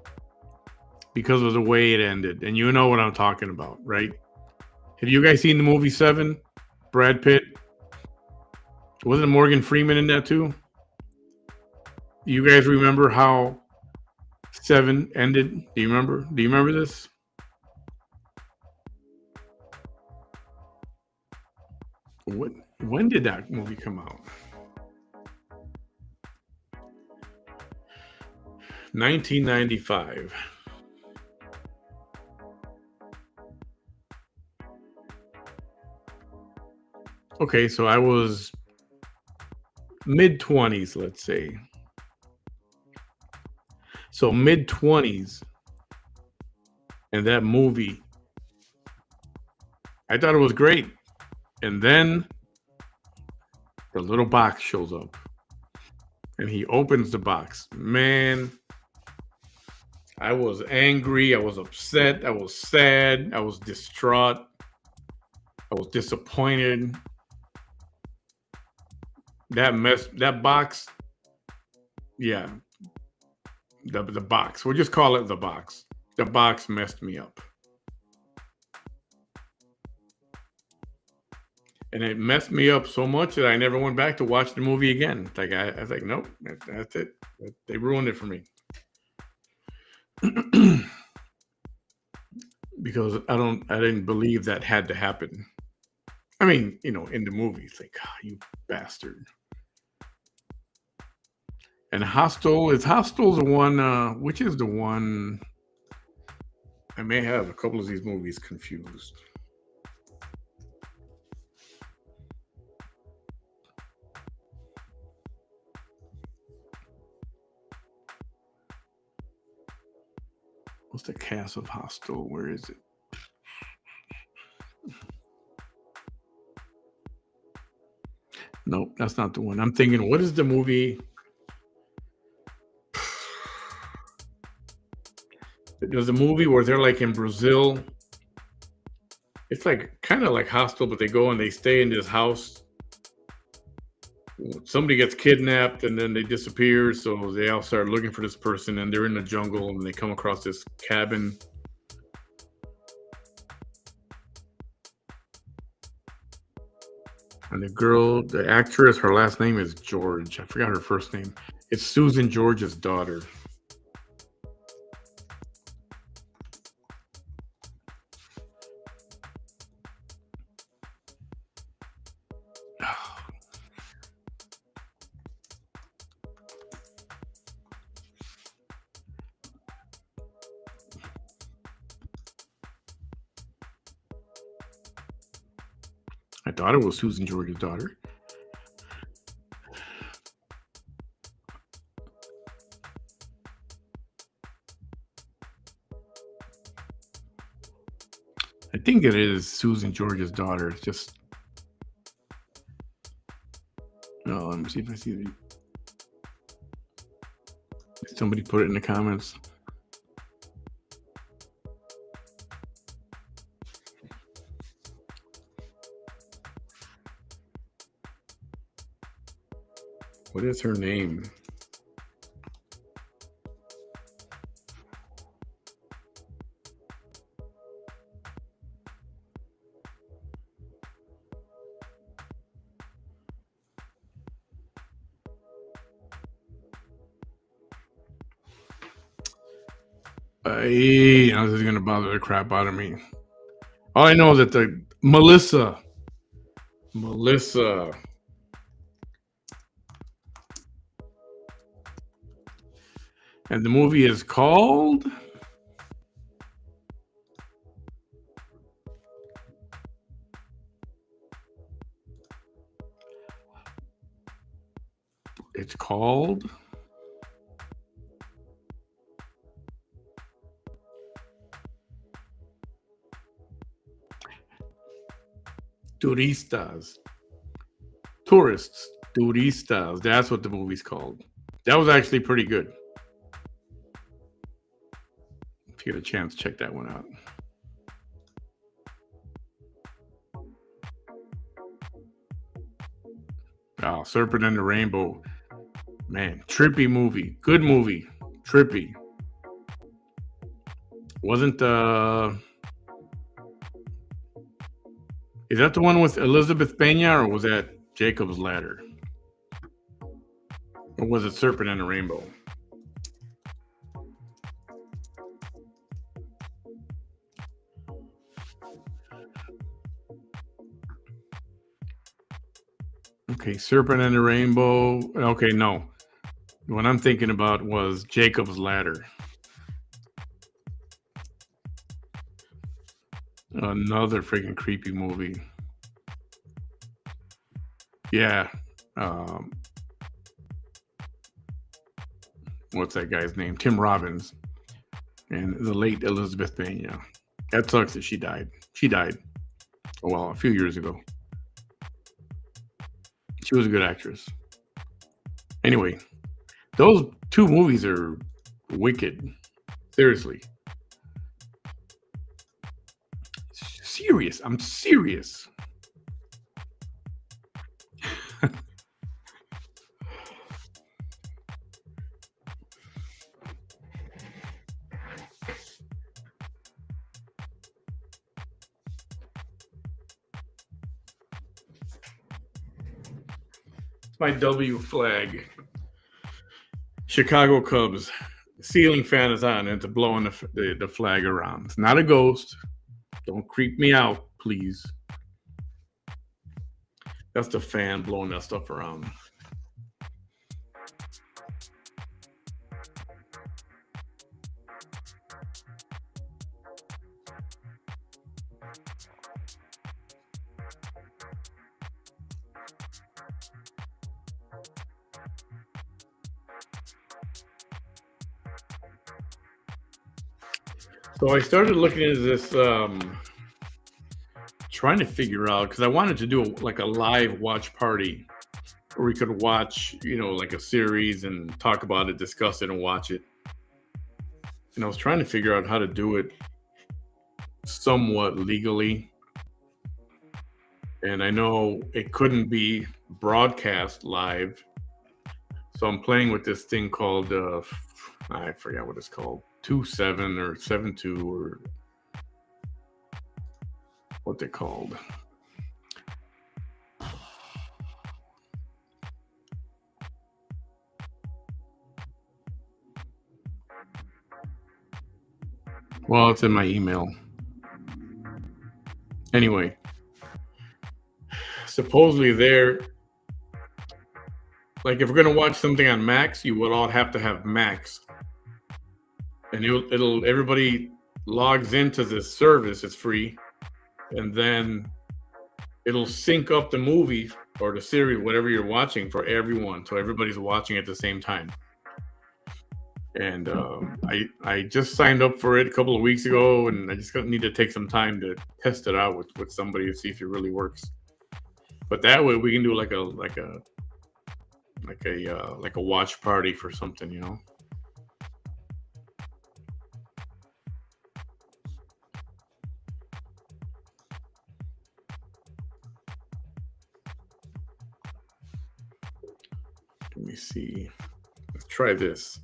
Speaker 1: Because of the way it ended. And you know what I'm talking about, right? Have you guys seen the movie 7? Brad Pitt. Wasn't Morgan Freeman in that too? You guys remember how Seven ended? Do you remember? Do you remember this? When did that movie come out? 1995. Okay, so I was mid-20s, let's say. So mid-20s, and that movie, I thought it was great. And then the little box shows up. And he opens the box. Man, I was angry. I was upset. I was sad. I was distraught. I was disappointed. That box, yeah, the box. We'll just call it the box. The box messed me up. And it messed me up so much that I never went back to watch the movie again. Like I was like, nope, that's it. They ruined it for me. Because I didn't believe that had to happen. I mean, in the movie, it's like, oh, you bastard. And Hostel the one, which is the one? I may have a couple of these movies confused. What's the cast of Hostel? Where is it? Nope, that's not the one. I'm thinking, what is the movie? There's a movie where they're like in Brazil. It's like kind of like Hostel, but they go and they stay in this house. Somebody gets kidnapped and then they disappear. So they all start looking for this person and they're in the jungle and they come across this cabin. And the girl, the actress, her last name is George. I forgot her first name. It's Susan George's daughter. I thought it was Susan George's daughter. I think it is Susan George's daughter. It's just. Oh, let me see if I see the. Somebody put it in the comments. What is her name? This is gonna bother the crap out of me. All I know is that the Melissa. And the movie is called. It's called. Turistas. Tourists. Turistas. That's what the movie's called. That was actually pretty good. If you get a chance, check that one out. Oh, Serpent and the Rainbow. Man, trippy movie. Good movie. Trippy. Wasn't Is that the one with Elizabeth Pena, or was that Jacob's Ladder? Or was it Serpent and the Rainbow? Okay, Serpent and the Rainbow. Okay, no. What I'm thinking about was Jacob's Ladder. Another freaking creepy movie. Yeah. What's that guy's name? Tim Robbins. And the late Elizabeth Pena. That sucks that she died. She died, well, a few years ago. She was a good actress. Anyway, those two movies are wicked. Seriously. Serious. I'm serious. It's my W flag. Chicago Cubs. Ceiling fan is on and it's blowing the flag around. It's not a ghost. Don't creep me out, please. That's the fan blowing that stuff around. So I started looking into this, trying to figure out, because I wanted to do like a live watch party where we could watch, like a series and talk about it, discuss it, and watch it. And I was trying to figure out how to do it somewhat legally. And I know it couldn't be broadcast live. So I'm playing with this thing called, I forgot what it's called, 2.7 or 7.2 or what they're called. Well, it's in my email. Anyway, supposedly like if we're going to watch something on Max, you would all have to have Max. And everybody logs into this service, it's free. And then it'll sync up the movie or the series, whatever you're watching, for everyone. So everybody's watching at the same time. And I just signed up for it a couple of weeks ago, and I just need to take some time to test it out with somebody to see if it really works. But that way we can do like a watch party for something, Let me see. Let's try this.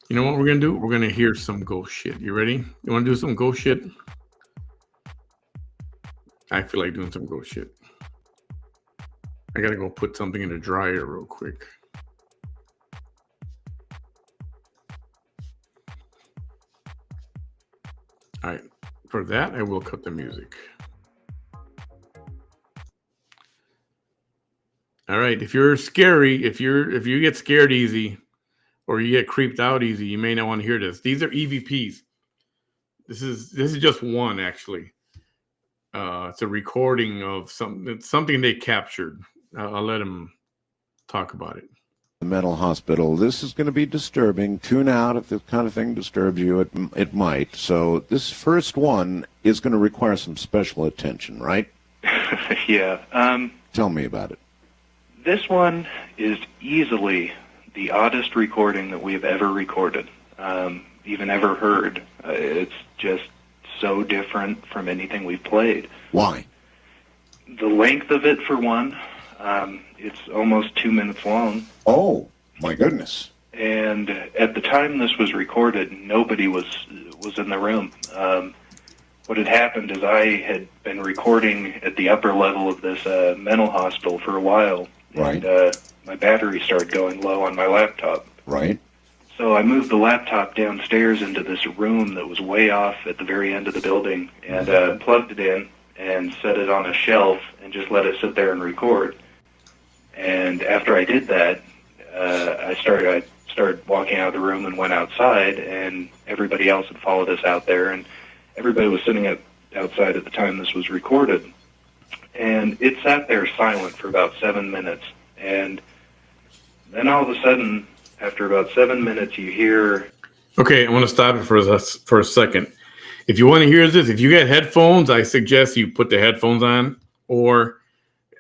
Speaker 1: You know what we're going to do? We're going to hear some ghost shit. You ready? You want to do some ghost shit? I feel like doing some ghost shit. I got to go put something in the dryer real quick. All right. For that, I will cut the music. All right. If you're scary, if you get scared easy, or you get creeped out easy, you may not want to hear this. These are EVPs. This is just one, actually. It's a recording of something they captured. I'll let him talk about it.
Speaker 12: The mental hospital. This is going to be disturbing. Tune out if this kind of thing disturbs you. It might. So this first one is going to require some special attention, right?
Speaker 13: Yeah.
Speaker 12: Tell me about it.
Speaker 13: This one is easily the oddest recording that we've ever recorded, even ever heard. It's just so different from anything we've played.
Speaker 12: Why?
Speaker 13: The length of it, for one, it's almost 2 minutes long.
Speaker 12: Oh, my goodness.
Speaker 13: And at the time this was recorded, nobody was in the room. What had happened is I had been recording at the upper level of this mental hospital for a while.
Speaker 12: Right.
Speaker 13: And my battery started going low on my laptop.
Speaker 12: Right.
Speaker 13: So I moved the laptop downstairs into this room that was way off at the very end of the building and plugged it in and set it on a shelf and just let it sit there and record. And after I did that, I started walking out of the room and went outside, and everybody else had followed us out there, and everybody was sitting outside at the time this was recorded. And it sat there silent for about 7 minutes. And then all of a sudden, after about 7 minutes, you hear...
Speaker 1: Okay, I want to stop it for a second. If you want to hear this, if you get headphones, I suggest you put the headphones on. Or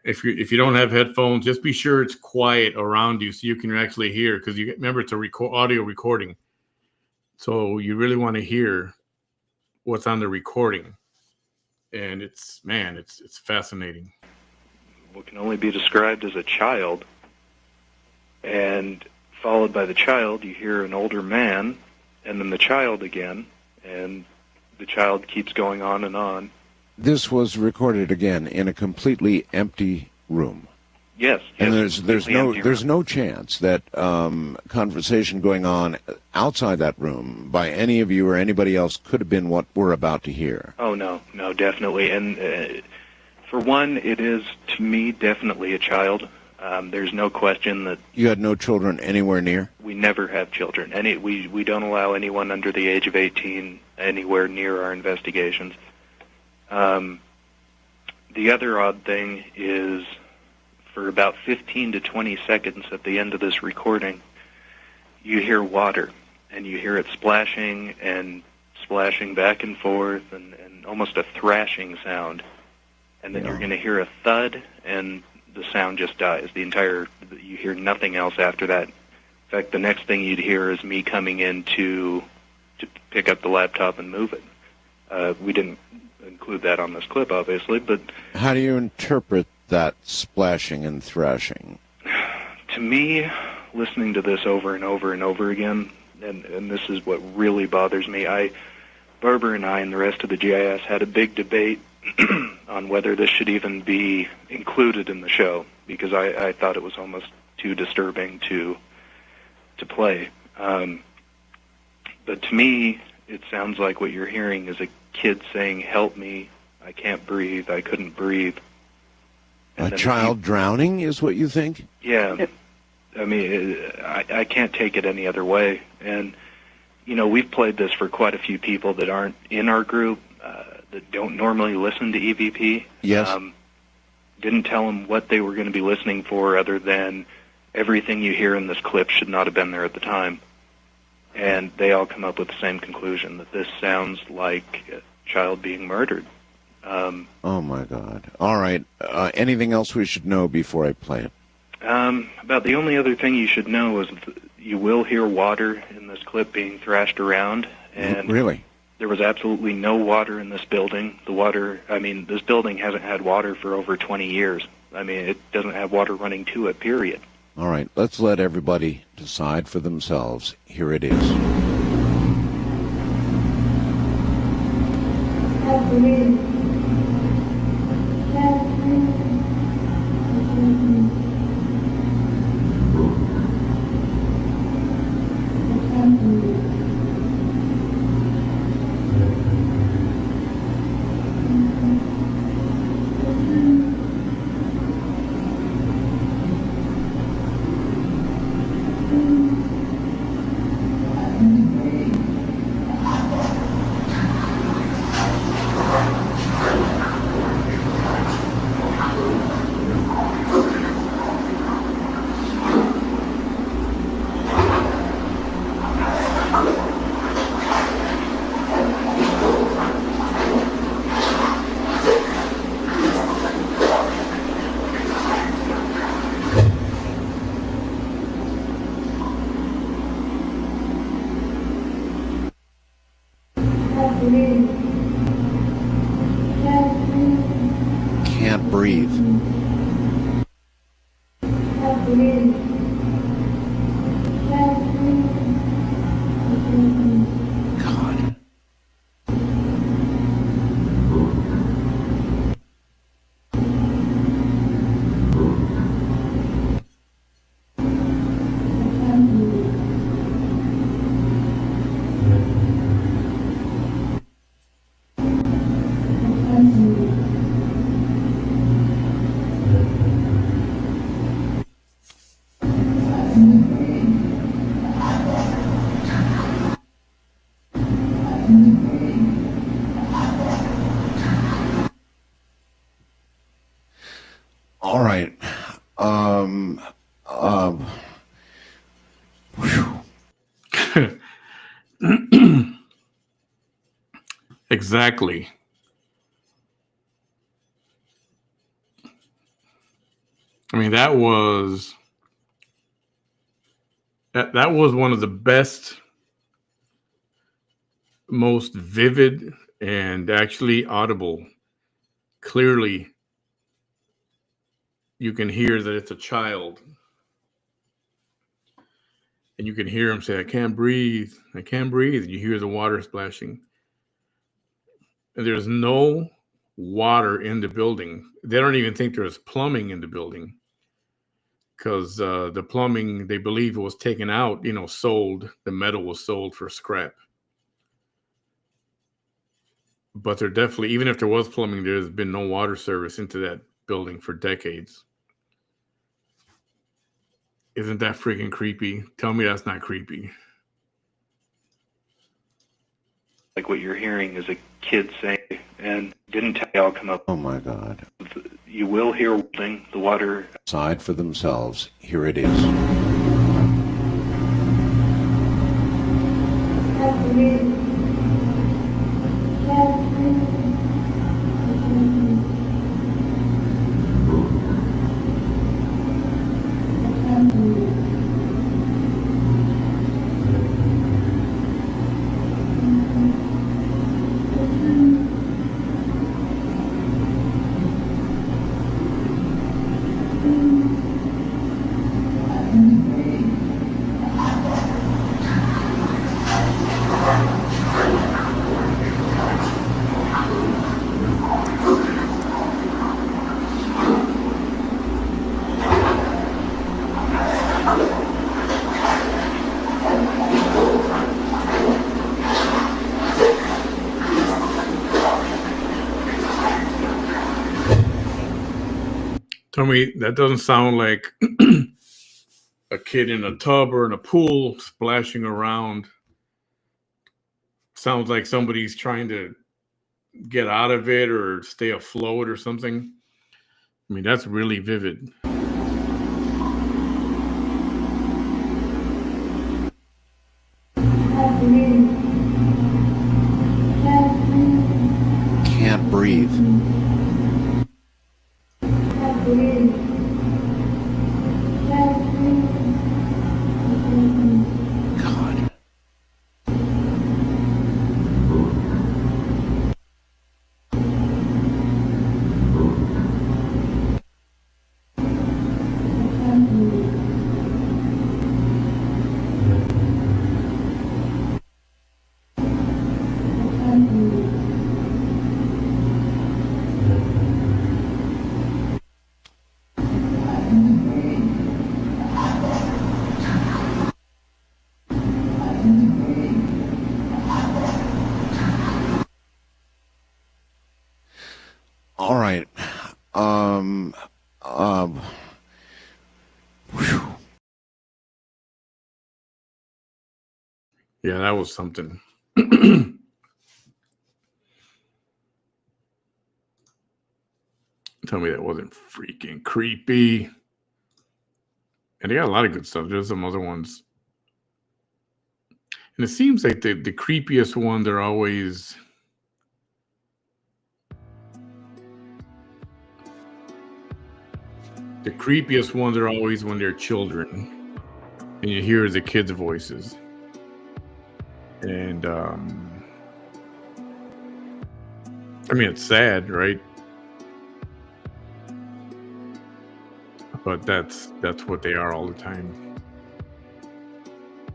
Speaker 1: if you don't have headphones, just be sure it's quiet around you so you can actually hear. Because you remember, it's a audio recording. So you really want to hear what's on the recording. And it's fascinating.
Speaker 13: What can only be described as a child. And followed by the child, you hear an older man, and then the child again, and the child keeps going on and on.
Speaker 12: This was recorded again in a completely empty room.
Speaker 13: Yes.
Speaker 12: And there's no chance that conversation going on outside that room by any of you or anybody else could have been what we're about to hear.
Speaker 13: Oh, no, definitely. And for one, it is, to me, definitely a child. There's no question that...
Speaker 12: You had no children anywhere near?
Speaker 13: We never have children. We don't allow anyone under the age of 18 anywhere near our investigations. The other odd thing is, for about 15 to 20 seconds at the end of this recording, you hear water, and you hear it splashing and splashing back and forth, and almost a thrashing sound. And then you're going to hear a thud, and the sound just dies. You hear nothing else after that. In fact, the next thing you'd hear is me coming in to pick up the laptop and move it. We didn't include that on this clip, obviously, but...
Speaker 12: How do you interpret that splashing and thrashing?
Speaker 13: To me, listening to this over and over and over again, and this is what really bothers me, Barbara and I and the rest of the GIS had a big debate on whether this should even be included in the show, because I thought it was almost too disturbing to play. But to me, it sounds like what you're hearing is a kid saying, "Help me, I can't breathe, I couldn't breathe." And
Speaker 12: a child drowning is what you think?
Speaker 13: Yeah. I mean, I can't take it any other way. And, we've played this for quite a few people that aren't in our group, that don't normally listen to EVP.
Speaker 12: Yes.
Speaker 13: Didn't tell them what they were going to be listening for other than everything you hear in this clip should not have been there at the time. And they all come up with the same conclusion, that this sounds like a child being murdered.
Speaker 12: Oh, my God. All right. Anything else we should know before I play it?
Speaker 13: About the only other thing you should know is you will hear water in this clip being thrashed around. And
Speaker 12: really?
Speaker 13: There was absolutely no water in this building. This building hasn't had water for over 20 years. It doesn't have water running to it, period.
Speaker 12: All right, let's let everybody decide for themselves. Here it is. Can't breathe. God. All right.
Speaker 1: Exactly. I mean, that was one of the best, most vivid, and actually audible. Clearly, you can hear that it's a child, and you can hear him say, "I can't breathe. I can't breathe." And you hear the water splashing. And there's no water in the building. They don't even think there's plumbing in the building, because the plumbing, they believe, it was taken out, sold. The metal was sold for scrap. But there definitely, even if there was plumbing, there's been no water service into that building for decades. Isn't that freaking creepy? Tell me that's not creepy.
Speaker 13: Like what you're hearing is a kid saying, and didn't tell you I'll come up.
Speaker 12: Oh my God.
Speaker 13: You will hear the water.
Speaker 12: Decide for themselves. Here it is.
Speaker 1: Tell me that doesn't sound like a kid in a tub or in a pool splashing around. Sounds like somebody's trying to get out of it or stay afloat or something. I mean, that's really vivid.
Speaker 12: Can't breathe. God. All right.
Speaker 1: Yeah, that was something. Tell me that wasn't freaking creepy. And they got a lot of good stuff. There's some other ones. And it seems like the creepiest one, they're always... The creepiest ones are always when they're children. And you hear the kids' voices. And, I mean, it's sad, right? but that's what they are all the time.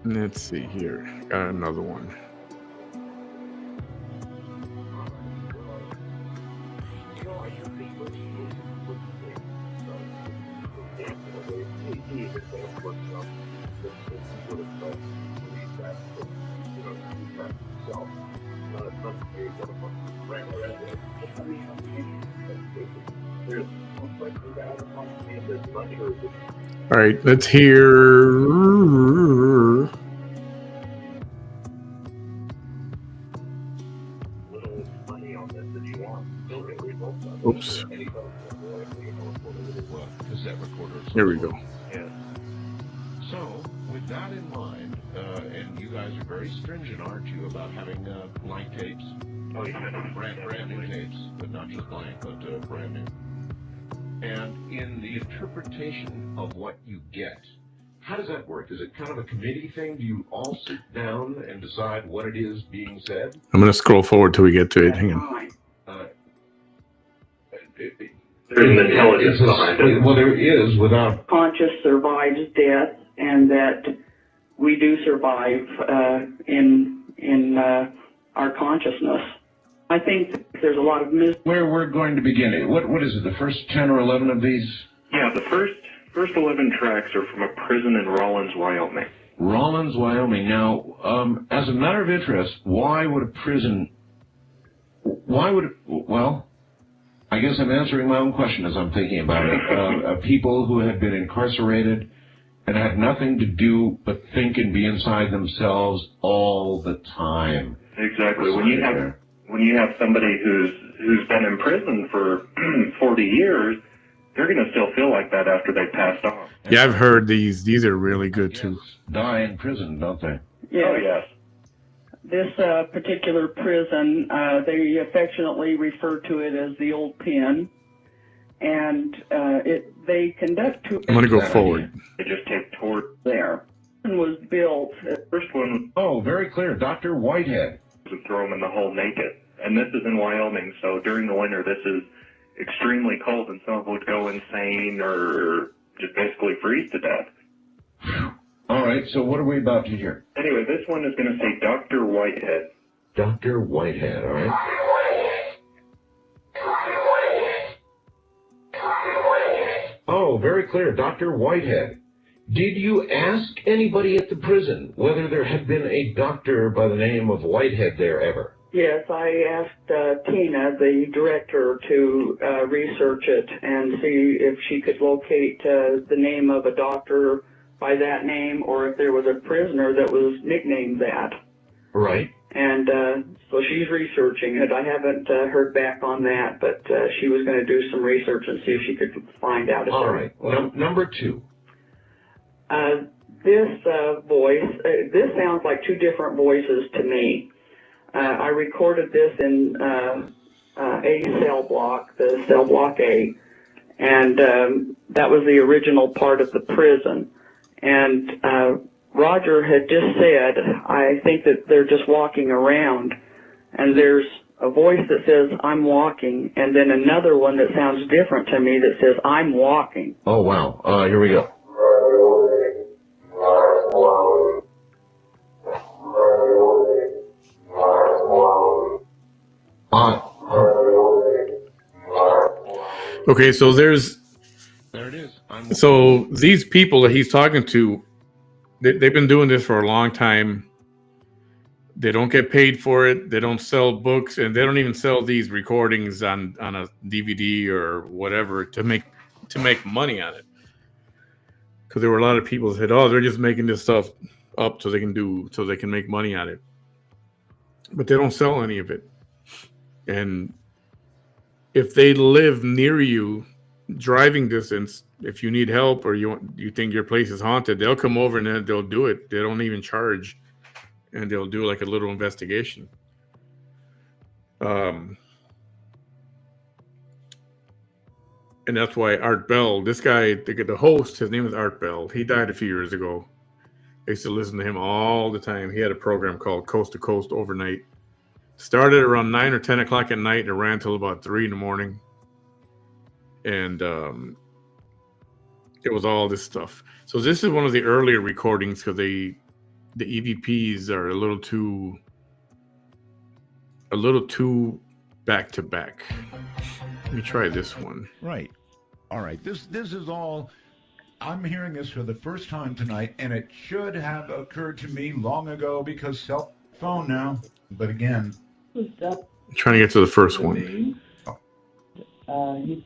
Speaker 1: Let's see here. Got another one. All right, let's hear. Oops.
Speaker 12: Cassette recorder.
Speaker 1: Here we go.
Speaker 13: Yeah.
Speaker 12: So, with that in mind, and you guys are very stringent, aren't you, about having blank tapes?
Speaker 13: Oh, yeah.
Speaker 12: Brand new tapes, but not just blank, but brand new. And in the interpretation of what you get, how does that work? Is it kind of a committee thing? Do you all sit down and decide what it is being said?
Speaker 1: I'm going to scroll forward till we get to it. Hang on.
Speaker 13: There's an intelligence behind it.
Speaker 12: Well, there is, without...
Speaker 14: Conscious survives death, and that we do survive in our consciousness. I think there's a lot of
Speaker 12: Where we're going to begin. What is it, the first 10 or 11 of these?
Speaker 13: Yeah, the first 11 tracks are from a prison in Rawlins, Wyoming.
Speaker 12: Rawlins, Wyoming. Now, as a matter of interest, why would a prison... Well, I guess I'm answering my own question as I'm thinking about it. People who had been incarcerated and had nothing to do but think and be inside themselves all the time.
Speaker 13: Exactly. When you have somebody who's been in prison for 40 years, they're going to still feel like that after they passed on.
Speaker 1: Yeah, I've heard these. These are really good too.
Speaker 12: Die in prison, don't they?
Speaker 14: Yeah.
Speaker 13: Oh, yes.
Speaker 14: This particular prison, they affectionately refer to it as the old pen, and they conduct.
Speaker 1: I'm going to go forward.
Speaker 13: They just take tours
Speaker 14: there. It was built.
Speaker 13: The first one.
Speaker 12: Oh, very clear. Dr. Whitehead.
Speaker 13: Would throw them in the hole naked, and this is in Wyoming. So during the winter, this is extremely cold, and some would go insane or just basically freeze to death.
Speaker 12: All right, so what are we about to hear?
Speaker 13: Anyway, this one is going to say Dr. Whitehead.
Speaker 12: Dr. Whitehead, all right. Oh, very clear, Dr. Whitehead. Did you ask anybody at the prison whether there had been a doctor by the name of Whitehead there ever?
Speaker 14: Yes, I asked Tina, the director, to research it and see if she could locate the name of a doctor by that name, or if there was a prisoner that was nicknamed that.
Speaker 12: Right.
Speaker 14: And so she's researching it. I haven't heard back on that, but she was going to do some research and see if she could find out.
Speaker 12: All right. Number 2.
Speaker 14: This voice, this sounds like two different voices to me. I recorded this in A cell block, the cell block A, and that was the original part of the prison. And Roger had just said, I think that they're just walking around, and there's a voice that says, I'm walking, and then another one that sounds different to me that says, I'm walking.
Speaker 12: Oh, wow. Here we go.
Speaker 1: Okay, so
Speaker 12: there it is.
Speaker 1: So these people that he's talking to, they've been doing this for a long time. They don't get paid for it. They don't sell books, and they don't even sell these recordings on a DVD or whatever to make money on it. Because there were a lot of people that said, "Oh, they're just making this stuff up so they can make money on it." But they don't sell any of it. And if they live near you, driving distance, if you need help or you think your place is haunted, they'll come over and then they'll do it. They don't even charge, and they'll do like a little investigation. And that's why Art Bell, this guy, the host, his name is Art Bell. He died a few years ago. I used to listen to him all the time. He had a program called Coast to Coast Overnight. Started around 9 or 10 o'clock at night and ran till about 3 in the morning. And It was all this stuff. So this is one of the earlier recordings because the EVPs are a little too back to back. Let me try this one.
Speaker 15: Right. All right. This is all. I'm hearing this for the first time tonight, and it should have occurred to me long ago because cell phone now. But again,
Speaker 1: I'm trying to get to the first one.
Speaker 14: You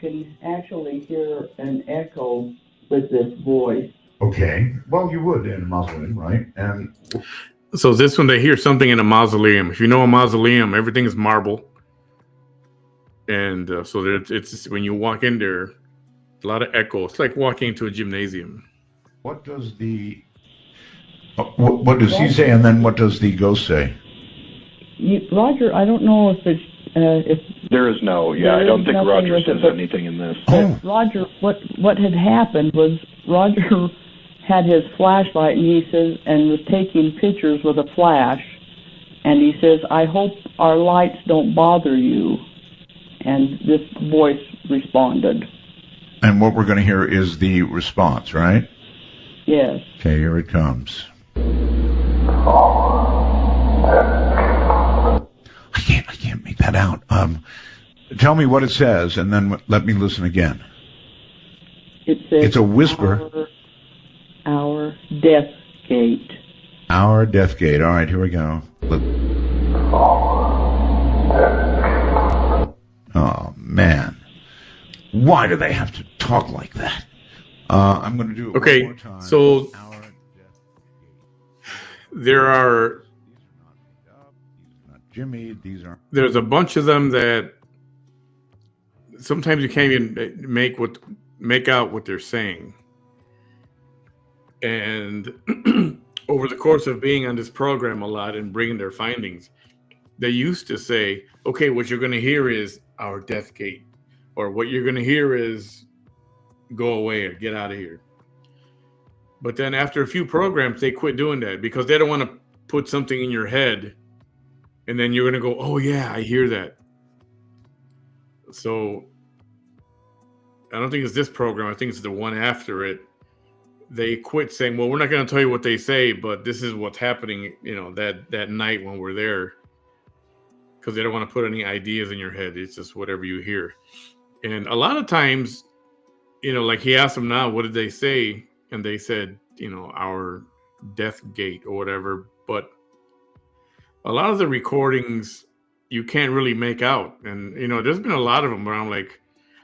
Speaker 14: can actually hear an echo with this voice.
Speaker 15: Okay. Well, you would in a mausoleum, right? And
Speaker 1: so this one, they hear something in a mausoleum. If you know a mausoleum, everything is marble, and so it's when you walk in there, a lot of echo. It's like walking into a gymnasium.
Speaker 15: What does what does he say, and then what does the ghost say?
Speaker 14: Roger, I don't know if it's
Speaker 16: there is no. Yeah, I don't think Roger says anything in this.
Speaker 15: Oh.
Speaker 14: Roger, what had happened was Roger had his flashlight, and he says, and was taking pictures with a flash, and he says, "I hope our lights don't bother you." And this voice responded.
Speaker 15: And what we're going to hear is the response, right?
Speaker 14: Yes.
Speaker 15: Okay, here it comes. I can't make that out. Tell me what it says, and then let me listen again.
Speaker 14: It says,
Speaker 15: it's a whisper.
Speaker 14: Our death gate.
Speaker 15: Our death gate. All right, here we go. Oh, man. Why do they have to talk like that? I'm going to do it one more time.
Speaker 1: So there are...
Speaker 15: Jimmy, these are...
Speaker 1: There's a bunch of them that sometimes you can't even make out what they're saying. And over the course of being on this program a lot and bringing their findings, they used to say, okay, what you're going to hear is our death gate, or what you're going to hear is go away or get out of here. But then after a few programs, they quit doing that because they don't want to put something in your head and then you're going to go, oh yeah, I hear that. So I don't think it's this program. I think it's the one after it. They quit saying, well, we're not going to tell you what they say, but this is what's happening, that night when we're there. Because they don't want to put any ideas in your head. It's just whatever you hear. And a lot of times, like he asked them now, what did they say? And they said, our death gate or whatever. But a lot of the recordings you can't really make out. And, there's been a lot of them where I'm like,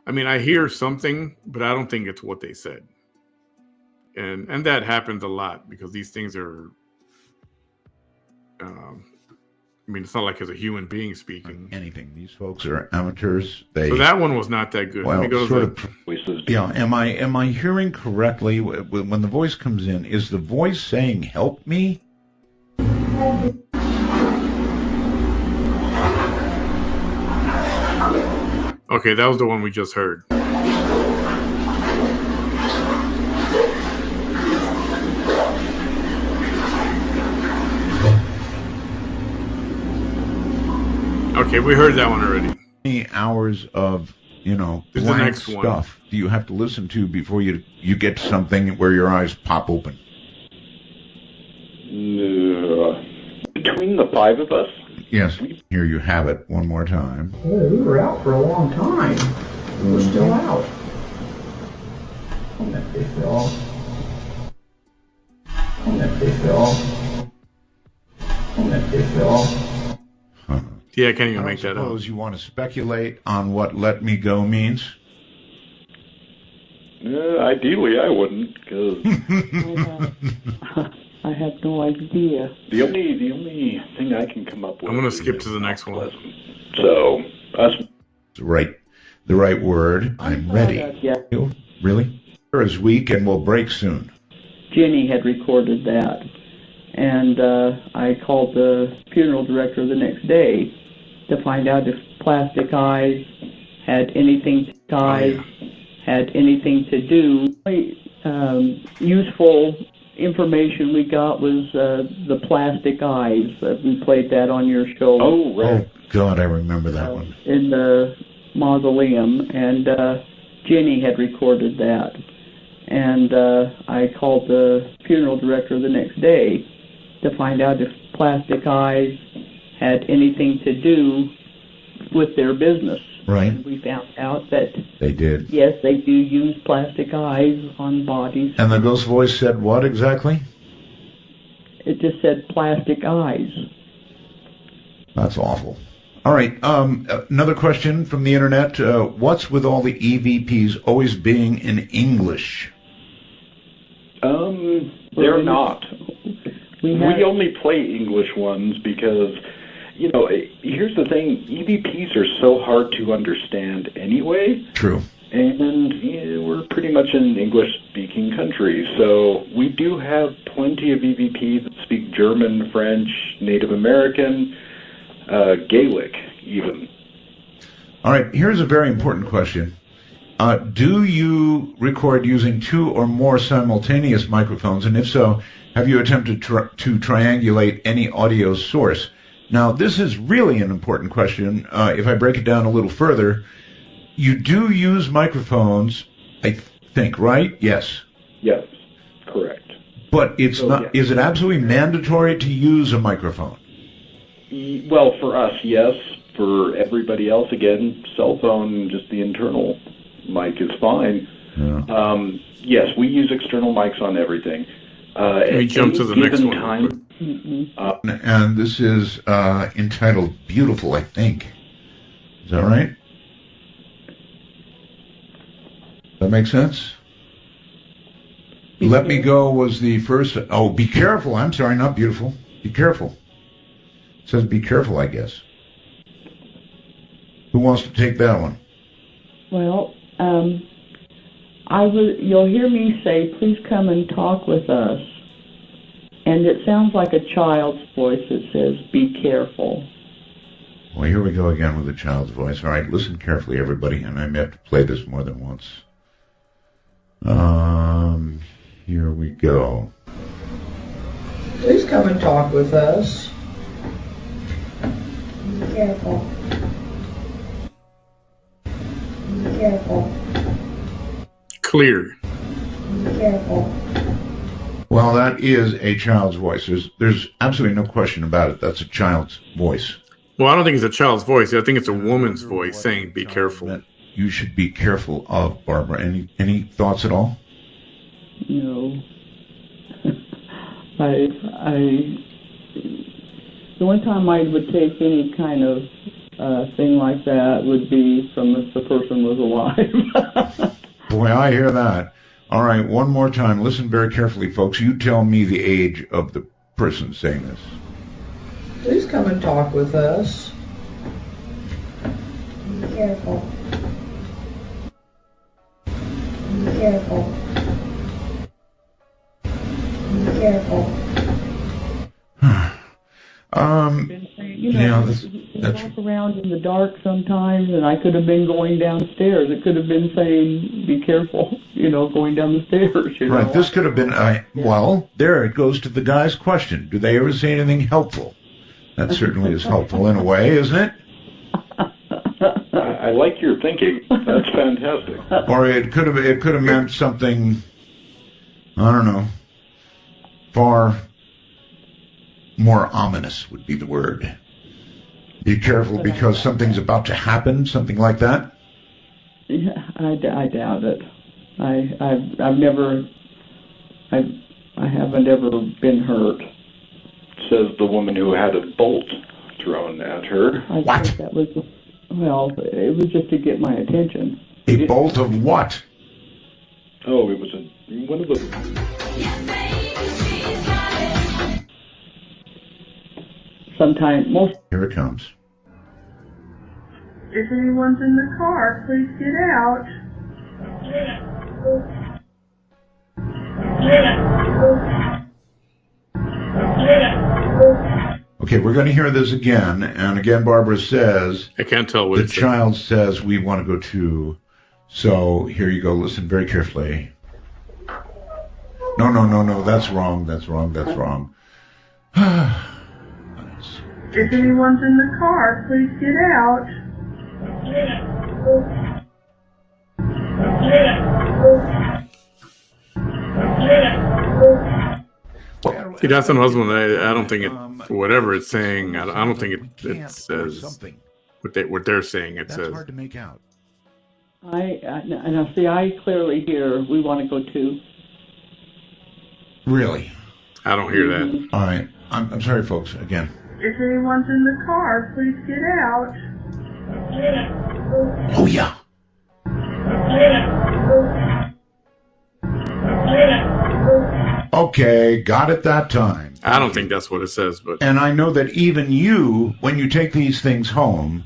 Speaker 1: I hear something, but I don't think it's what they said. And that happens a lot because these things are, it's not like it's a human being speaking.
Speaker 15: Anything. These folks are amateurs.
Speaker 1: So that one was not that good.
Speaker 15: Well, yeah. Am I hearing correctly when the voice comes in? Is the voice saying, help me?
Speaker 1: Okay, that was the one we just heard. Okay, we heard that one already.
Speaker 15: How many hours of, blank
Speaker 1: the next
Speaker 15: stuff do you have to listen to before you get to something where your eyes pop open?
Speaker 16: Between the five of us?
Speaker 15: Yes. Here you have it one more time.
Speaker 14: Yeah, we were out for a long time. We're still out. On that big bill. On that big bill. On that big bill.
Speaker 1: Yeah, I can't even make that up.
Speaker 15: I suppose you want to speculate on what "let me go" means?
Speaker 16: Ideally, I wouldn't, because
Speaker 14: I have no idea.
Speaker 16: The only thing I can come up with.
Speaker 1: I'm going to skip to the next one.
Speaker 16: So that's
Speaker 15: the right word. I'm ready.
Speaker 14: Yeah.
Speaker 15: Really? We're as weak and we'll break soon.
Speaker 14: Jenny had recorded that, and I called the funeral director the next day to find out if plastic eyes had anything to do. Useful information we got was the plastic eyes. We played that on your show.
Speaker 16: Oh, right.
Speaker 15: Oh, God, I remember that one.
Speaker 14: In the mausoleum, and Jenny had recorded that. And I called the funeral director the next day to find out if plastic eyes had anything to do with their business.
Speaker 15: Right.
Speaker 14: And we found out that
Speaker 15: They did.
Speaker 14: yes, they do use plastic eyes on bodies.
Speaker 15: And the ghost voice said what exactly?
Speaker 14: It just said plastic eyes.
Speaker 15: That's awful. All right. Another question from the internet. What's with all the EVPs always being in English?
Speaker 16: They're not. We only play English ones because, here's the thing. EVPs are so hard to understand anyway.
Speaker 15: True.
Speaker 16: And we're pretty much an English-speaking country, so we do have plenty of EVPs that speak German, French, Native American, Gaelic, even.
Speaker 15: All right, here's a very important question. Do you record using 2 or more simultaneous microphones? And if so, have you attempted to triangulate any audio source? Now, this is really an important question. If I break it down a little further, you do use microphones, I think, right? Yes.
Speaker 16: Yes, correct.
Speaker 15: But it's not.
Speaker 16: Yeah.
Speaker 15: Is it absolutely mandatory to use a microphone?
Speaker 16: Well, for us, yes. For everybody else, again, cell phone, just the internal mic is fine.
Speaker 15: Yeah.
Speaker 16: Yes, we use external mics on everything.
Speaker 1: Can we jump to the next one?
Speaker 16: Time,
Speaker 15: and this is entitled "Beautiful," I think. Is that right? That makes sense? Let Me Go was the first. Oh, Be Careful. I'm sorry, not Beautiful. Be Careful. It says Be Careful, I guess. Who wants to take that one?
Speaker 14: Well, you'll hear me say, please come and talk with us. And it sounds like a child's voice that says, be careful.
Speaker 15: Well, here we go again with a child's voice. All right, listen carefully, everybody, and I may have to play this more than once. Here we go.
Speaker 14: Please come and talk with us.
Speaker 4: Be careful. Be careful.
Speaker 1: Clear.
Speaker 4: Be careful.
Speaker 15: Well, that is a child's voice. There's absolutely no question about it. That's a child's voice.
Speaker 1: Well, I don't think it's a child's voice. I think it's a woman's voice saying, be careful.
Speaker 15: You should be careful of, Barbara. Any thoughts at all?
Speaker 14: No. The one time I would take any kind of thing like that would be from if the person was alive.
Speaker 15: Boy, I hear that. All right, one more time. Listen very carefully, folks. You tell me the age of the person saying this.
Speaker 14: Please come and talk with us.
Speaker 4: Be careful. Be careful. Be careful.
Speaker 14: Walk around in the dark sometimes, and I could have been going downstairs. It could have been saying, be careful, going down the stairs.
Speaker 15: Right, this could have been, well, there it goes to the guy's question. Do they ever say anything helpful? That certainly is helpful in a way, isn't it?
Speaker 16: I like your thinking. That's fantastic.
Speaker 15: Or it could have meant something, I don't know, far more ominous would be the word. Be careful because something's about to happen, something like that?
Speaker 14: Yeah, I doubt it. I haven't ever been hurt.
Speaker 16: Says the woman who had a bolt thrown at her.
Speaker 14: I think that was, it was just to get my attention.
Speaker 15: A bolt of what?
Speaker 16: Oh, it was one of those.
Speaker 15: Here it comes.
Speaker 17: If anyone's in the car, please get out.
Speaker 15: Okay, we're going to hear this again, and again Barbara says...
Speaker 1: I can't tell what
Speaker 15: the child says, we want to go too. So, here you go, listen very carefully. No, that's wrong.
Speaker 17: If anyone's in the car, please get out.
Speaker 1: See, that's another one. I don't think it. Whatever it's saying, I don't think it says what they're saying. It says.
Speaker 15: That's hard to make out.
Speaker 18: Now see, I clearly hear we want to go too.
Speaker 15: Really?
Speaker 1: I don't hear that.
Speaker 15: All right. I'm sorry, folks. Again.
Speaker 17: If anyone's in the car, please get out.
Speaker 15: Oh, yeah. Okay, got it that time.
Speaker 1: I don't think that's what it says, but.
Speaker 15: And I know that even you, when you take these things home,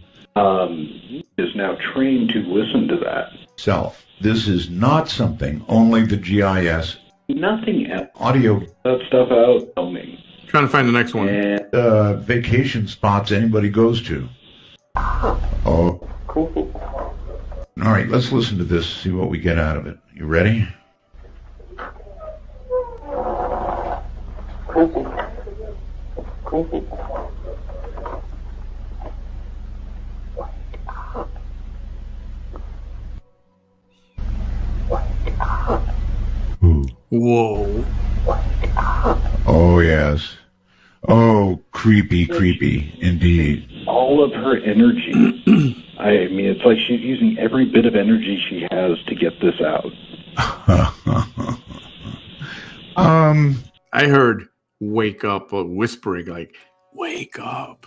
Speaker 16: is now trained to listen to that.
Speaker 15: Self. This is not something only the GIS.
Speaker 16: Nothing else.
Speaker 15: Audio.
Speaker 16: That stuff out. Tell me.
Speaker 1: Trying to find the next one.
Speaker 15: And, vacation spots anybody goes to. Oh.
Speaker 16: Cool.
Speaker 15: All right, let's listen to this, see what we get out of it. You ready?
Speaker 1: Whoa.
Speaker 15: Oh, yes. Oh, creepy, indeed.
Speaker 16: All of her energy. I mean, it's like she's using every bit of energy she has to get this out.
Speaker 1: I heard wake up, whispering like, wake up.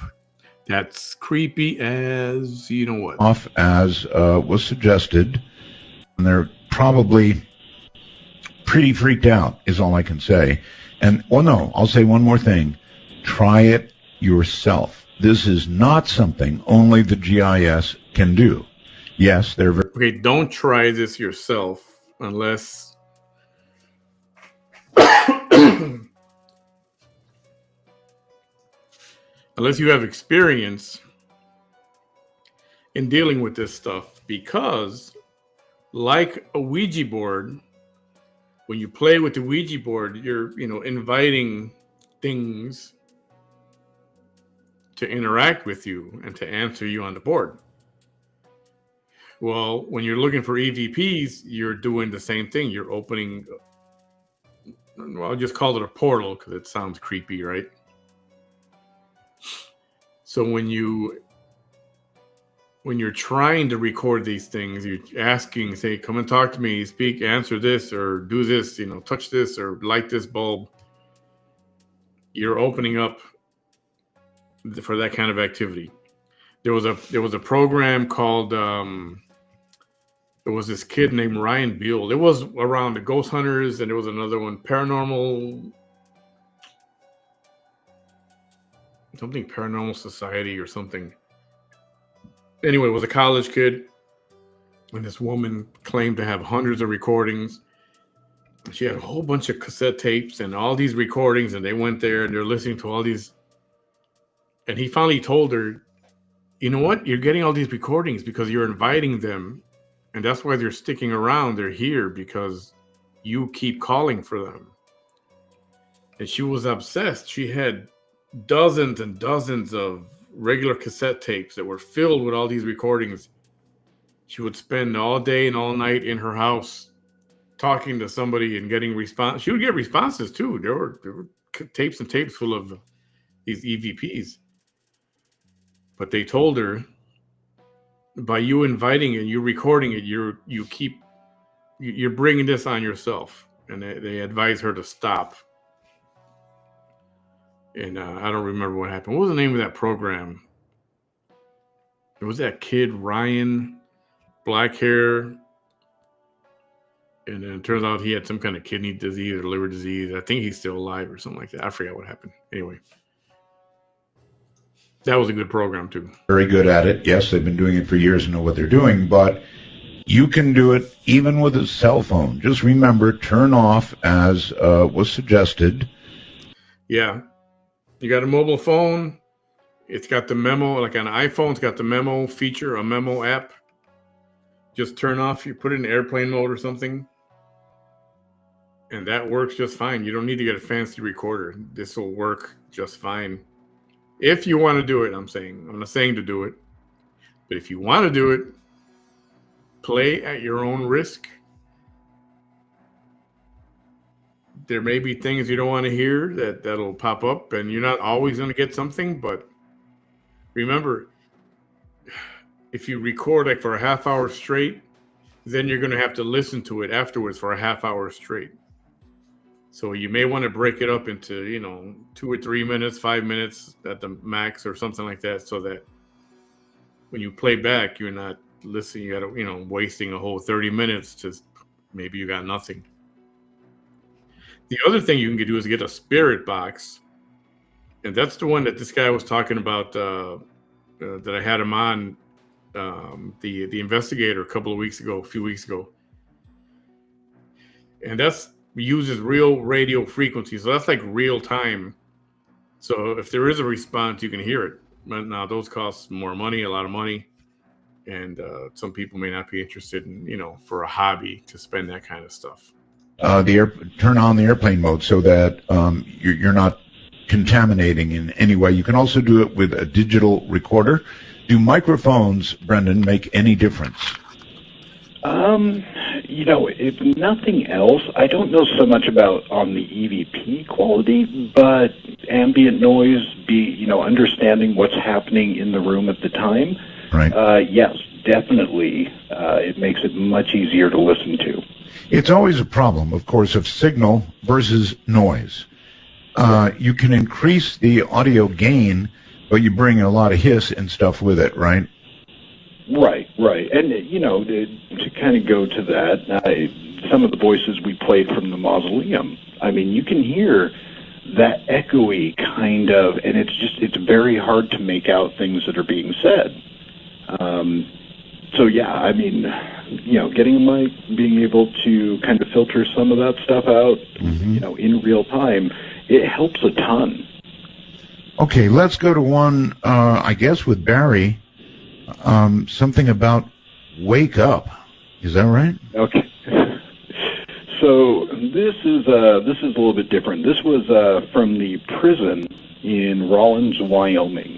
Speaker 1: That's creepy as, you know what.
Speaker 15: Off as was suggested. And they're probably pretty freaked out, is all I can say. And, well, no, I'll say one more thing. Try it yourself. This is not something only the GIS can do. Yes, they're very...
Speaker 1: Okay, don't try this yourself unless... unless you have experience in dealing with this stuff, because like a Ouija board, when you play with the Ouija board, you're, inviting things to interact with you and to answer you on the board. Well, when you're looking for EVPs, you're doing the same thing. You're opening, well, I'll just call it a portal because it sounds creepy, right? So when you're trying to record these things, you're asking, say, come and talk to me, speak, answer this, or do this, touch this, or light this bulb. You're opening up for that kind of activity. There was a program called there was this kid named Ryan Buell. It was around the Ghost Hunters, and there was another one, Paranormal Society or something. Anyway, it was a college kid, and this woman claimed to have hundreds of recordings. She had a whole bunch of cassette tapes and all these recordings, and they went there and they're listening to all these. And he finally told her, you know what? You're getting all these recordings because you're inviting them. And that's why they're sticking around. They're here because you keep calling for them. And she was obsessed. She had dozens and dozens of regular cassette tapes that were filled with all these recordings. She would spend all day and all night in her house talking to somebody and getting response. She would get responses too. There were tapes and tapes full of these EVPs. But they told her, by you inviting it, you recording it, you're bringing this on yourself. And they advised her to stop. And I don't remember what happened. What was the name of that program? It was that kid, Ryan, black hair. And then it turns out he had some kind of kidney disease or liver disease. I think he's still alive or something like that. I forgot what happened. Anyway. That was a good program, too.
Speaker 15: Very good at it. Yes, they've been doing it for years and know what they're doing, but you can do it even with a cell phone. Just remember, turn off, as was suggested.
Speaker 1: Yeah. You got a mobile phone. It's got the memo, like on an iPhone, it's got the memo feature, a memo app. Just turn off, you put it in airplane mode or something. And that works just fine. You don't need to get a fancy recorder. This will work just fine. If you want to do it, I'm not saying to do it, but if you want to do it, play at your own risk. there may be things you don't want to hear that'll pop up, and you're not always going to get something. But remember, if you record like for a half hour straight, then you're going to have to listen to it afterwards for a half hour straight. So you may want to break it up into, 2 or 3 minutes, 5 minutes at the max or something like that, so that when you play back, you're not listening, you got wasting a whole 30 minutes to maybe you got nothing. The other thing you can do is get a spirit box. And that's the one that this guy was talking about, that I had him on, the investigator a few weeks ago. And that's uses real radio frequencies. So that's like real time. So if there is a response, you can hear it. But now those cost more money, a lot of money. And some people may not be interested in, for a hobby to spend that kind of stuff.
Speaker 15: Turn on the airplane mode so that you're not contaminating in any way. You can also do it with a digital recorder. Do microphones, Brendan, make any difference?
Speaker 16: If nothing else, I don't know so much about on the EVP quality, but ambient noise, understanding what's happening in the room at the time.
Speaker 15: Right.
Speaker 16: Yes, definitely. It makes it much easier to listen to.
Speaker 15: It's always a problem, of course, of signal versus noise. You can increase the audio gain, but you bring a lot of hiss and stuff with it, right?
Speaker 16: Right. And, to kind of go to that, some of the voices we played from the mausoleum, you can hear that echoey kind of, and it's very hard to make out things that are being said. Getting a mic, being able to kind of filter some of that stuff out, in real time, it helps a ton.
Speaker 15: Okay, let's go to one, I guess with Barry, something about wake up. Is that right?
Speaker 16: Okay. So this is a little bit different. This was from the prison in Rawlins, Wyoming.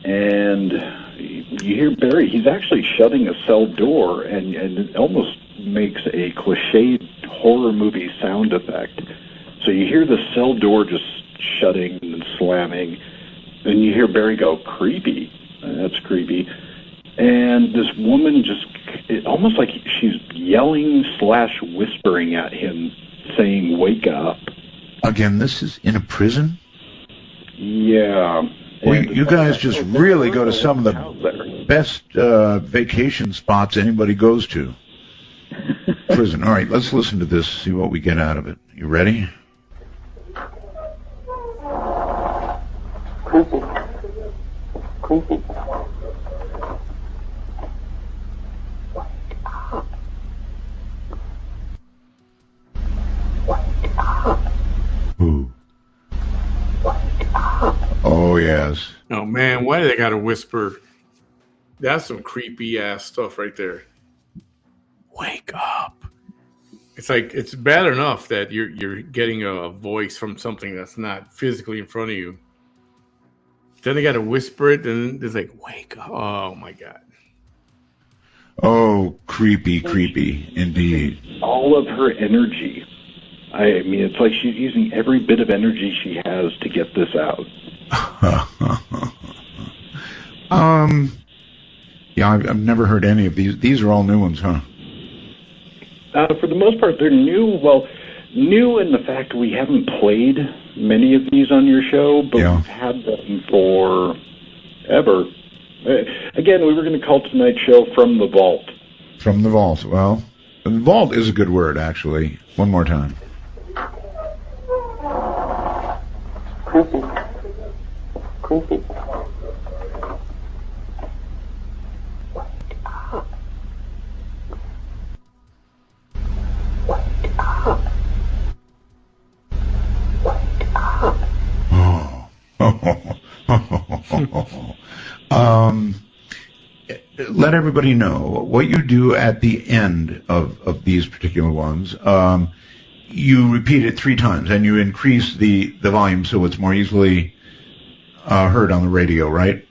Speaker 16: And you hear Barry, he's actually shutting a cell door, and it almost makes a cliched horror movie sound effect. So you hear the cell door just shutting and slamming, and you hear Barry go, creepy. That's creepy. And this woman almost like she's yelling / whispering at him, saying, wake up.
Speaker 15: Again, this is in a prison?
Speaker 16: Yeah.
Speaker 15: Well, you guys just really go to some of the best vacation spots anybody goes to. Prison. All right, let's listen to this, see what we get out of it. You ready?
Speaker 19: Creepy.
Speaker 15: Ooh. Oh, yes.
Speaker 1: Oh, man, why do they got to whisper? That's some creepy ass stuff right there. Wake up. It's like, it's bad enough that you're getting a voice from something that's not physically in front of you. Then they got to whisper it, and it's like, wake up. Oh, my God.
Speaker 15: Oh, creepy, indeed.
Speaker 16: All of her energy. It's like she's using every bit of energy she has to get this out.
Speaker 15: Yeah, I've never heard any of these. These are all new ones, huh?
Speaker 16: For the most part, they're new. Well, new in the fact we haven't played many of these on your show, but we've had them for ever. Again, we were going to call tonight's show From the Vault.
Speaker 15: From the Vault. Well, the vault is a good word, actually. One more time.
Speaker 19: Creepy.
Speaker 15: Let everybody know what you do at the end of these particular ones. You repeat it 3 times, and you increase the volume so it's more easily heard on the radio, right?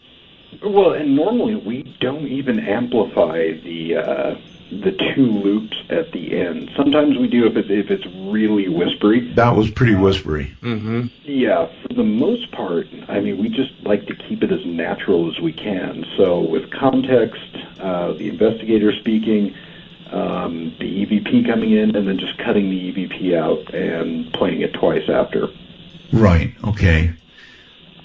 Speaker 16: Well, and normally we don't even amplify the two loops at the end. Sometimes we do if it's really whispery.
Speaker 15: That was pretty whispery.
Speaker 1: Mm-hmm.
Speaker 16: Yeah, for the most part, I mean, we just like to keep it as natural as we can. So with context, the investigator speaking, the EVP coming in, and then just cutting the EVP out and playing it twice after.
Speaker 15: Right, okay.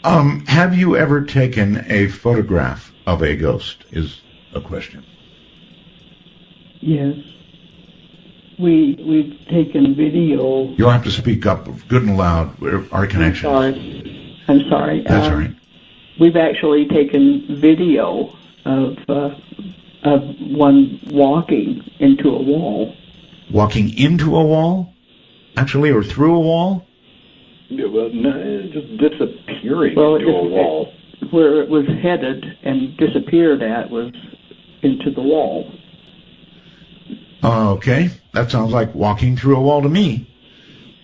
Speaker 15: Have you ever taken a photograph of a ghost, is a question.
Speaker 18: Yes. We've taken video.
Speaker 15: You'll have to speak up good and loud. Our connection.
Speaker 18: I'm sorry.
Speaker 15: That's all right.
Speaker 18: We've actually taken video of one walking into a wall.
Speaker 15: Walking into a wall? Actually, or through a wall?
Speaker 16: Yeah, well, no, just disappearing
Speaker 18: Well,
Speaker 16: into a wall.
Speaker 18: Where it was headed and disappeared at was into the wall.
Speaker 15: Okay, that sounds like walking through a wall to me.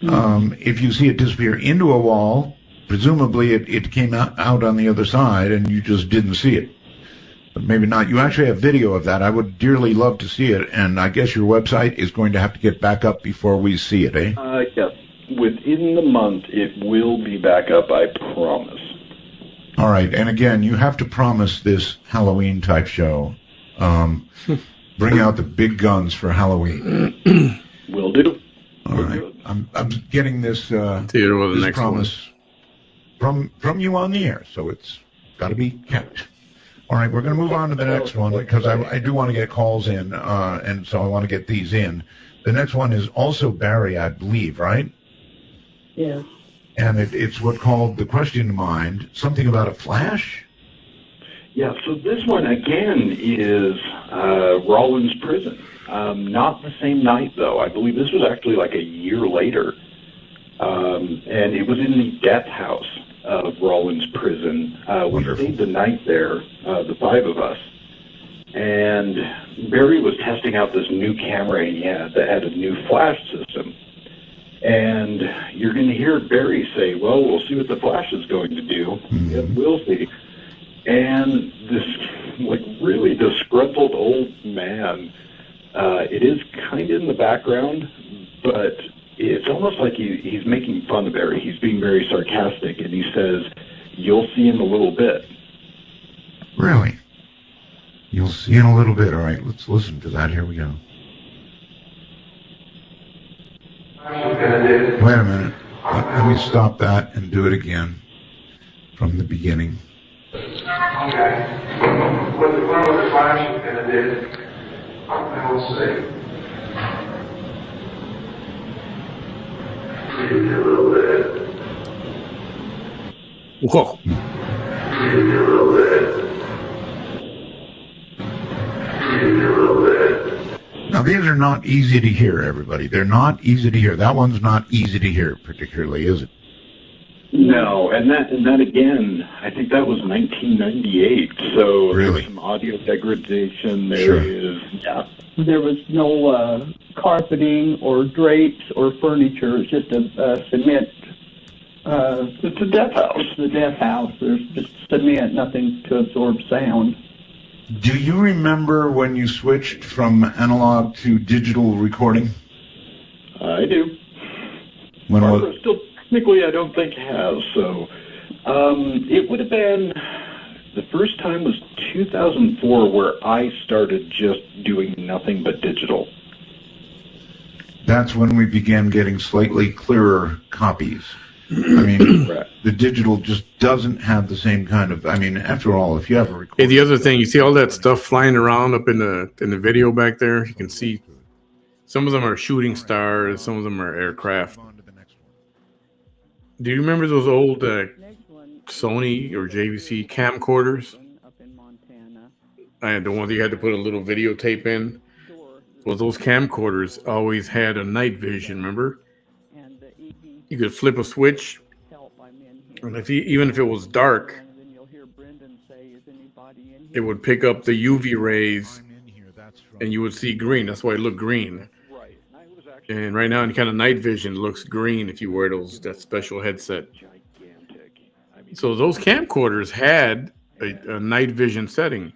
Speaker 15: If you see it disappear into a wall, presumably it came out on the other side and you just didn't see it. But maybe not. You actually have video of that. I would dearly love to see it, and I guess your website is going to have to get back up before we see it, eh?
Speaker 16: Yes. Within the month, it will be back up, I promise.
Speaker 15: All right, and again, you have to promise this Halloween-type show. Bring out the big guns for Halloween.
Speaker 16: Will do.
Speaker 15: All right. I'm getting this,
Speaker 1: the
Speaker 15: this
Speaker 1: next
Speaker 15: promise from you on the air, so it's got to be kept. All right, we're going to move on to the next one because I do want to get calls in, and so I want to get these in. The next one is also Barry, I believe, right?
Speaker 18: Yes.
Speaker 15: And it's what called the question in mind, something about a flash?
Speaker 16: Yeah, so this one, again, is Rollins Prison. Not the same night, though. I believe this was actually like a year later. And it was in the death house of Rollins Prison. We stayed the night there, the five of us. And Barry was testing out this new camera he had that had a new flash system. And you're going to hear Barry say, well, we'll see what the flash is going to do. Yep, we'll see. And this like really disgruntled old man, it is kind of in the background, but it's almost like he's making fun of Barry. He's being very sarcastic, and he says, you'll see in a little bit.
Speaker 15: Really? You'll see in a little bit. All right, let's listen to that. Here we go. Wait a minute. Let me stop that and do it again from the beginning.
Speaker 3: Okay. What the flash is going to do, and we'll see. Maybe a little bit.
Speaker 1: Whoa.
Speaker 3: Maybe a little bit. Maybe a little bit.
Speaker 15: Now, these are not easy to hear, everybody. They're not easy to hear. That one's not easy to hear, particularly, is it?
Speaker 16: No, and that again, I think that was 1998. So
Speaker 15: really?
Speaker 16: There's some audio degradation.
Speaker 15: Sure.
Speaker 18: Yeah. There was no carpeting or drapes or furniture. It's just a cement.
Speaker 16: It's a death house.
Speaker 18: It's the death house. There's just cement, nothing to absorb sound.
Speaker 15: Do you remember when you switched from analog to digital recording?
Speaker 16: I do.
Speaker 15: When
Speaker 16: Barbara
Speaker 15: was?
Speaker 16: Still, technically, I don't think has. So it would have been, the first time was 2004 where I started just doing nothing but digital.
Speaker 15: That's when we began getting slightly clearer copies. I mean, the digital just doesn't have the same kind of. I mean, after all, if you have a recorder.
Speaker 1: Hey, the other thing, you see all that stuff flying around up in the video back there? You can see some of them are shooting stars, some of them are aircraft. Do you remember those old Sony or JVC camcorders? I had the one that you had to put a little videotape in. Well, those camcorders always had a night vision, remember? You could flip a switch, and even if it was dark, it would pick up the UV rays, and you would see green. That's why it looked green. And right now, in kind of night vision, it looks green if you wear that special headset. So those camcorders had a night vision setting,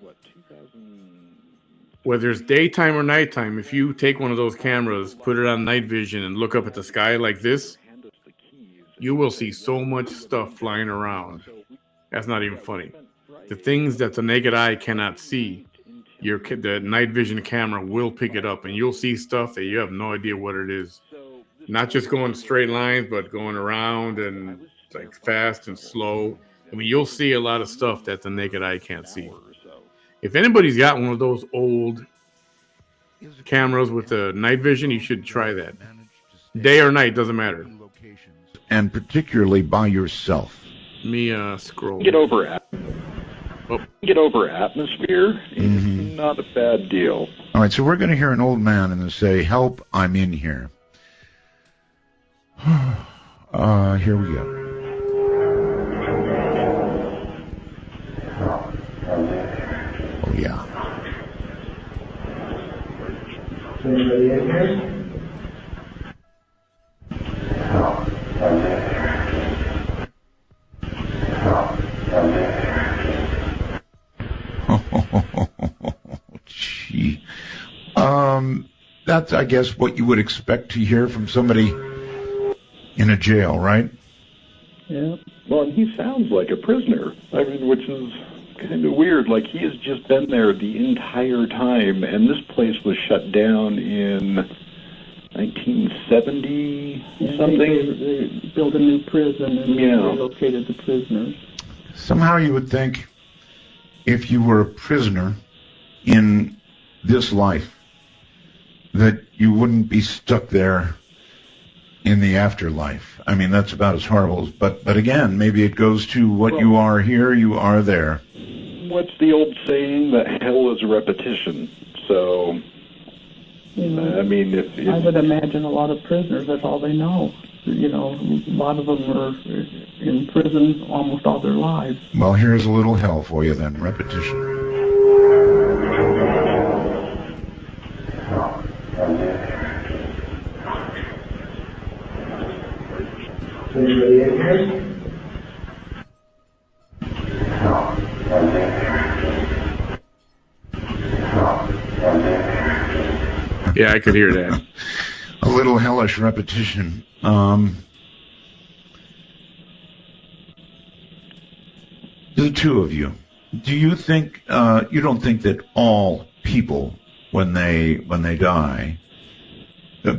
Speaker 1: whether it's daytime or nighttime, if you take one of those cameras, put it on night vision, and look up at the sky like this, you will see so much stuff flying around. That's not even funny. The things that the naked eye cannot see, the night vision camera will pick it up, and you'll see stuff that you have no idea what it is. Not just going straight lines, but going around and like fast and slow. I mean, you'll see a lot of stuff that the naked eye can't see. If anybody's got one of those old cameras with the night vision, you should try that. Day or night, doesn't matter.
Speaker 15: And particularly by yourself.
Speaker 1: Me scroll.
Speaker 16: Get over atmosphere. It's not a bad deal.
Speaker 15: All right, so we're going to hear an old man and say, "Help, I'm in here." Here we go. Oh, yeah. Gee. That's, I guess, what you would expect to hear from somebody in a jail, right?
Speaker 16: Yeah. Well, and he sounds like a prisoner. I mean, which is kind of weird. Like, he has just been there the entire time, and this place was shut down in 1970 something.
Speaker 18: They built a new prison and relocated the prisoners.
Speaker 15: Somehow you would think if you were a prisoner in this life that you wouldn't be stuck there in the afterlife. I mean, that's about as horrible as, but again, maybe it goes to what you are here, you are there.
Speaker 16: What's the old saying that hell is a repetition? So, I mean,
Speaker 18: I would imagine a lot of prisoners, that's all they know. You know, a lot of them are in prison almost all their lives.
Speaker 15: Well, here's a little hell for you then, repetition.
Speaker 1: Yeah, I could hear that.
Speaker 15: A little hellish repetition. The two of you, do you think you don't think that all people, when they die,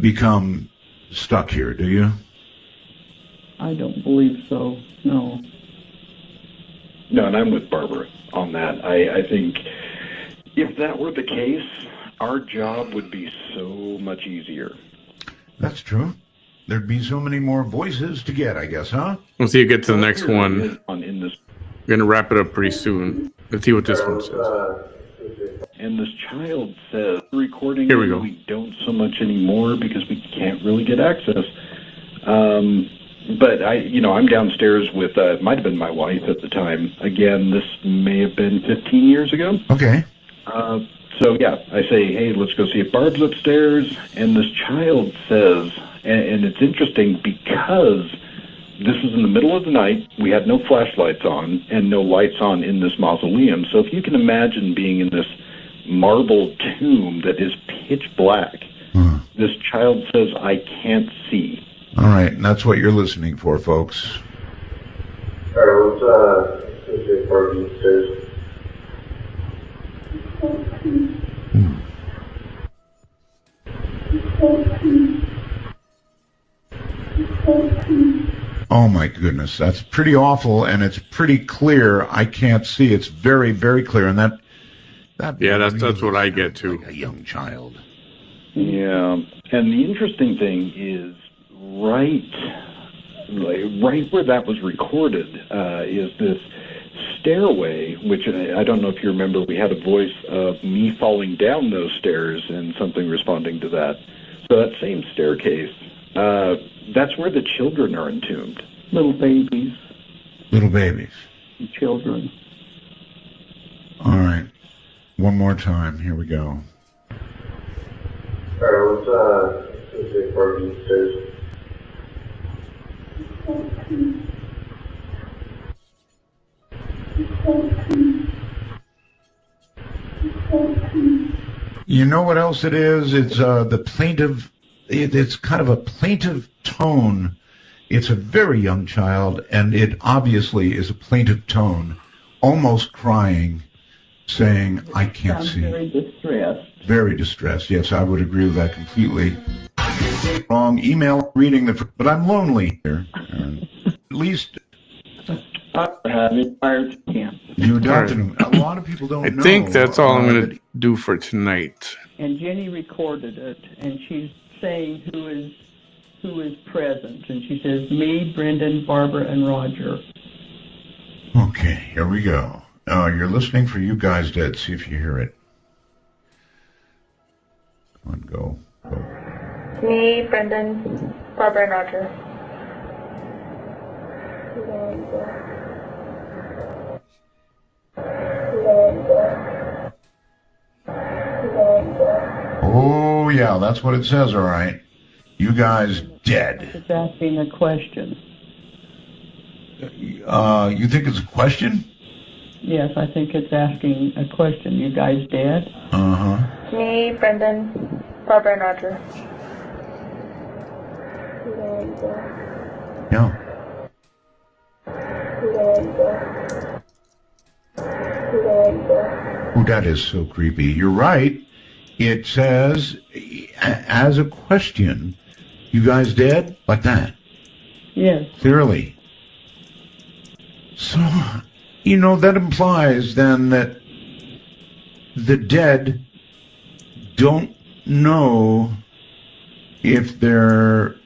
Speaker 15: become stuck here? Do you?
Speaker 18: I don't believe so. No.
Speaker 16: No, and I'm with Barbara on that. I think if that were the case, our job would be so much easier.
Speaker 15: That's true. There'd be so many more voices to get, I guess, huh?
Speaker 1: We'll see you get to the next one.
Speaker 16: In this,
Speaker 1: we're going to wrap it up pretty soon. Let's see what this one says.
Speaker 16: And this child says, recording,
Speaker 1: here we go.
Speaker 16: We don't so much anymore because we can't really get access. But I'm downstairs with, might have been my wife at the time. Again, this may have been 15 years ago.
Speaker 15: Okay.
Speaker 16: So, yeah, I say, hey, let's go see if Barb's upstairs. And this child says, and it's interesting because this was in the middle of the night. We had no flashlights on and no lights on in this mausoleum. So if you can imagine being in this marble tomb that is pitch black, this child says, I can't see.
Speaker 15: All right, and that's what you're listening for, folks.
Speaker 3: All right, let's see if Barb's upstairs.
Speaker 15: Oh my goodness, that's pretty awful, and it's pretty clear. I can't see. It's very, very clear, and that
Speaker 1: that's what I get too.
Speaker 15: Like a young child.
Speaker 16: Yeah, and the interesting thing is right where that was recorded is this stairway, which I don't know if you remember, we had a voice of me falling down those stairs and something responding to that. So that same staircase, that's where the children are entombed.
Speaker 18: Little babies.
Speaker 15: Little babies.
Speaker 18: Children.
Speaker 15: All right. One more time. Here we go.
Speaker 3: All right, let's see if Barb's upstairs.
Speaker 15: You know what else it is? It's the plaintive. It's kind of a plaintive tone. It's a very young child, and it obviously is a plaintive tone, almost crying, saying, "I can't see."
Speaker 18: Very distressed.
Speaker 15: Very distressed. Yes, I would agree with that completely. Wrong email reading but I'm lonely here. At least
Speaker 18: I have it prior to him.
Speaker 15: you adopted him. A lot of people don't know.
Speaker 1: I think that's all I'm going to do for tonight.
Speaker 18: And Jenny recorded it, and she's saying who is present, and she says me, Brendan, Barbara, and Roger.
Speaker 15: Okay, here we go. You're listening for You Guys Dead. See if you hear it. Come on, go.
Speaker 4: Me, Brendan, Barbara, and Roger.
Speaker 15: Oh, yeah, that's what it says, all right. You Guys Dead.
Speaker 18: It's asking a question.
Speaker 15: You think it's a question?
Speaker 18: Yes, I think it's asking a question. You guys dead?
Speaker 15: Uh-huh.
Speaker 4: Me, Brendan, Barbara, and Roger.
Speaker 15: Yeah. Oh, that is so creepy. You're right. It says, as a question, you guys dead? Like that.
Speaker 18: Yes.
Speaker 15: Clearly. So, that implies then that the dead don't know if they're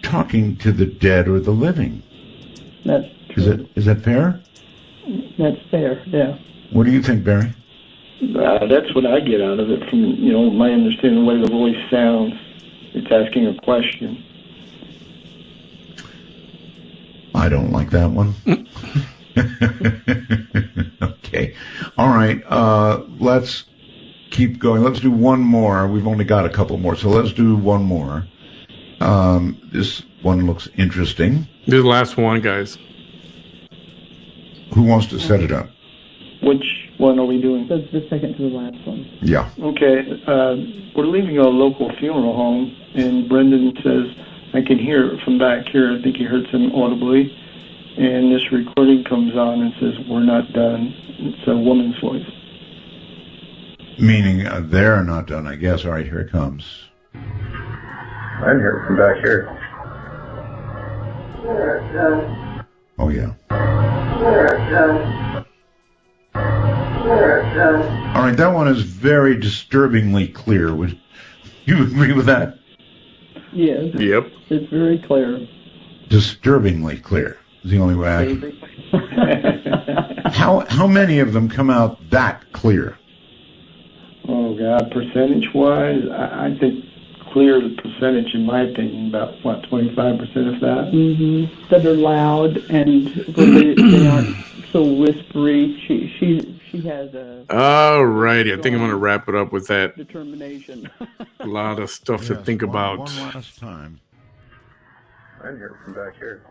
Speaker 15: talking to the dead or the living.
Speaker 18: That's
Speaker 15: true. Is that fair?
Speaker 18: That's fair, yeah.
Speaker 15: What do you think, Barry?
Speaker 16: That's what I get out of it from, my understanding of the way the voice sounds. It's asking a question.
Speaker 15: I don't like that one. Okay. All right. Let's keep going. Let's do one more. We've only got a couple more, so let's do one more. This one looks interesting.
Speaker 1: This is the last one, guys.
Speaker 15: Who wants to set it up?
Speaker 16: Which one are we doing?
Speaker 18: That's the second to the last one.
Speaker 15: Yeah.
Speaker 16: Okay. We're leaving a local funeral home, and Brendan says, I can hear it from back here. I think he heard some audibly. And this recording comes on and says, we're not done. It's a woman's voice.
Speaker 15: Meaning they're not done, I guess. All right, here it comes.
Speaker 16: I hear it from back here.
Speaker 15: Oh, yeah. All right, that one is very disturbingly clear. Would you agree with that?
Speaker 18: Yes.
Speaker 1: Yep.
Speaker 18: It's very clear.
Speaker 15: Disturbingly clear is the only way I can. How many of them come out that clear?
Speaker 16: Oh, God, percentage-wise, I think clear the percentage, in my opinion, about, 25% of that?
Speaker 18: Mm-hmm. That are loud, and they aren't so whispery. She has a...
Speaker 1: All righty, I think I'm going to wrap it up with that.
Speaker 18: Determination.
Speaker 1: A lot of stuff to think about.
Speaker 15: One last time.
Speaker 16: I hear it from back here.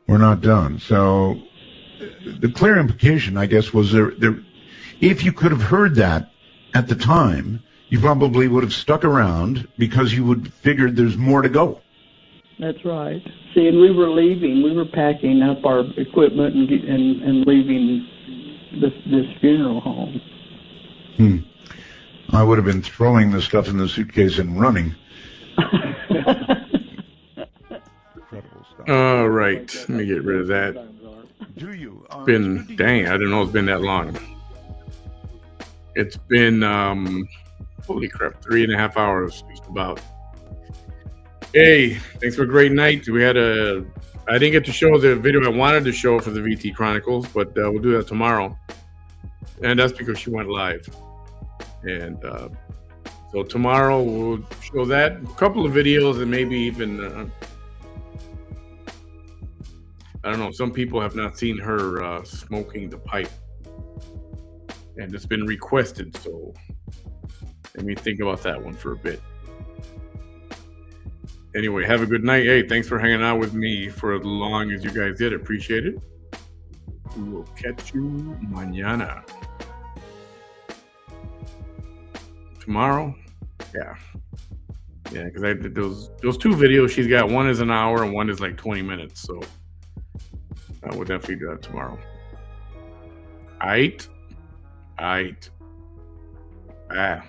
Speaker 15: We're not done. So the clear implication, I guess, was there if you could have heard that at the time, you probably would have stuck around because you would figured there's more to go.
Speaker 18: That's right. See, and we were leaving. We were packing up our equipment and leaving this funeral home.
Speaker 15: I would have been throwing the stuff in the suitcase and running. Incredible stuff.
Speaker 1: All right, let me get rid of that.
Speaker 15: Do you?
Speaker 1: Dang, I didn't know it's been that long. It's been, holy crap, 3.5 hours, just about. Hey, thanks for a great night. I didn't get to show the video I wanted to show for the VT Chronicles, but we'll do that tomorrow. And that's because she went live. And so tomorrow we'll show that, a couple of videos, and maybe even, I don't know, some people have not seen her smoking the pipe. And it's been requested, so let me think about that one for a bit. Anyway, have a good night. Hey, thanks for hanging out with me for as long as you guys did. Appreciate it. We will catch you mañana. Tomorrow? Yeah. Yeah, because I did those 2 videos she's got. One is an hour and one is like 20 minutes. So I will definitely do that tomorrow. Aight. Ah.